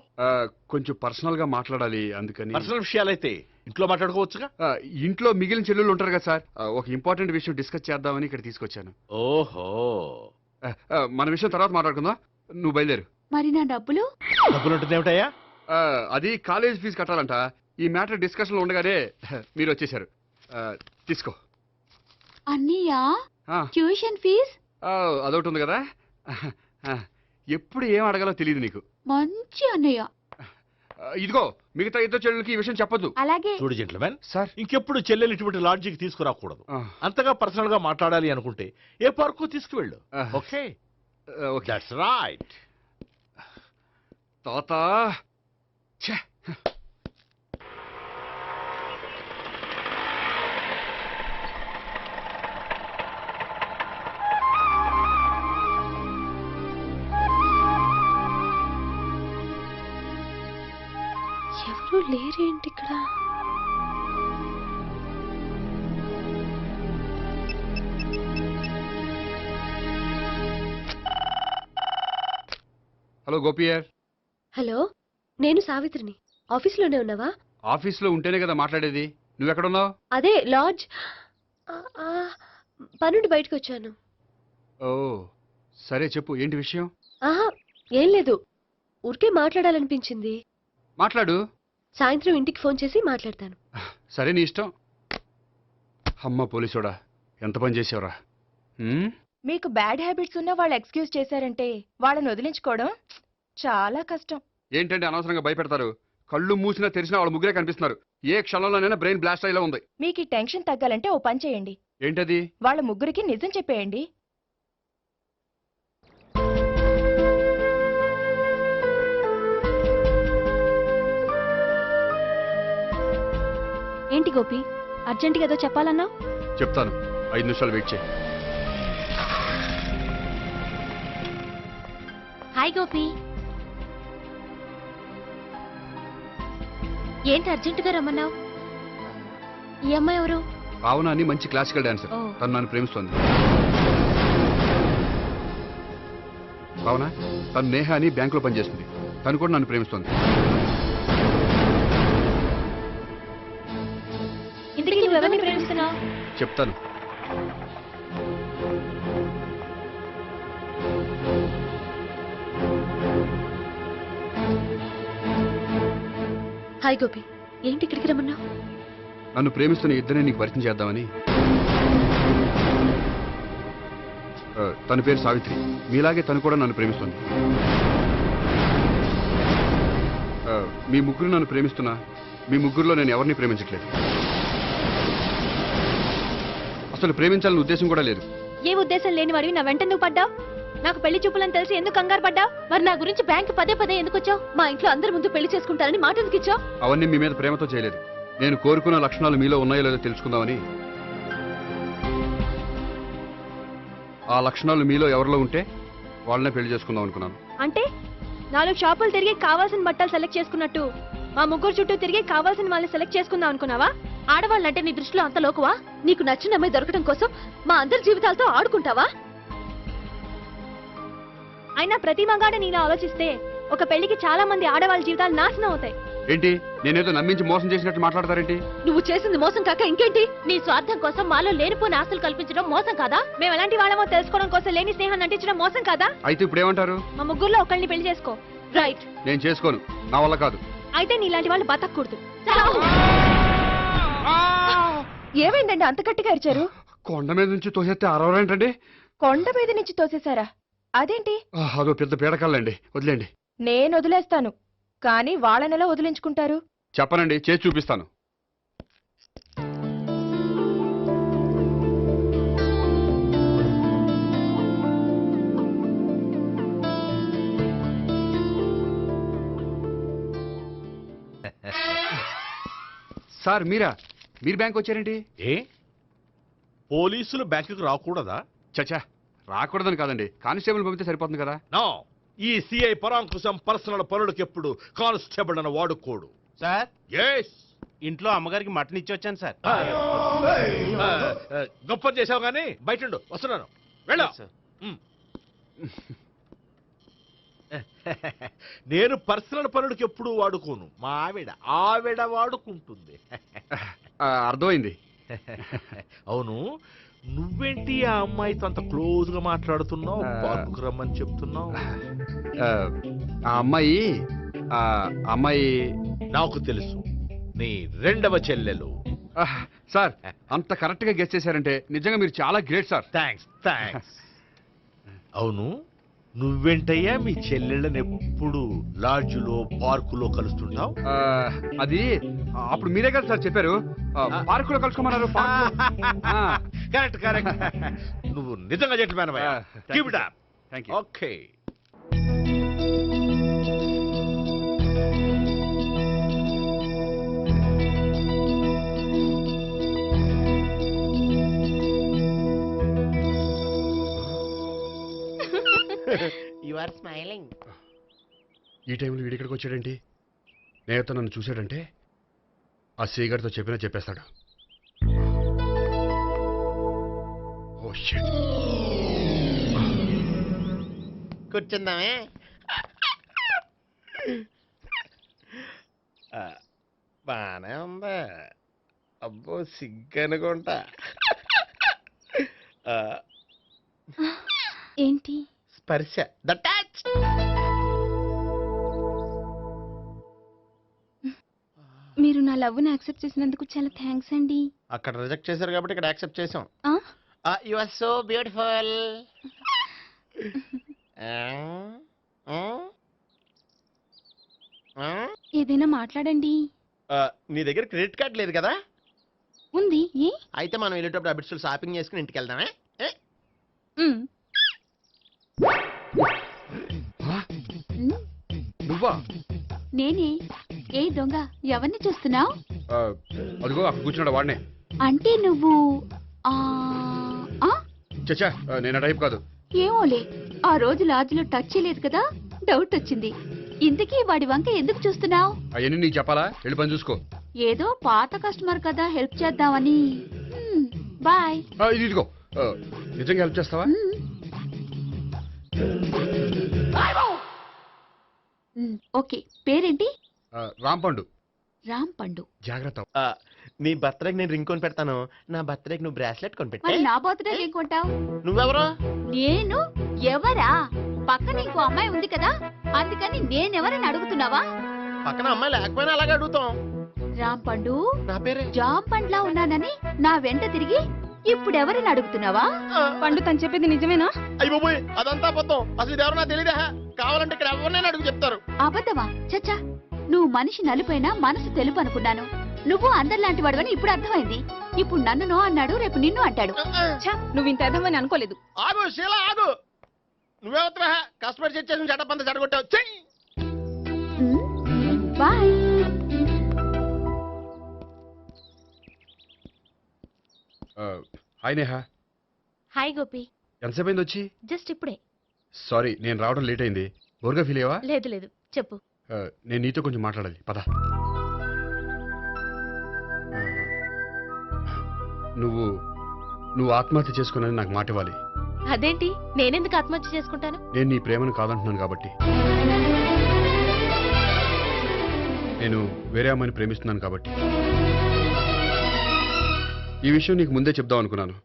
G: కొంచెం పర్సనల్ గా మాట్లాడాలి, అందుకని.
T: పర్సనల్ విషయాలైతే ఇంట్లో మాట్లాడుకోవచ్చుగా.
G: ఇంట్లో మిగిలిన చెల్లెలు ఉంటారు కదా సార్, ఒక ఇంపార్టెంట్ విషయం డిస్కస్ చేద్దామని ఇక్కడ తీసుకొచ్చాను.
T: ఓహో,
G: మన విషయం తర్వాత మాట్లాడుకుందాం, నువ్వు బయలుదేరు.
K: మరి నా డబ్బులు?
T: డబ్బులు ఉంటుంది ఏమిటయ్యా?
G: అది కాలేజ్ ఫీజు కట్టాలంట. ఈ మ్యాటర్ డిస్కషన్ లో ఉండగానే మీరు వచ్చేసారు. తీసుకో.
K: అన్నయ్యా,
G: ఆ,
K: ట్యూషన్ ఫీజ్?
G: అదొకటి ఉంది కదా. ఎప్పుడు ఏం అడగాలో తెలియదు నీకు.
K: మంచి అన్నయ్య.
G: ఇదిగో, మిగతా ఇద్దరు చెల్లెలకి ఈ విషయం చెప్పొద్దు.
K: అలాగే.
T: చూడు జెంట్లమ్యాన్
G: సార్,
T: ఇంకెప్పుడు చెల్లెలు ఇటువంటి లాడ్జికి తీసుకురాకూడదు. అంతగా పర్సనల్ గా మాట్లాడాలి అనుకుంటే ఏ పార్కు తీసుకువెళ్ళు. Okay, that's right.
G: తాత
S: ఎవరు లేరేంటి ఇక్కడ?
G: హలో గోపియర్.
S: హలో, నేను సావిత్రిని. ఆఫీస్లోనే ఉన్నావా?
G: ఆఫీస్లో ఉంటేనే కదా మాట్లాడేది. నువ్వెక్కడున్నావు?
S: అదే లాడ్జ్. పనుండి బయటకు వచ్చాను.
G: ఓ సరే, చెప్పు, ఏంటి విషయం?
S: ఆహా, ఏం లేదు, ఊరికే మాట్లాడాలనిపించింది.
G: మాట్లాడు.
S: సాయంత్రం ఇంటికి ఫోన్ చేసి మాట్లాడతాను.
G: సరే, నీ ఇష్టం. అమ్మ పోలీసోడా, ఎంత పని చేసావురా.
U: మీకు బ్యాడ్ హ్యాబిట్స్ ఉన్న వాళ్ళు ఎక్స్క్యూజ్ చేశారంటే వాళ్ళని వదిలించుకోవడం చాలా కష్టం.
G: ఏంటంటే అనవసరంగా భయపెడతారు. కళ్ళు మూసినా తెరిచినా వాళ్ళ ముగ్గురే కనిపిస్తున్నారు. ఏ క్షణంలోనైనా బ్రెయిన్ బ్లాస్ట్ అయ్యేలా ఉంది.
U: మీకు ఈ టెన్షన్ తగ్గాలంటే ఓ పని చేయండి.
G: ఏంటది?
U: వాళ్ళ ముగ్గురికి నిజం చెప్పేయండి.
S: ఏంటి గోపి, అర్జెంటుగా ఏదో చెప్పాలన్నా?
G: చెప్తాను, 5 నిమిషాలు వెయిట్ చేయి.
R: హాయ్ గోపి. ఏంటి అర్జెంటుగా రమ్మన్నావు? ఈ అమ్మాయి ఎవరు?
G: భావన అని మంచి క్లాసికల్ డాన్సర్.
R: ఓ.
G: తను నన్ను ప్రేమిస్తోంది. భావన, తను నేహ అని బ్యాంకులో పనిచేస్తుంది. తను కూడా నన్ను ప్రేమిస్తోంది.
S: ఇంతకీ నువ్వెవరిని ప్రేమిస్తున్నావు?
G: చెప్తాను.
S: హాయ్ గోపి, ఏంటి ఇక్కడికి రమ్మన్నావు?
G: నన్ను ప్రేమిస్తున్న ఇద్దరిని నీకు పరిచయం చేద్దామని. తన పేరు సావిత్రి. మీలాగే తను కూడా నన్ను ప్రేమిస్తుంది. మీ ముగ్గురు నన్ను ప్రేమిస్తున్నా, మీ ముగ్గురులో నేను ఎవరిని ప్రేమించట్లేదు. అసలు ప్రేమించాలని ఉద్దేశం కూడా లేదు.
S: ఏ ఉద్దేశం లేని వాడివి నా వెంట ఎందుకు పడ్డావు? నాకు పెళ్లి చూపులని తెలిసి ఎందుకు కంగారు పడ్డావు?
R: మరి నా గురించి బ్యాంక్ పదే ఎందుకు వచ్చావు? మా ఇంట్లో అందరి ముందు పెళ్లి చేసుకుంటారని మాట ఎందుకు ఇచ్చావు?
G: అవన్నీ మీ మీద ప్రేమతో చేయలేదు. నేను కోరుకున్న లక్షణాలు మీలో ఉన్నాయో లేదో తెలుసుకుందామని. ఆ లక్షణాలు మీలో ఎవరిలో ఉంటే వాళ్ళనే పెళ్లి చేసుకుందాం అనుకున్నాను.
S: అంటే 4 షాపులు తిరిగి కావాల్సిన బట్టలు సెలెక్ట్ చేసుకున్నట్టు మా ముగ్గురు చుట్టూ తిరిగి కావాల్సిన వాళ్ళని సెలెక్ట్ చేసుకుందాం అనుకున్నావా?
R: ఆడవాళ్ళంటే నీ దృష్టిలో అంత లోకువా? నీకు నచ్చిన అమ్మాయి దొరకడం కోసం మా అందరి జీవితాలతో ఆడుకుంటావా?
S: అయినా ప్రతి మగాడు నీలా ఆలోచిస్తే ఒక పెళ్లికి చాలా మంది ఆడవాళ్ళ జీవితాలు నాశనం అవుతాయి.
G: ఏంటి నేనేదో నమ్మించి మోసం చేసినట్టు మాట్లాడతారేంటి?
K: నువ్వు చేసింది మోసం కాక ఇంకేంటి? నీ స్వార్థం కోసం మాలో లేనిపోని ఆస్తులు కల్పించడం మోసం కాదా? మేము ఎలాంటి వాళ్ళమో తెలుసుకోవడం కోసం లేని స్నేహాన్ని నటించడం మోసం కాదా?
G: అయితే ఇప్పుడు ఏమంటారు?
K: మా ముగ్గురులో ఒకళ్ళని పెళ్లి చేసుకో. రైట్.
G: నేను చేసుకోను, నా వల్ల కాదు.
K: అయితే నీలాంటి వాళ్ళు బతకూడదు. ఏమైందండి అంత గట్టిగా అరిచారు?
G: కొండ మీద నుంచి తోసేస్తే అరవరేంటండి?
U: కొండ మీద నుంచి తోసేశారా? అదేంటి?
G: అదో పెద్ద పీడకల్లండి, వదిలేండి.
U: నేను వదిలేస్తాను, కానీ వాళ్ళనెలా వదిలించుకుంటారు?
G: చెప్పనండి, చేసి చూపిస్తాను. సార్ మీరా? మీరు బ్యాంక్ వచ్చారేంటి?
T: ఏ పోలీసులు బ్యాంకుకు రాకూడదా?
G: చచ్చా, రాకూడదని కాదండి, కానిస్టేబుల్ పంపితే సరిపోతుంది కదా.
T: నో, ఈ సిఐ పరాంకుశం పర్సనల్ పనులకు ఎప్పుడు కానిస్టేబుల్ అని వాడుకోడు.
B: సార్
T: ఎస్,
B: ఇంట్లో అమ్మగారికి మటన్ ఇచ్చి వచ్చాను సార్.
T: గొప్ప చేసావు కానీ బయట వస్తున్నాను, వెళ్ళా. నేను పర్సనల్ పనులకు ఎప్పుడు వాడుకోను, మా ఆవిడ వాడుకుంటుంది.
G: అర్థమైంది.
T: అవును, నువ్వేంటి ఆ అమ్మాయితో అంత క్లోజ్ గా మాట్లాడుతున్నావు? పార్కుకు రమ్మని చెప్తున్నావు.
G: ఆ అమ్మాయి
T: నాకు తెలుసు, నీ రెండవ చెల్లెలు.
G: సార్ అంత కరెక్ట్ గా గెస్ చేశారంటే నిజంగా మీరు చాలా గ్రేట్ సార్.
T: థ్యాంక్స్. అవును, నువ్వేంటయ్యా మీ చెల్లెళ్ళని ఎప్పుడు లాడ్జ్లో పార్కులో కలుస్తుంటావు?
G: అది అప్పుడు మీరే కదా సార్ చెప్పారు, పార్కులో కలుసుకోమన్నారు.
T: కరెక్ట్. నువ్వు నిజంగా gentleman. Keep it up.
G: Thank you.
T: Okay.
B: You are smiling.
G: ఈ టైంలో వీడి ఇక్కడికి వచ్చాడేంటి? నేత నన్ను చూశాడంటే ఆ సీగారితో చెప్పినా చెప్పేస్తాడు. Oh shit.
B: కూర్చుందామే. బానే ఉందా? అబ్బో సిగ్గనుకుంటా.
K: ఏంటి?
B: స్పర్శ, ద టచ్.
K: మీరు నా లవ్ని యాక్సెప్ట్ చేసినందుకు చాలా థ్యాంక్స్ అండి.
B: అక్కడ రిజెక్ట్ చేశారు కాబట్టి ఇక్కడ యాక్సెప్ట్ చేసాం. You are so beautiful.
K: ఏదైనా మాట్లాడండి.
B: నీ దగ్గర క్రెడిట్ కార్డ్ లేదు కదా?
K: ఉంది. ఏ?
B: అయితే మనం వెళ్ళేటప్పుడు అబిట్స్ షాపింగ్ చేసుకుని ఇంటికి వెళ్దామే.
G: నువ్వా?
K: నేనే. ఏ దొంగ, ఎవరిని చూస్తున్నావు?
G: అదిగో అక్కడ కూర్చున్నాడు వాడినే.
K: అంటే నువ్వు
G: చచ్చా, నేను టైప్ కాదు.
K: ఏమోలే, ఆ రోజు లాడ్జ్లో టచ్ చేయలేదు కదా, డౌట్ వచ్చింది. ఇంతకీ వాడి వంక ఎందుకు చూస్తున్నావు?
G: అవన్నీ నీకు చెప్పాలా? వెళ్ళి పని చూసుకో.
K: ఏదో పాత కస్టమర్ కదా, హెల్ప్ చేద్దామని. బాయ్.
G: ఇదిగో, నిజంగా హెల్ప్ చేస్తావా?
K: ఓకే. పేరేంటి?
G: రాంపండు.
K: రాంపండు.
G: జాగ్రత్త.
B: నీ బర్త్డేకి నేను రింగ్ కొని పెడతాను, నా బర్త్డేకి నువ్వు బ్రాస్లెట్ కొని పెట్టే.
K: మరి నా బర్త్డే ఏం కొంటావు?
B: నువ్వెవరు?
K: నేను ఎవరా? పక్కన ఇంకో అమ్మాయి ఉంది కదా, అందుకని నేనెవరని అడుగుతున్నావా?
B: పక్కన అమ్మాయి లేకపోయినా అలాగే అడుగుతాం.
K: రాంపండు,
B: నా పేరే
K: జామ్ పండ్లా ఉన్నానని నా వెంట తిరిగి ఇప్పుడు ఎవరిని అడుగుతున్నావా? పండు తను చెప్పేది నిజమేనా?
B: అయ్యి బాబోయ్, అదంతా అబద్ధం. అసలు ఇది ఎవరన్నా తెలియదా? కావాలంటే ఇక్కడ ఎవరినైనా అడుగు చెప్తారు.
K: అబద్ధమా? చచ్చా, నువ్వు మనిషి నలుపైనా మనసు తెలుపు అనుకున్నాను. నువ్వు అందరిలాంటి వాడవని ఇప్పుడు అర్థమైంది. ఇప్పుడు నన్ను నో అన్నాడు, రేపు నిన్ను అంటాడు. నువ్వు ఇంత అర్థమని అనుకోలేదు.
B: ఆగు శీలా, ఆగు. నువ్వెవరా? కస్టమర్ చెక్ చేసి చెడ్డ జడగొట్టావు.
K: Bye.
G: Hi Neha.
R: Hi Gopi.
G: ఎంతసేపు అయింది వచ్చి?
R: జస్ట్ ఇప్పుడే.
G: సారీ, నేను రావడం లేట్ అయింది. బోర్గా ఫీల్ అయ్యావా?
R: లేదు లేదు, చెప్పు.
G: నేను నీతో కొంచెం మాట్లాడాలి, పద. నువ్వు ఆత్మహత్య చేసుకున్నది నాకు మాట ఇవ్వాలి.
R: అదేంటి, నేనెందుకు ఆత్మహత్య చేసుకుంటాను?
G: నేను నీ ప్రేమను కాదంటున్నాను కాబట్టి. నేను వేరే అమ్మాయిని ప్రేమిస్తున్నాను కాబట్టి. ఈ విషయం నీకు ముందే చెప్దాం అనుకున్నాను,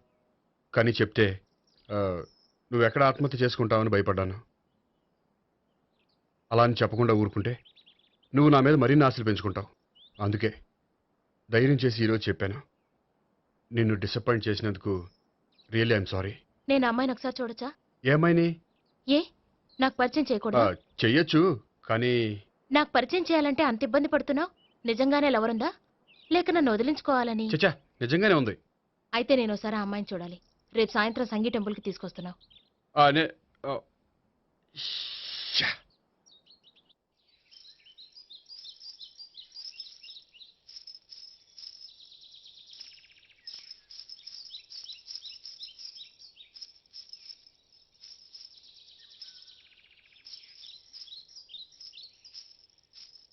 G: కానీ చెప్తే నువ్వు ఎక్కడ ఆత్మహత్య చేసుకుంటావని భయపడ్డాను. అలా అని చెప్పకుండా ఊరుకుంటే నువ్వు నా మీద మరిన్ని ఆశలు పెంచుకుంటావు. అందుకే ధైర్యం చేసి ఈరోజు చెప్పాను. నిన్ను డిసప్పాయింట్ చేసినందుకు రియల్లీ ఐఎమ్ సారీ.
R: నేను అమ్మాయిని ఒకసారి చూడొచ్చా?
G: ఏమైనా
R: ఏ నాకు పరిచయం చేయకూడదా?
G: చెయ్యొచ్చు, కానీ
R: నాకు పరిచయం చేయాలంటే అంత ఇబ్బంది పడుతున్నావు? నిజంగానే లవరుందా లేక నన్ను వదిలించుకోవాలని?
G: చచ్చా, నిజంగానే ఉంది.
R: అయితే నేను ఒకసారి ఆ అమ్మాయిని చూడాలి. రేపు సాయంత్రం సంగీ టెంపుల్కి తీసుకొస్తున్నావు.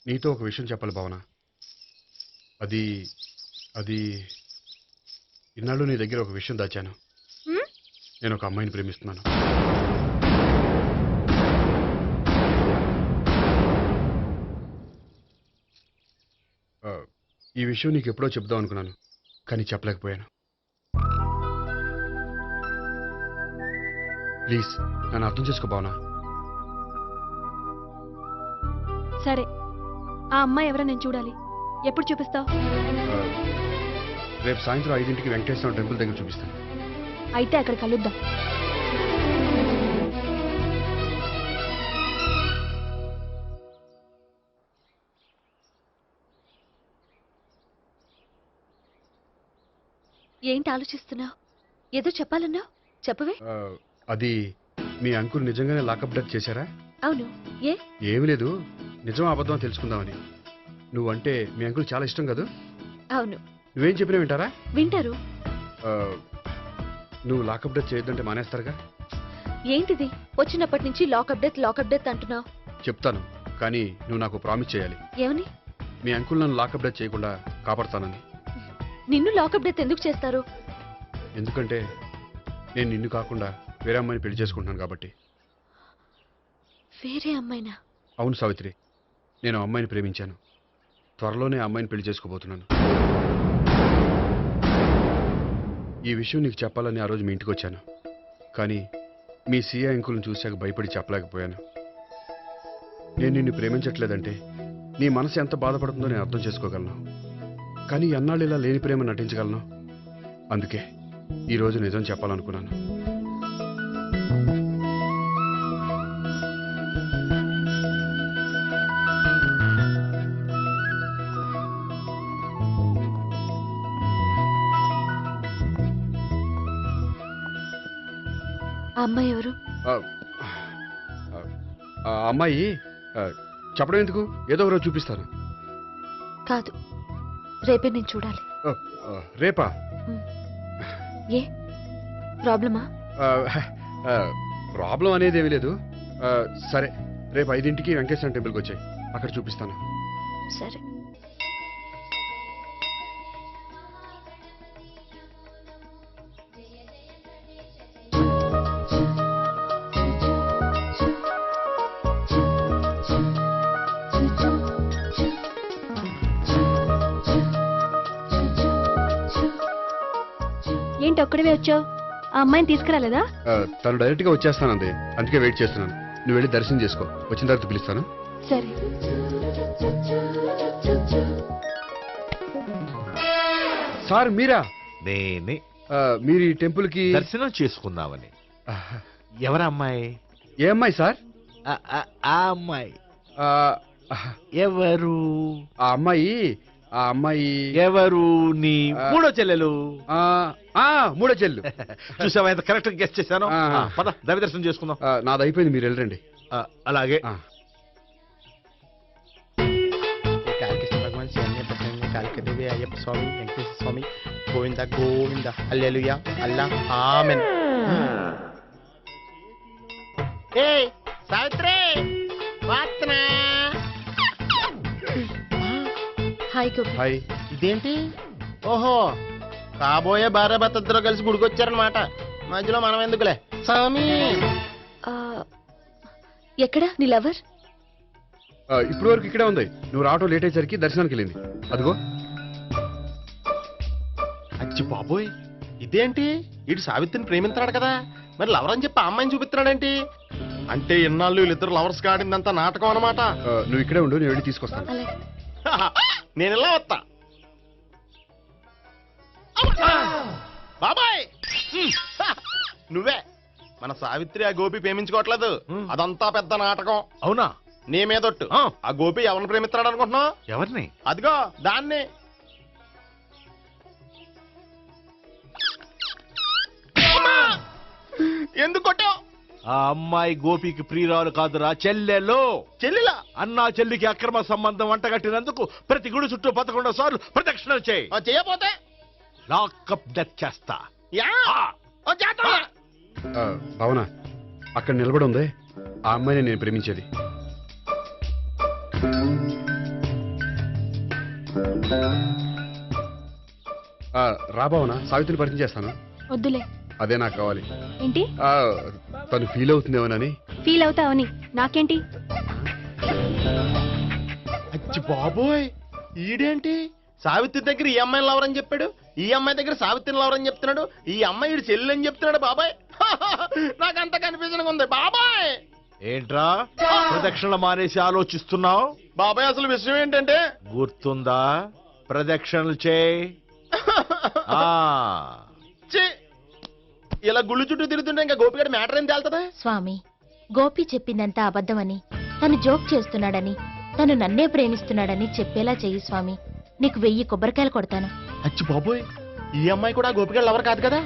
G: నీతో ఒక విషయం చెప్పాలి భావన. అది అది ఇన్నాళ్ళు నీ దగ్గర ఒక విషయం దాచాను. నేను ఒక అమ్మాయిని ప్రేమిస్తున్నాను. ఈ విషయం నీకు ఎప్పుడో చెప్దాం అనుకున్నాను, కానీ చెప్పలేకపోయాను. ప్లీజ్ నన్ను అర్థం చేసుకో భావన.
S: సరే, ఆ అమ్మాయి ఎవరో నేను చూడాలి. ఎప్పుడు చూపిస్తావు?
G: రేపు సాయంత్రం 5ంటికి వెంకటేశ్వర టెంపుల్ దగ్గర చూపిస్తాను.
S: అయితే అక్కడ కలుద్దాం.
K: ఏంటి ఆలోచిస్తున్నావు? ఏదో చెప్పాలన్నావు, చెప్పవే.
G: అది మీ అంకుల్ నిజంగానే లాకప్ డెత్ చేశారా?
K: అవును. ఏ?
G: ఏమి లేదు, నిజం అబద్ధం తెలుసుకుందామని. నువ్వంటే మీ అంకుల్ చాలా ఇష్టం కదా?
K: అవును.
G: నువ్వేం చెప్పినా వింటారా?
K: వింటారు.
G: నువ్వు లాకప్ డెత్ చేయొద్దంటే మానేస్తారుగా?
K: ఏంటిది వచ్చినప్పటి నుంచి లాకప్ డెత్ అంటున్నావు?
G: చెప్తాను, కానీ నువ్వు నాకు ప్రామిస్ చేయాలి.
K: ఏమని?
G: మీ అంకుల్ నన్ను లాకప్ డెత్ చేయకుండా కాపాడుతానని.
K: నిన్ను లాకప్ డెత్ ఎందుకు చేస్తారు?
G: ఎందుకంటే నేను నిన్ను కాకుండా వేరే అమ్మాయిని పెళ్లి చేసుకుంటున్నాను కాబట్టి.
K: వేరే అమ్మాయినా?
G: అవును సావిత్రి, నేను అమ్మాయిని ప్రేమించాను. త్వరలోనే అమ్మాయిని పెళ్లి చేసుకోబోతున్నాను. ఈ విషయం నీకు చెప్పాలని ఆ రోజు మీ ఇంటికి వచ్చాను, కానీ మీ సీఏ అంకుల్ని చూశాక భయపడి చెప్పలేకపోయాను. నేను నిన్ను ప్రేమించట్లేదంటే నీ మనసు ఎంత బాధపడుతుందో నేను అర్థం చేసుకోగలను, కానీ ఎన్నాళ్ళు ఇలా లేని ప్రేమ నటించగలను. అందుకే ఈరోజు నిజం చెప్పాలనుకున్నాను.
K: ఆ అమ్మాయి ఎవరు?
G: ఆ అమ్మాయి చెప్పడం ఎందుకు, ఏదో ఒకరోజు చూపిస్తాను.
K: కాదు, రేపే నేను చూడాలి.
G: రేపా?
K: ఏ ప్రాబ్లమా?
G: ప్రాబ్లం అనేది ఏమీ లేదు. సరే, రేపు 5ంటికి వెంకటేశ్వర టెంపుల్కి వచ్చాయి, అక్కడ చూపిస్తాను.
K: సరే.
S: ఏంటి ఒక్కడివే వచ్చావు? ఆ అమ్మాయిని తీసుకురాలేదా?
G: తను డైరెక్ట్ గా వచ్చేస్తానంది, అందుకే వెయిట్ చేస్తున్నాను. నువ్వు వెళ్ళి దర్శనం చేసుకో, వచ్చిన తర్వాత పిలుస్తాను.
S: సరే.
G: సార్ మీరా?
C: నేనే.
G: మీరు ఈ టెంపుల్ కి
C: దర్శనం చేసుకుందామని. ఎవరు అమ్మాయి?
G: ఏ అమ్మాయి సార్?
C: ఆ అమ్మాయి ఎవరు?
G: ఆ అమ్మాయి
C: ఎవరు? నీ మూడో చెల్లెలు.
G: మూడో చెల్లు.
C: చూసావా ఎంత కరెక్ట్ గెస్ట్ చేశాను. పద దైవ దర్శనం చేసుకుందాం.
G: నాది అయిపోయింది, మీరు వెళ్ళండి.
C: అలాగే.
B: Bhagwan Kalikadevi Ayyappa Swami Venkateswara Swami Govinda Govinda hallelujah Allah amen. Savitri వాత్నా.
K: హాయ్ గోపి.
G: హాయ్.
B: ఇదేంటి? ఓహో, కాబోయే భార్య భర్త ఇద్దరు కలిసి గుడికొచ్చారనమాట. మధ్యలో మనం ఎందుకులే స్వామి.
K: ఎక్కడ నీ లవర్?
G: ఇప్పుడు వరకు ఇక్కడే ఉంది. నువ్వు రావటం లేట్ అయ్యేసరికి దర్శనానికి వెళ్ళింది. అదిగో.
B: అచ్చి బాబోయ్, ఇదేంటి? ఇటు సావిత్రిని ప్రేమిస్తున్నాడు కదా, మరి లవర్ అని చెప్పి ఆ అమ్మాయిని చూపిస్తున్నాడేంటి? అంటే ఇన్నాళ్ళు వీళ్ళిద్దరు లవర్స్ కాడిందంతా నాటకం అనమాట.
G: నువ్వు ఇక్కడే ఉండు, నేను వెళ్ళి తీసుకొస్తాను.
B: నేను ఇలా వస్తా. బాబాయ్ నువ్వే మన సావిత్రి ఆ గోపి ప్రేమించుకోవట్లేదు, అదంతా పెద్ద నాటకం.
C: అవునా?
B: నీ మీదొట్టు. ఆ గోపి ఎవరిని ప్రేమిస్తున్నాడు అనుకుంటున్నావు?
C: ఎవరిని?
B: అదిగో దాన్ని. ఎందుకు కొట్టావు?
C: ఆ అమ్మాయి గోపికి ప్రియురాలు కాదురా, చెల్లెలో.
B: చెల్లెలా?
C: అన్నా చెల్లికి అక్రమ సంబంధం వంటగట్టినందుకు ప్రతి గుడి చుట్టూ 11 సార్లు ప్రదక్షిణలు చేయి.
B: చేయపోతే
C: లాకప్ డెత్ చేస్తా.
G: భావన, అక్కడ నిలబడి ఉంది ఆ అమ్మాయిని నేను ప్రేమించేది. రా భావన, సావిత్రిని పరిచయం చేస్తాను.
S: వద్దులే.
G: అదే నాకు కావాలి.
S: ఏంటి?
G: తను ఫీల్ అవుతుందేమోనని.
S: ఫీల్ అవుతావని నాకేంటి?
B: అచ్చి బాబోయ్, ఈడేంటి సావిత్రి దగ్గర ఈ అమ్మాయిని లవరని చెప్పాడు, ఈ అమ్మాయి దగ్గర సావిత్రిని లవరని చెప్తున్నాడు, ఈ అమ్మాయి ఈడు చెల్లి అని చెప్తున్నాడు. బాబాయ్ నాకు అంత కన్ఫ్యూజన్ ఉంది బాబాయ్.
C: ఏంట్రా ప్రదక్షిణ మానేసి ఆలోచిస్తున్నావు?
B: బాబాయ్ అసలు విషయం ఏంటంటే,
C: గుర్తుందా? ప్రదక్షిణలు చేయి.
B: ఇలా గుళ్ళు చుట్టూ తిరుగుతుంటే ఇంకా గోపిగడ మ్యాటర్ ఏం తేలుతుందా?
R: స్వామి, గోపి చెప్పిందంతా అబద్ధమని, తను జోక్ చేస్తున్నాడని, తను నన్నే ప్రేమిస్తున్నాడని చెప్పేలా చెయ్యి స్వామి. నీకు 1000 కొబ్బరికాయలు కొడతాను.
B: అచ్చి బాబోయ్, ఈ అమ్మాయి కూడా గోపిగడ లవర్ కాదు కదా?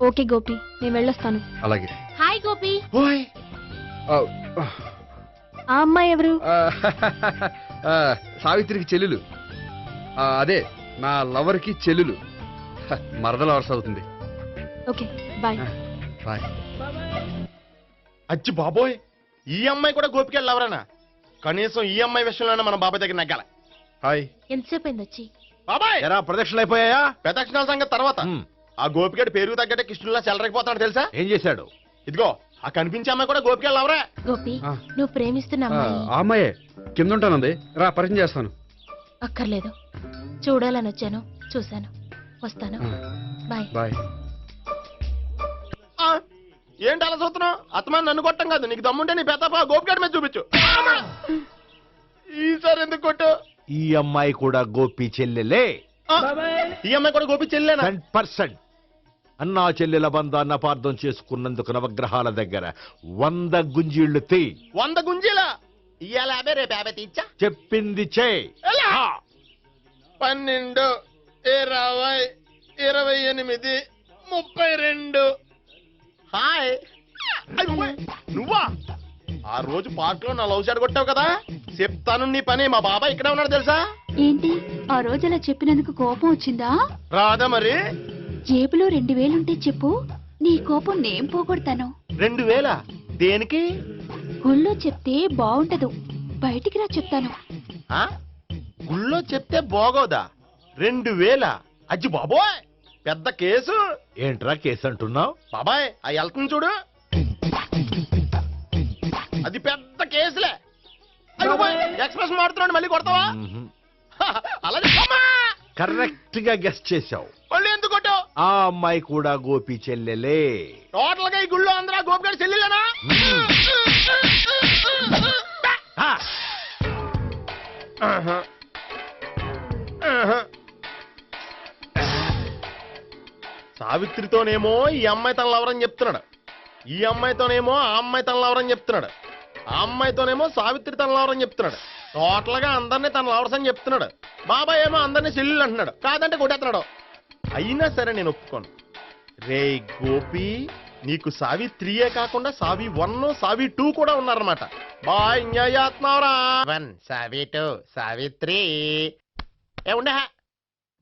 S: ఓకే గోపి, నేను వెళ్ళొస్తాను.
G: అలాగే.
R: హాయ్ గోపి.
S: ఆ అమ్మాయి ఎవరు?
G: సావిత్రికి చెల్లెలు. అదే నా లవర్కి చెల్లెలు. మరద లవర్స్ అవుతుంది.
S: Okay bye.
G: బాయ్.
B: అచ్చి బాబోయ్, ఈ అమ్మాయి కూడా గోపిగడ లవరేనా? కనీసం ఈ అమ్మాయి విషయంలోనే మన బాబాయ్ దగ్గర నగ్గాల.
G: హాయ్.
R: ఎంతసేపు అయింది వచ్చి?
B: బాబాయ్
C: ఎరా ప్రదక్షిణలు అయిపోయాయా?
B: ప్రదక్షిణాల సంగతి తర్వాత. ఆ గోపిగడ పేరు తగ్గట్టే కృష్ణులా చెలరైపోతాడు తెలుసా?
C: ఏం చేశాడు?
B: ఇదిగో ఆ కనిపించే అమ్మాయి కూడా గోపిగడ లవరే.
R: గోపి, నువ్వు ప్రేమిస్తున్న అమ్మాయి
G: ఆ అమ్మాయే కింద ఉంటానంది. రా పరిచయం చేస్తాను.
R: అక్కర్లేదు, చూడాలని వచ్చాను, చూశాను, వస్తాను. బాయ్.
G: బాయ్.
B: ఏంటి అలా చూస్తున్నావు? అత్తమాని నన్ను కొట్టం కాదు, నీకు దమ్ముంటే నీ పెద్ద గోపిగడ మీద చూపించు. ఈసారి ఎందుకు కొట్టు?
C: ఈ అమ్మాయి కూడా గోపి చెల్లెలే.
B: ఈ అమ్మాయి కూడా గోపి చెల్లెనా?
C: 100%. అన్నా చెల్లెల బంధాన్ని అపార్థం చేసుకున్నందుకు నవగ్రహాల దగ్గర 100 గుంజీళ్లు తీ.
B: 100 గుంజీలా? ఇవాళ 50, రేపు 50 తీచ్చా.
C: చెప్పింది చే.
B: 12, 20, 28, 32. హాయ్. నువ్వా? ఆ రోజు పార్క్ లో నా లవ్ షాట్ కొట్టావు కదా, చెప్తాను నీ పని. మా బాబాయ్ ఇక్కడే ఉన్నాడు తెలుసా?
E: ఏంటి ఆ రోజు అలా చెప్పినందుకు కోపం వచ్చిందా?
B: రాదా మరి?
E: జేబులో 2000 ఉంటే చెప్పు, నీ కోపం నేను పోగొడతాను.
B: 2000? దేనికి?
E: గుళ్ళో చెప్తే బాగుంటదు, బయటికి రా చెప్తాను.
B: గుళ్ళో చెప్తే బాగోదా? 2000? అజ్జి బాబోయ్, పెద్ద కేసు.
C: ఏంట్రా కేసు అంటున్నావు?
B: బాబాయ్ ఆ వెళ్తుంది చూడు, అది పెద్ద కేసులే. ఎక్స్ప్రెస్ మాడుతున్నాడు, మళ్ళీ కొడతావా? అలా
C: కరెక్ట్ గా గెస్ట్ చేశావు.
B: మళ్ళీ ఎందుకు కొట్టావు?
C: ఆ అమ్మాయి కూడా గోపి చెల్లెలే.
B: టోటల్ గా ఈ గుళ్ళో అందరూ గోపిగాడి చెల్లెలేనా? సావిత్రితోనేమో ఈ అమ్మాయి తన లవరని చెప్తున్నాడు, ఈ అమ్మాయితోనేమో ఆ అమ్మాయి తన లవరని చెప్తున్నాడు, ఆ అమ్మాయితోనేమో సావిత్రి తన లవరని చెప్తున్నాడు. టోటల్ గా అందరినీ తన లవర్స్ అని చెప్తున్నాడు. బాబాయ్ ఏమో అందరినీ చెల్లెలు అంటున్నాడు, కాదంటే కొట్టేస్తున్నాడు. అయినా సరే నేను ఒప్పుకోను. రే గోపి, నీకు సావి 3 కాకుండా సావి 1, సావి 2 కూడా ఉన్నారన్నమాట. బాయ్ న్యాయాత్మరా. 1 సావి 2 సావిత్రి. ఏ ఉండే,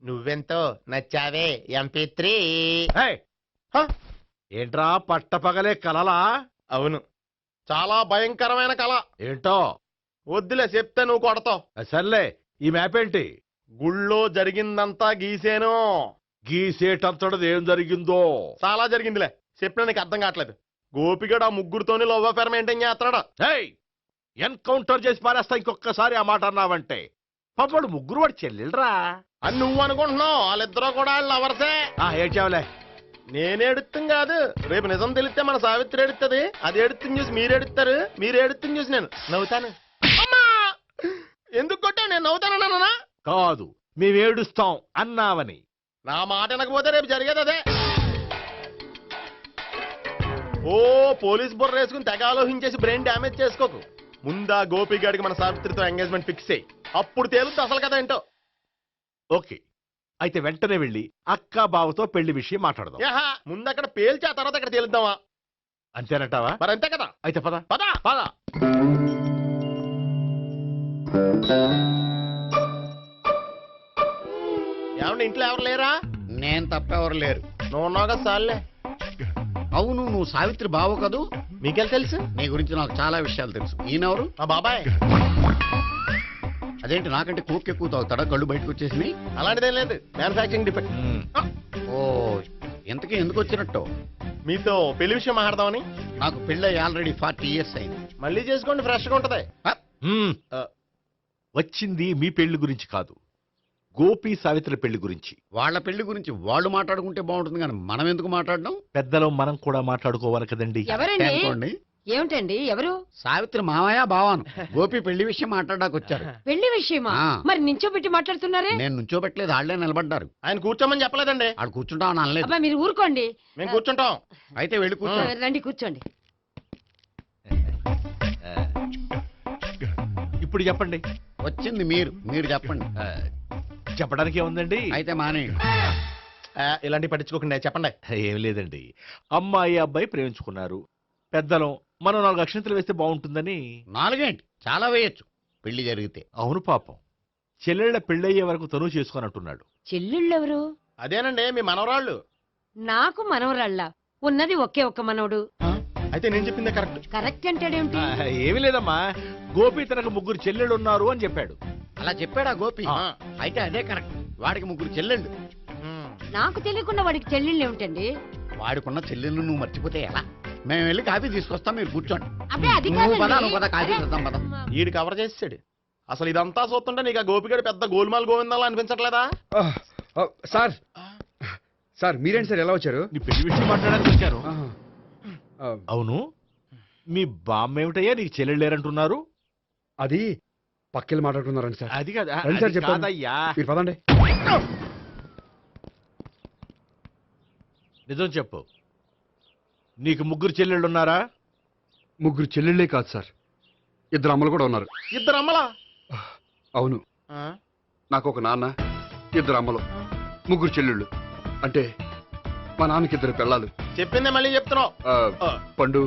B: నువ్వెంతో నచ్చావే MP3.
C: ఏంట్రా పట్టపగలే కలలా?
B: అవును, చాలా భయంకరమైన కళ.
C: ఏంటో?
B: వద్దులే, చెప్తే నువ్వు కొడతావు.
C: సర్లే, ఈ మ్యాప్ ఏంటి?
B: గుళ్ళో జరిగిందంతా గీసేను.
C: గీసేటంతటది ఏం జరిగిందో?
B: చాలా జరిగిందిలే, చెప్పినా నీకు అర్థం కావట్లేదు. గోపిగడు ఆ ముగ్గురుతోని లవ్ అఫేర్ మెయింటైన్ చేస్తున్నాడు.
C: ఎన్కౌంటర్ చేసి పారేస్తా ఇంకొకసారి ఆ మాట అన్నావంటే. పాపడు ముగ్గురు వాడు చెల్లెలరా
B: అని నువ్వు అనుకుంటున్నావు, వాళ్ళిద్దరూ కూడా వాళ్ళు లవర్సే.
C: ఏడ్చావులే.
B: నేను ఎడుతుంది కాదు, రేపు నిజం తెలిస్తే మన సావిత్రి ఎడుతుంది. అది ఎడుతుంది చూసి మీరు ఎడుతారు, మీరు ఎడుతుంది చూసి నేను నవ్వుతాను. అమ్మా! ఎందుకు కొట్టా? నేను నవ్వుతానన్నా
C: కాదు, మేమేడుస్తాం అన్నావని.
B: నా మాట వినకపోతే రేపు జరిగేది అదే. ఓ పోలీస్ బుర్ర వేసుకుని తెగ ఆలోచించేసి బ్రెయిన్ డ్యామేజ్ చేసుకోకు. ముందా గోపి గారికి మన సావిత్రితో ఎంగేజ్మెంట్ ఫిక్స్ అయ్యి అప్పుడు తేలుతుంది అసలు కదా ఏంటో.
C: ఓకే, అయితే వెంటనే వెళ్ళి అక్క బావతో పెళ్లి విషయం మాట్లాడదాం.
B: ముందు అక్కడ పేల్చి ఆ తర్వాత అక్కడ తేలుద్దామా?
C: అంతేనంటావా?
B: మరి అంతే కదా.
C: అయితే పద
B: పద
C: పద.
B: ఏమంటే ఇంట్లో ఎవరు లేరా?
F: నేను తప్పెవరు లేరు.
B: నువ్వు ఉన్నావు కదా సార్లే.
F: అవును, నువ్వు సావిత్రి బావ కదూ?
B: మీకెళ్ళి తెలుసు?
F: నీ గురించి నాకు చాలా విషయాలు తెలుసు. ఈయనెవరు?
B: మా బాబాయ్.
F: అదేంటి నాకంటే కోక్ ఎక్కువ తాగుతాడా? కళ్ళు బయటకు వచ్చేసినాయి.
B: అలాంటిదేం లేదు, మ్యానుఫాక్చరింగ్ డిఫెక్ట్.
F: ఓ, ఇంతకీ ఎందుకు వచ్చినట్టు?
B: మీతో పెళ్లి విషయం మాట్లాడదామని.
F: నాకు పెళ్ళి ఆల్రెడీ 40 years అయింది.
B: మళ్ళీ చేసుకోండి, ఫ్రెష్ గా ఉంటది.
C: వచ్చింది మీ పెళ్లి గురించి కాదు, గోపి సావిత్రి పెళ్లి గురించి.
F: వాళ్ళ పెళ్లి గురించి వాళ్ళు మాట్లాడుకుంటే బాగుంటుంది, కానీ మనం ఎందుకు మాట్లాడడం?
C: పెద్దలో మనం కూడా మాట్లాడుకోవాలి కదండి.
D: ఎవరండి? ఏమిటండి? ఎవరు?
F: సావిత్రి మామయ్య బావాను. గోపి పెళ్లి విషయం మాట్లాడడానికి వచ్చారు.
D: పెళ్లి విషయమా? మరి నించోబెట్టి మాట్లాడుతున్నారే?
F: నేను నుంచోబెట్టలేదు, ఆళ్లే నిలబడ్డారు.
B: ఆయన కూర్చోమని చెప్పలేదండి.
F: ఆడు కూర్చుంటామని అనలేదు.
D: అబ్బా మీరు ఊరుకోండి.
B: మేము కూర్చుంటాం.
F: అయితే వెళ్ళి కూర్చో.
D: రండి కూర్చోండి.
C: ఇప్పుడు చెప్పండి.
F: వచ్చింది మీరు చెప్పండి.
C: చెప్పడానికి ఏముందండి?
F: అయితే మానేయండి.
B: ఇలాంటి పట్టించుకోకుండా చెప్పండి.
C: ఏం లేదండి, అమ్మాయి అబ్బాయి ప్రేమించుకున్నారు. పెద్దలం మనం 4 అక్షంతలు వేస్తే బాగుంటుందని.
F: 4 ఏంటి, చాలా వేయచ్చు పెళ్లి జరిగితే.
C: అవును పాపం, చెల్లెళ్ళ పెళ్ళయ్యే వరకు తను చేసుకొని అంటున్నాడు.
D: చెల్లెళ్ళెవరు?
B: అదేనండి మీ మనవరాళ్ళు.
D: నాకు మనవరాళ్ళ ఉన్నది ఒకే ఒక్క మనవడు.
B: అయితే నేను చెప్పిందే కరెక్ట్.
D: కరెక్ట్ అంటాడేమిటి?
C: ఏమీ లేదమ్మా, గోపి తనకు 3 చెల్లెళ్ళు ఉన్నారు అని చెప్పాడు.
F: అలా చెప్పాడా గోపి? అయితే అదే కరెక్ట్. వాడికి 3 చెల్లెళ్ళు.
D: నాకు తెలియకుండా వాడికి చెల్లెళ్ళు ఏమిటండి?
F: వాడికున్న చెల్లెళ్ళు నువ్వు మర్చిపోతే ఎలా? మేము వెళ్ళి కాఫీ తీసుకొస్తాం, మీరు కూర్చోండి.
D: అబ్బే అది
F: కాఫీ చేద్దాం పద.
B: ఈడు కవర్ చేసాడు. అసలు ఇదంతా చూస్తుంటే నీకు ఆ గోపిగడు పెద్ద గోల్మాల్ గోవిందాలు అనిపించట్లేదా?
G: సార్ సార్ మీరేంటి సార్ ఎలా వచ్చారు?
C: నీ పెళ్లి విషయం మాట్లాడడానికి వచ్చాను. అవును, మీ బామ్మ ఏమిటయ్యా నీకు చెల్లెళ్ళు లేరంటున్నారు?
G: అది పక్కెళ్ళి మాట్లాడుకున్నారండి సార్.
C: అది కదా
G: రండి సార్, చెప్తాను.
C: కాదయ్యా,
G: మీరు పదండి.
C: నిజం చెప్పు, నీకు 3 చెల్లెళ్ళు ఉన్నారా?
G: 3 చెల్లెళ్ళే కాదు సార్, 2 అమ్మలు కూడా ఉన్నారు.
B: 2 అమ్మలా?
G: అవును, నాకు ఒక నాన్న, 2 అమ్మలు, 3 చెల్లెళ్ళు. అంటే మా నాన్నకి 2 పిల్లలు.
B: చెప్పిందే మళ్ళీ చెప్తున్నావు.
G: పండు,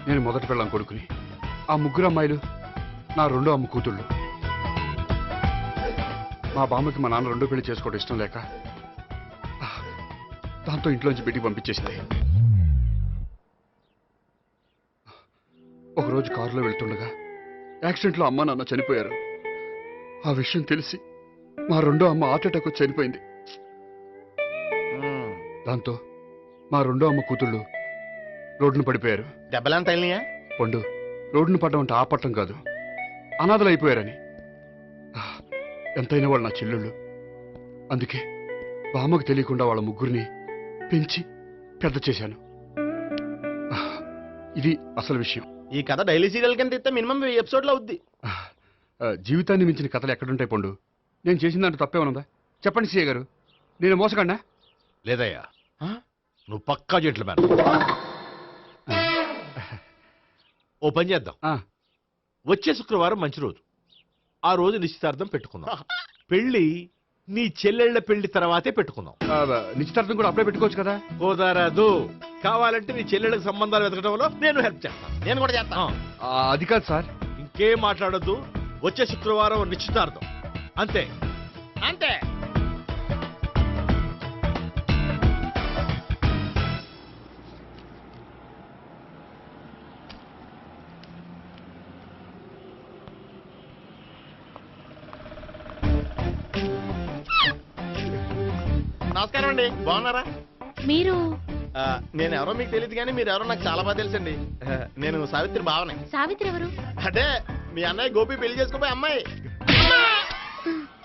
G: నేను మొదటి పిల్లం కొడుకుని. ఆ 3 అమ్మాయిలు నా 2వ అమ్మ కూతుళ్ళు. మా బామ్మకి మా నాన్న 2 పెళ్లి చేసుకోవడం ఇష్టం లేక దాంతో ఇంట్లోంచి బిడ్డికి పంపించేసింది. ఒకరోజు కారులో వెళ్తుండగా యాక్సిడెంట్లో అమ్మ నాన్న చనిపోయారు. ఆ విషయం తెలిసి మా 2వ అమ్మ హార్ట్ అటాక్ వచ్చి చనిపోయింది. దాంతో మా 2వ అమ్మ కూతుళ్ళు రోడ్డును పడిపోయారు.
B: దెబ్బలంత అయినాయా?
G: పండు, రోడ్డును పడ్డం అంటే ఆపట్టం కాదు, అనాథలు అయిపోయారని. ఎంతైనా వాళ్ళు నా చెల్లెళ్ళు. అందుకే బామ్మకు తెలియకుండా వాళ్ళ 3 పెంచి పెద్ద చేశాను. ఇది అసలు విషయం.
B: ఈ కథ డైలీ సీరియల్ కింద ఇస్తే మినిమం 10 ఎపిసోడ్లు అవుద్ది.
G: జీవితాన్ని మించిన కథలు ఎక్కడుంటాయి పండు? నేను చేసిన దాంట్లో తప్పేమనుందా? చెప్పండి సీఏ గారు, నేను మోసగండా?
C: లేదయ్యా, నువ్వు పక్కా జెంట్లమ్యాన్. ఓ పని చేద్దాం, వచ్చే శుక్రవారం మంచి రోజు, ఆ రోజు నిశ్చితార్థం పెట్టుకుందాం. పెళ్లి నీ చెల్లెళ్ల పెళ్లి తర్వాతే పెట్టుకుందాం.
G: నిశ్చితార్థం కూడా అప్పుడే పెట్టుకోవచ్చు కదా?
C: కుదరదు, కావాలంటే నీ చెల్లెళ్ళకి సంబంధాలు వెతకడంలో నేను హెల్ప్ చేస్తాను.
B: నేను కూడా చేస్తాను.
G: అది కాదు సార్.
C: ఇంకేం మాట్లాడొద్దు, వచ్చే శుక్రవారం నిశ్చితార్థం, అంతే
B: అంతే. నమస్కారం అండి, బాగున్నారా?
R: మీరు
B: నేను ఎవరో మీకు తెలియదు కానీ మీరు ఎవరో నాకు చాలా బాగా తెలుసండి. నేను సావిత్రి భావనే.
R: సావిత్రి ఎవరు?
B: అంటే మీ అన్నయ్య గోపి పెళ్లి చేసుకోపోయి అమ్మాయి.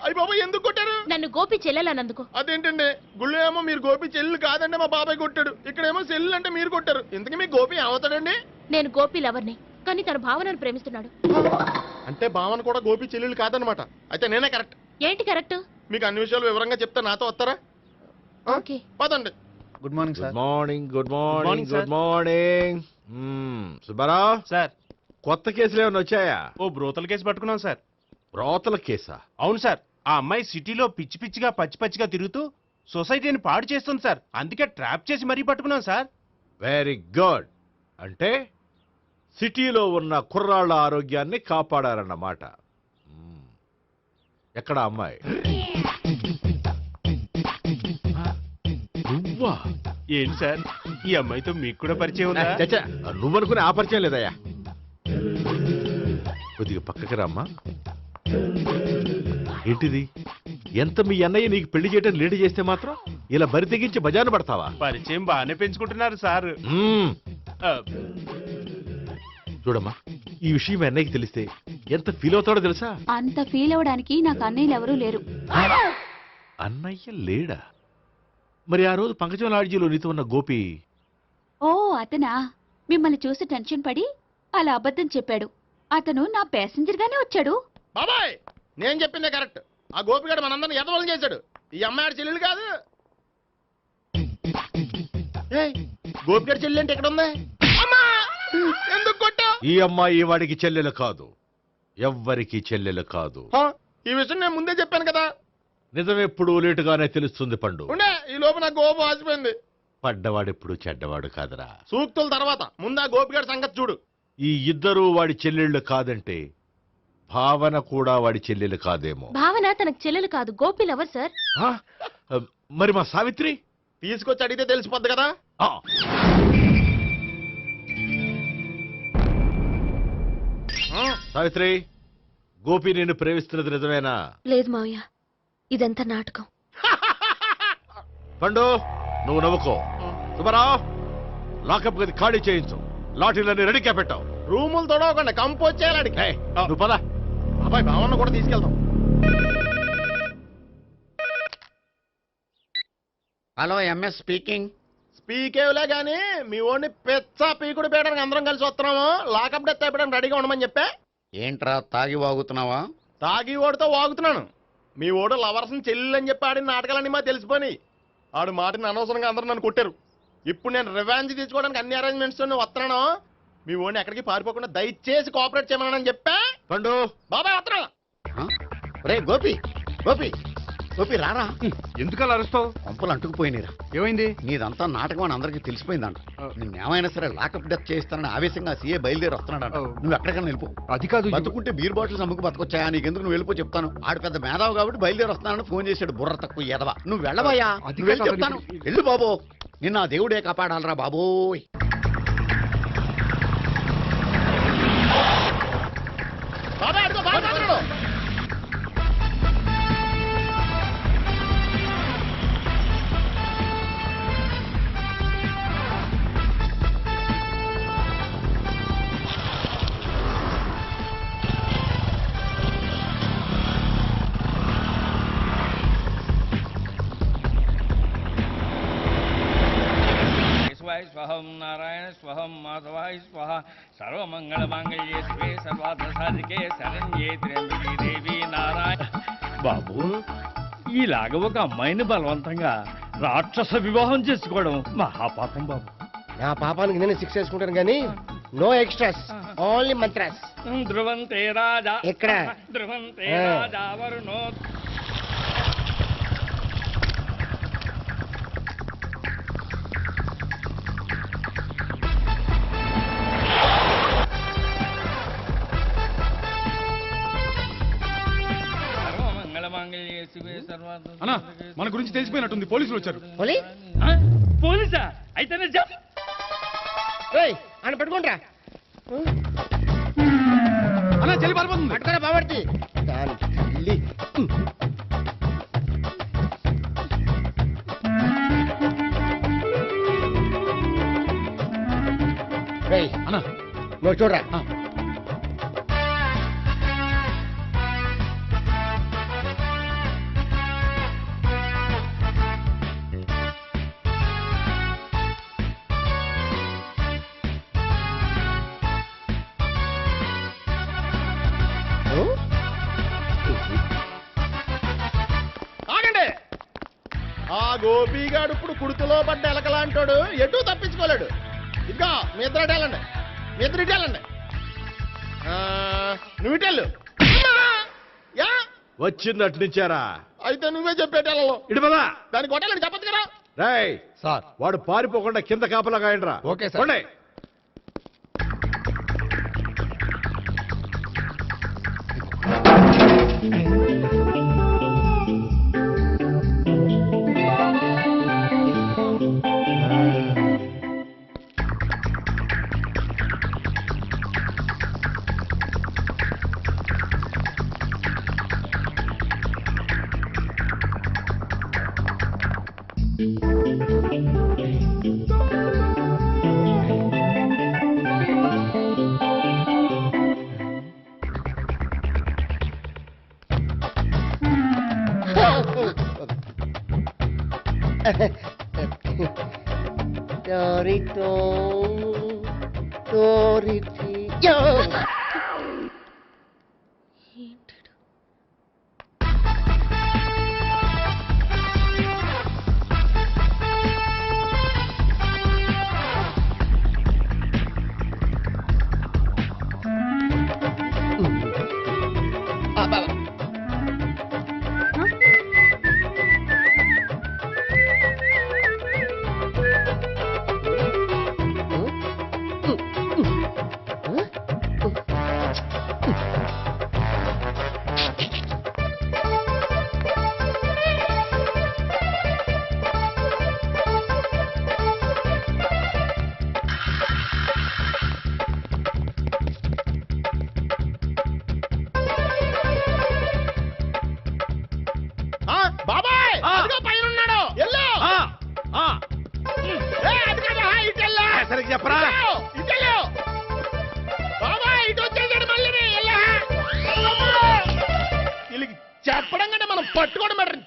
B: అయ్యి బాబాయ్ ఎందుకు కొట్టారు?
R: నన్ను గోపి చెల్లెలన్నందుకు.
B: అదేంటండి గుళ్ళు ఏమో మీరు గోపి చెల్లు కాదండి మా బాబాయ్ కొట్టాడు, ఇక్కడేమో చెల్లు అంటే మీరు కొట్టారు. ఇంతకీ మీ గోపి ఏమవుతాడండి?
R: నేను గోపి లవర్ని, కానీ తన భావనను ప్రేమిస్తున్నాడు.
B: అంటే భావన కూడా గోపి చెల్లెలు కాదనమాట. అయితే నేనే కరెక్ట్.
R: ఏంటి కరెక్ట్?
B: మీకు అన్ని విషయాలు వివరంగా చెప్తా, నాతో వస్తారా?
R: ఓకే
B: పదండి.
M: Good morning
C: good morning good morning good morning. Subbarao
L: sir,
C: కొత్త కేసులు ఏమైనా వచ్చాయా?
L: ఓ బ్రోతల కేసు పట్టుకున్నాం సార్.
C: బ్రోతల కేసా?
L: అవును సార్, ఆ అమ్మాయి సిటీలో పిచ్చి పిచ్చిగా పచ్చి పచ్చిగా తిరుగుతూ సొసైటీని పాడు చేస్తుంది సార్. అందుకే ట్రాప్ చేసి మరీ పట్టుకున్నాం సార్.
C: Very good. అంటే సిటీలో ఉన్న కుర్రాళ్ళ ఆరోగ్యాన్ని కాపాడారన్నమాట. ఎక్కడ అమ్మాయి? నువ్వా?
L: ఏంటి సార్, ఈ అమ్మాయితో మీకు కూడా పరిచయం ఉందా?
C: చచ్చా, నువ్వనుకునే ఆ పరిచయం లేదయ్యా. కొద్దిగా పక్కకి రమ్మా. ఏంటిది? ఎంత మీ అన్నయ్య నీకు పెళ్లి చేయడం లేట్ చేస్తే మాత్రం ఇలా బరి తెగించి బజారు పడతావా?
L: పరిచయం బాగానే పెంచుకుంటున్నారు సార్.
C: చూడమ్మా, ఈ విషయం మీ అన్నయ్యకి తెలిస్తే ఎంత ఫీల్ అవుతాడో తెలుసా?
E: అంత ఫీల్ అవడానికి నాకు అన్నయ్యలు ఎవరూ లేరు.
C: అన్నయ్య లేడా? మరి ఆ రోజు పంకజం లాడ్జీలో నీతో ఉన్న గోపి?
E: ఓ అతనా? మిమ్మల్ని చూసి టెన్షన్ పడి అలా అబద్ధం చెప్పాడు. అతను నా ప్యాసింజర్ గానే వచ్చాడు.
B: బాబాయ్ నేను చెప్పిందే కరెక్ట్. ఆ గోపిగాడు మనందరిని ఎదవలం చేశాడు. ఈ అమ్మాయి చెల్లెలు కాదు. గోపిగాడి చెల్లి అంటే ఎక్కడ ఉంది? ఎందుకు కొట్టా?
C: ఈ అమ్మాయి వాడికి చెల్లెలు కాదు, ఎవ్వరికి చెల్లెలు కాదు.
B: ఈ విషయం నేను ముందే చెప్పాను కదా.
C: నిజమెప్పుడు లేటుగానే తెలుస్తుంది పండు.
B: ఉండే ఈ లోపు నాకు గోపం ఆసిపోయింది.
C: పడ్డవాడెప్పుడు చెడ్డవాడు కాదురా.
B: సూక్తుల తర్వాత ముందు ఆ గోపిగాడి సంగతి చూడు.
C: ఈ ఇద్దరూ వాడి చెల్లెళ్ళు కాదంటే భావన కూడా వాడి చెల్లెలు కాదేమో.
R: భావన తనకు చెల్లెలు కాదు, గోపి లవర్ సార్.
C: మరి మా సావిత్రి?
B: తీసుకొచ్చి అడిగితే తెలిసిపోద్ది కదా.
C: సావిత్రి, గోపి నిన్ను ప్రేమిస్తున్నది నిజమేనా?
K: లేదు మావయ్య, ఇదంతా నాటకం.
C: పండు నువ్వు నవ్వుకో. సుబ్బారావు, లాకప్ గది ఖాళీ చేయించు. లాఠీలన్నీ రెడీగా పెట్టావు.
B: రూములు తొడవకుండా కంపోజ్ చేయాలి.
C: నువ్వు పద.
B: అబ్బాయి భావన కూడా తీసుకెళ్తాం.
F: Hello, MS speaking.
B: స్పీకేవ్లే గానీ మీ ఓడిని పెచ్చ పీకుడు పేయడానికి అందరం కలిసి వస్తున్నాము. లాకప్ డెత్ అయిపోయడానికి రెడీగా ఉండమని చెప్పే.
F: ఏంట్రా తాగి వాగుతున్నావా?
B: తాగి ఓడితో వాగుతున్నాను. మీ ఓడు లవర్స్ని చెల్లెలు అని చెప్పి ఆడిన నాటకాలన్నీ మా తెలిసిపోయి ఆడు మాటని అనవసరంగా అందరూ నన్ను కొట్టారు. ఇప్పుడు నేను రివెంజ్ తీసుకోవడానికి అన్ని అరేంజ్మెంట్స్ వస్తున్నాను. మీ ఓడిని ఎక్కడికి పారిపోకుండా దయచేసి కోఆపరేట్ చేయమని చెప్పా.
C: పండు
B: బాబాయ్ వస్తున్నా.
F: రే గోపి, గోపి గోపి రారా.
G: ఎందుకలా అరుస్తావు?
F: పంపులు అంటుకుపోయినరా.
G: ఏమైంది?
F: నీదంతా నాటకం అని అందరికీ తెలిసిపోయిందంట. నిన్నేమైనా సరే లాకప్ డెత్ చేస్తానని ఆవేశంగా సీఏ బయలుదేరి వస్తున్నాడు. నువ్వు ఎక్కడికైనా వెళ్ళిపో.
G: అది కాదు,
F: బతుకుంటే బీర్ బాటిల్స్ అమ్ముకు బతకొచ్చాయా? నీకెందుకు? నువ్వు వెళ్ళిపో చెప్తాను. ఆడు పెద్ద మేధావు కాబట్టి బయలుదేరి వస్తున్నానని ఫోన్ చేశాడు. బుర్ర తక్కువ ఎదవా. నువ్వు వెళ్ళవయ్యా, నువ్వు వెళ్ళి చెప్తాను. వెళ్ళు బాబో, నిన్న ఆ దేవుడే కాపాడాలరా బాబోయ్.
B: బాబాయ్ అడుగు, బాబాయ్ అడుగు.
V: స్వహం నారాయణ స్వహం మాధవాయ స్వహ సర్వమంగళమాంగళ్యే శివే సర్వార్థ సాధికే శరణ్యే త్ర్యంబకే దేవి నారాయణ. బాబు, ఇలాగ ఒక అమ్మాయిని బలవంతంగా రాక్షస వివాహం చేసుకోవడం మహాపాపం బాబు.
B: నా పాపానికి నేను శిక్ష చేసుకుంటాను కానీ నో ఎక్స్ట్రాస్, ఓన్లీ మంత్రాస్.
V: ధ్రువంతే రాజా
B: ఎక్కడ?
V: ధ్రువంతే రాజా వరుణో.
N: అన్నా, మన గురించి తెలిసిపోయినట్టుంది. పోలీసులు వచ్చారు.
V: పోలీసా? అయితే
B: ఆయన పెట్టుకుంటా.
N: అన్నా, చెల్లి పారిపోతుంది.
B: పట్టుకోరా బాబర్తి. గోపిగాడు ఇప్పుడు కుడుతులో పడ్డ ఎలకలాంటాడు ఎటు తప్పించుకోలేడు. ఇంకా మీ ఇద్దరు ఇటెళ్ళండి, మీ ఇద్దరు ఇటెళ్ళండి. నువ్వు ఇటెళ్ళు. యా
C: వచ్చిందటు నుంచారా?
B: అయితే నువ్వే చెప్పేటెళ్ళలో
C: ఇటు పదా.
B: దానికి కొట్టాలని చెప్పదు కదా.
C: రేయ్ సార్, వాడు పారిపోకుండా కింద కాపలా కాయండిరా.
B: Okay sir. బాబాయ్ పైన ఉన్నాడు.
C: సరిగ్గా చెప్పరా?
B: బాబాయ్ ఇటు వచ్చేసాడు మళ్ళీ. వీళ్ళకి చెప్పడం కంటే మనం పట్టుకోవడం బెటర్.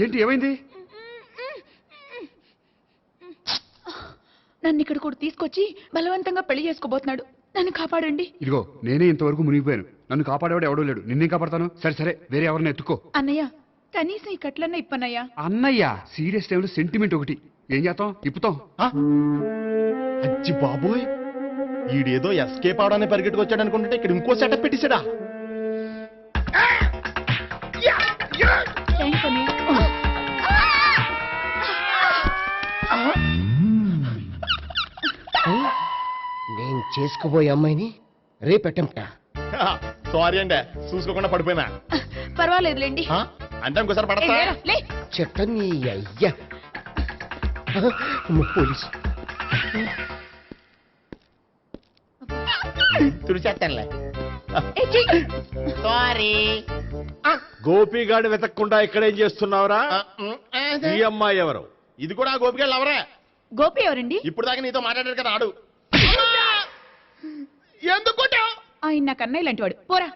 G: ఏంటి ఏమైంది?
E: నన్ను ఇక్కడ కూడా తీసుకొచ్చి బలవంతంగా పెళ్లి చేసుకోబోతున్నాడు. నన్ను కాపాడండి.
G: ఇదిగో నేనే ఇంతవరకు మునిగిపోయాను. నన్ను కాపాడేవాడు ఎవడో లేడు. నిన్నే కాపాడతాను. సరే సరే, వేరే ఎవరిని ఎత్తుకో.
E: అన్నయ్య, కనీసం ఈ కట్లన్నా ఇప్పన్నయ్యా.
G: అన్నయ్య సీరియస్ టైంలో సెంటిమెంట్ ఒకటి. ఏం చేస్తాం? ఇప్పుతాం.
B: అచ్చి బాబోయ్, ఈడేదో ఎస్కేప్ అవడానికి పరిగెట్టుకొచ్చాడు అనుకుంటే ఇక్కడ ఇంకో సెటప్ పెట్టేశాడా?
I: నేను చేసుకోబోయే అమ్మాయిని రేపెట్టంట.
B: సారీ అండి, చూసుకోకుండా పడిపోయినా.
E: పర్వాలేదులేండి.
B: అంటే ఇంకోసారి పడతా.
I: చెట్ట నీ అయ్యా పోలీసు తుడిచేస్తానులే. సారీ.
C: గోపిగాడి వెతకకుండా ఇక్కడేం చేస్తున్నావురా? ఈ అమ్మాయి ఎవరు?
B: ఇది కూడా గోపిగాళ్ళు ఎవరే?
E: గోపి ఎవరండి?
B: ఇప్పుడు దాకా నీతో మాట్లాడారు కదా ఆడు. ఎందుకు
E: ఆయన నాకు అన్నయ్య లాంటి వాడు. పోరా.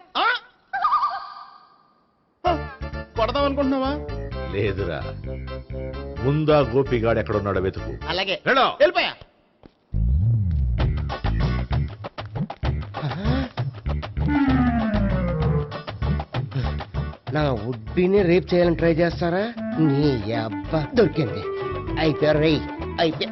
B: కొడదాం అనుకుంటున్నావా?
C: లేదురా, ముందా గోపిగాడు ఎక్కడున్నాడో వెతుకు.
I: అలాగే
B: వెళ్ళిపోయా.
I: నా ఉడ్బీని రేప్ చేయాలని ట్రై చేస్తారా? నీ అబ్బా దొరికింది. అయిపోయారు రై అయిపోయా.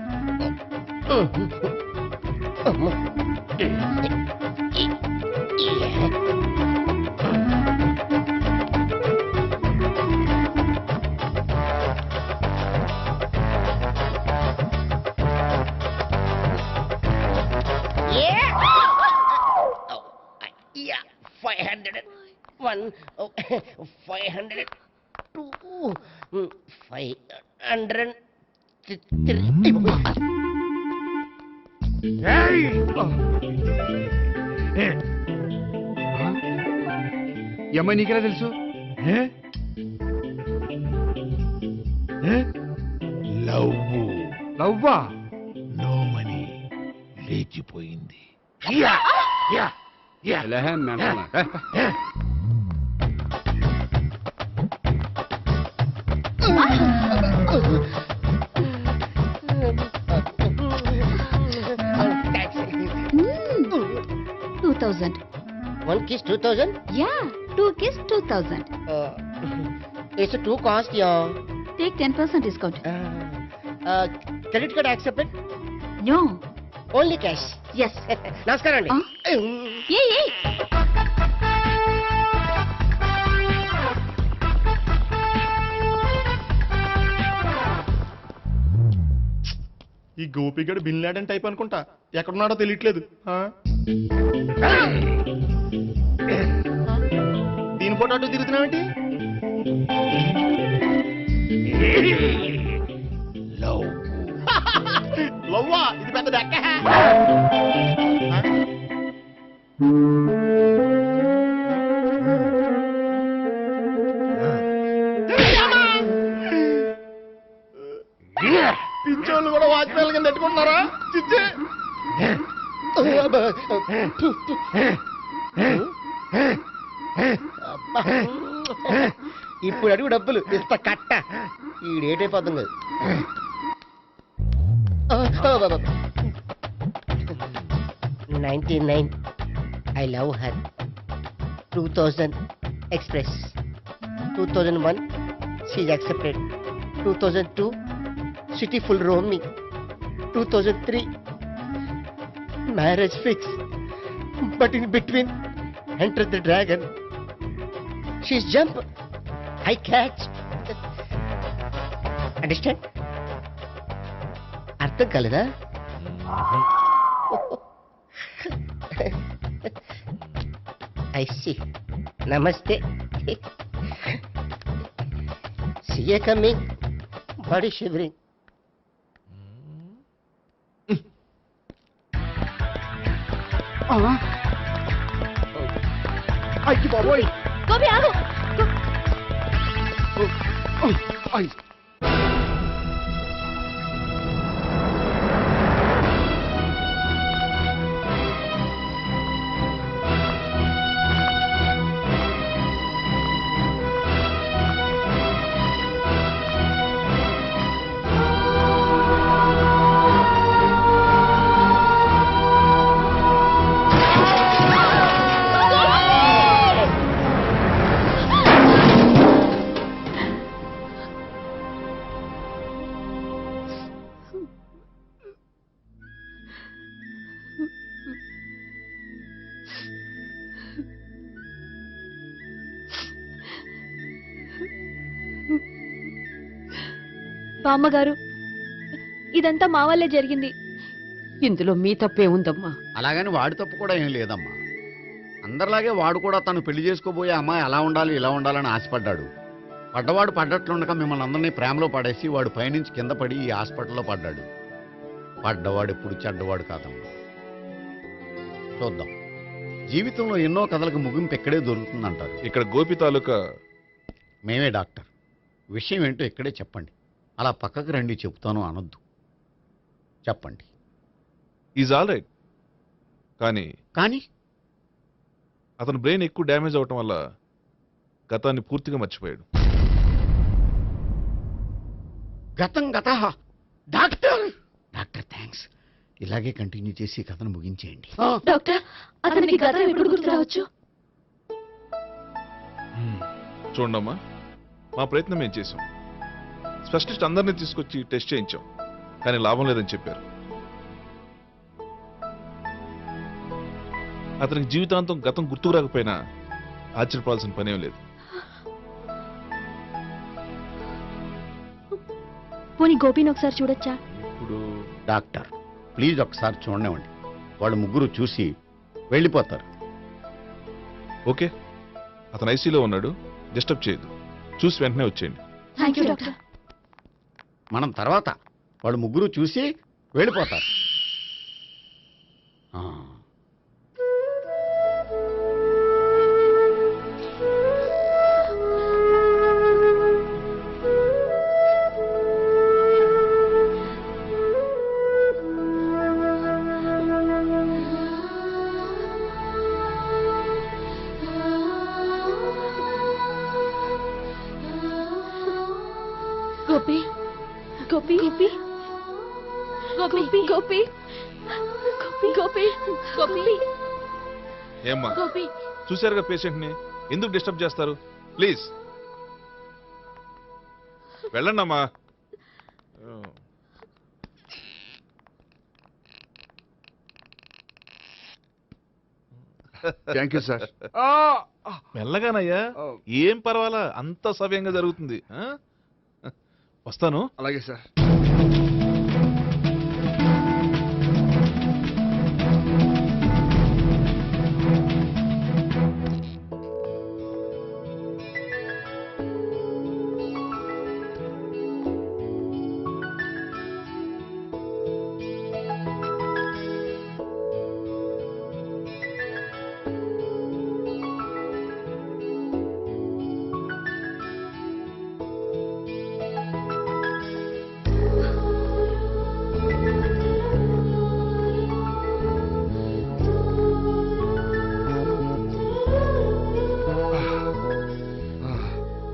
I: Yeah, 500. 1, 500, 2, 500, 3.
G: ఈ అమ్మాయి నీకెలా తెలుసు?
C: లవ్వా?
G: లవ్వా?
C: నోమని లేచిపోయింది.
B: One kiss 2000?
E: Yeah, 2 kiss 2000.
B: It's too cost, yeah.
E: Take 10% discount.
B: Credit card accepted?
E: No.
B: Only cash.
E: Yes.
B: నమస్కారం అండి.
E: Hey.
B: ఈ గోపిగడు బిన్ లాడెన్ టైప్ అనుకుంటా, ఎక్కడున్నాడో తెలియట్లేదు. దీని ఫోటో అటు తిరుగుతున్నావేంటి? లవ్వా, ఇది పెద్ద దెక్క. పిచ్చోళ్ళు కూడా వాచ్మెన్ కింద పెట్టుకుంటున్నారా? చిచ్చే ఇప్పుడు అడుగు డబ్బులు ఇస్తా కట్ట. ఈ డేట్ అయిపోతుంది కదా. 99 I love her. 2000 express. 2001 she's accepted. 2002 city full roaming. 2003 marriage fix. But in between entered the dragon. She's jump, I catch. Understand? అర్థం కాలేదా? I see. Namaste. See you coming. Body shivering. అయ్యి బాబోయ్.
E: గోపి ఆగు.
S: బామ్మగారు, ఇదంతా మా వల్లే జరిగింది.
D: ఇందులో మీ తప్పే ఉందమ్మా.
F: అలాగని వాడి తప్పు కూడా ఏం లేదమ్మా. అందరిలాగే వాడు కూడా తను పెళ్లి చేసుకోబోయే అమ్మాయి అలా ఉండాలి ఇలా ఉండాలని ఆశపడ్డాడు. పడ్డవాడు పడ్డట్లుండక మిమ్మల్ని అందరినీ ప్రేమలో పడేసి వాడు పైనుంచి కింద పడి ఈ హాస్పిటల్లో పడ్డాడు. పడ్డవాడు ఎప్పుడు చెడ్డవాడు కాదమ్మా. చూద్దాం, జీవితంలో ఎన్నో కథలకు ముగింపు ఇక్కడే దొరుకుతుందంటారు.
H: ఇక్కడ గోపి తాలూకా
F: మేమే డాక్టర్. విషయం ఏంటో ఇక్కడే చెప్పండి. అలా పక్కకు రండి చెప్తాను అనొద్దు. చెప్పండి.
H: Is all right. కానీ అతను బ్రెయిన్ ఎక్కువ డ్యామేజ్ అవటం వల్ల గతాన్ని పూర్తిగా మర్చిపోయాడు.
F: గతం గత డాక్టర్ డాక్టర్ థ్యాంక్స్. ఇలాగే కంటిన్యూ చేసి కథను ముగించేయండి.
K: డాక్టర్, అతనికి గతం ఎప్పుడు గుర్తు రావచ్చు?
H: చూడమ్మా, మా ప్రయత్నం ఏం చేశాం. స్పెషలిస్ట్ అందరినీ తీసుకొచ్చి టెస్ట్ చేయించాం, కానీ లాభం లేదని చెప్పారు. అతనికి జీవితాంతం గతం గుర్తుకు రాకపోయినా ఆశ్చర్యపడాల్సిన పనేం లేదు.
S: పోనీ గోపిని ఒకసారి చూడొచ్చా?
F: ఇప్పుడు డాక్టర్ ప్లీజ్ ఒకసారి చూడనివ్వండి. వాళ్ళు ముగ్గురు చూసి వెళ్ళిపోతారు.
H: ఓకే, అతను ఐసీలో ఉన్నాడు, డిస్టర్బ్ చేయదు. చూసి వెంటనే వచ్చేయండి.
K: Thank you doctor.
F: మనం తర్వాత వాళ్ళు ముగ్గురు చూసి వెళ్ళిపోతారు.
K: గోపి గోపి గోపి గోపి గోపి గోపి గోపి
H: ఏమ్మా
K: గోపి
H: చూశారుగా పేషెంట్ ని ఎందుకు డిస్టర్బ్ చేస్తారు ప్లీజ్ వెళ్ళండి అమ్మా
G: థ్యాంక్ యూ సార్.
H: మెల్లగానయ్యా ఏం పర్వాలా అంత సవ్యంగా జరుగుతుంది ఆ? వస్తాను.
G: అలాగే సార్.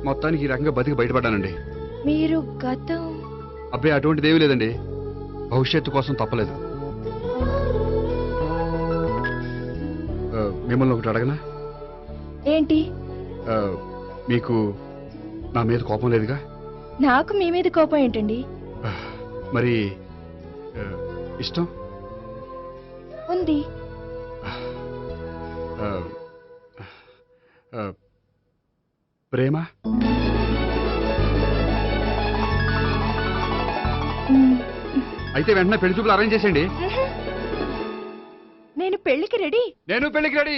G: మొత్తానికి ఈ రకంగా బతికి బయటపడ్డానండి.
U: మీరు గతం
G: అబ్బాయి అటువంటిది ఏమీ లేదండి. భవిష్యత్తు కోసం తప్పలేదు. మిమ్మల్ని ఒకటి అడగనా?
U: ఏంటి?
G: మీకు నా మీద కోపం లేదుగా?
U: నాకు మీ మీద కోపం ఏంటండి?
G: మరి ఇష్టం
U: ఉంది.
G: ప్రేమ అయితే వెంటనే పెళ్లి చూపులు అరేంజ్ చేసేయండి.
U: నేను పెళ్లికి రెడీ.
G: నేను పెళ్లికి రెడీ.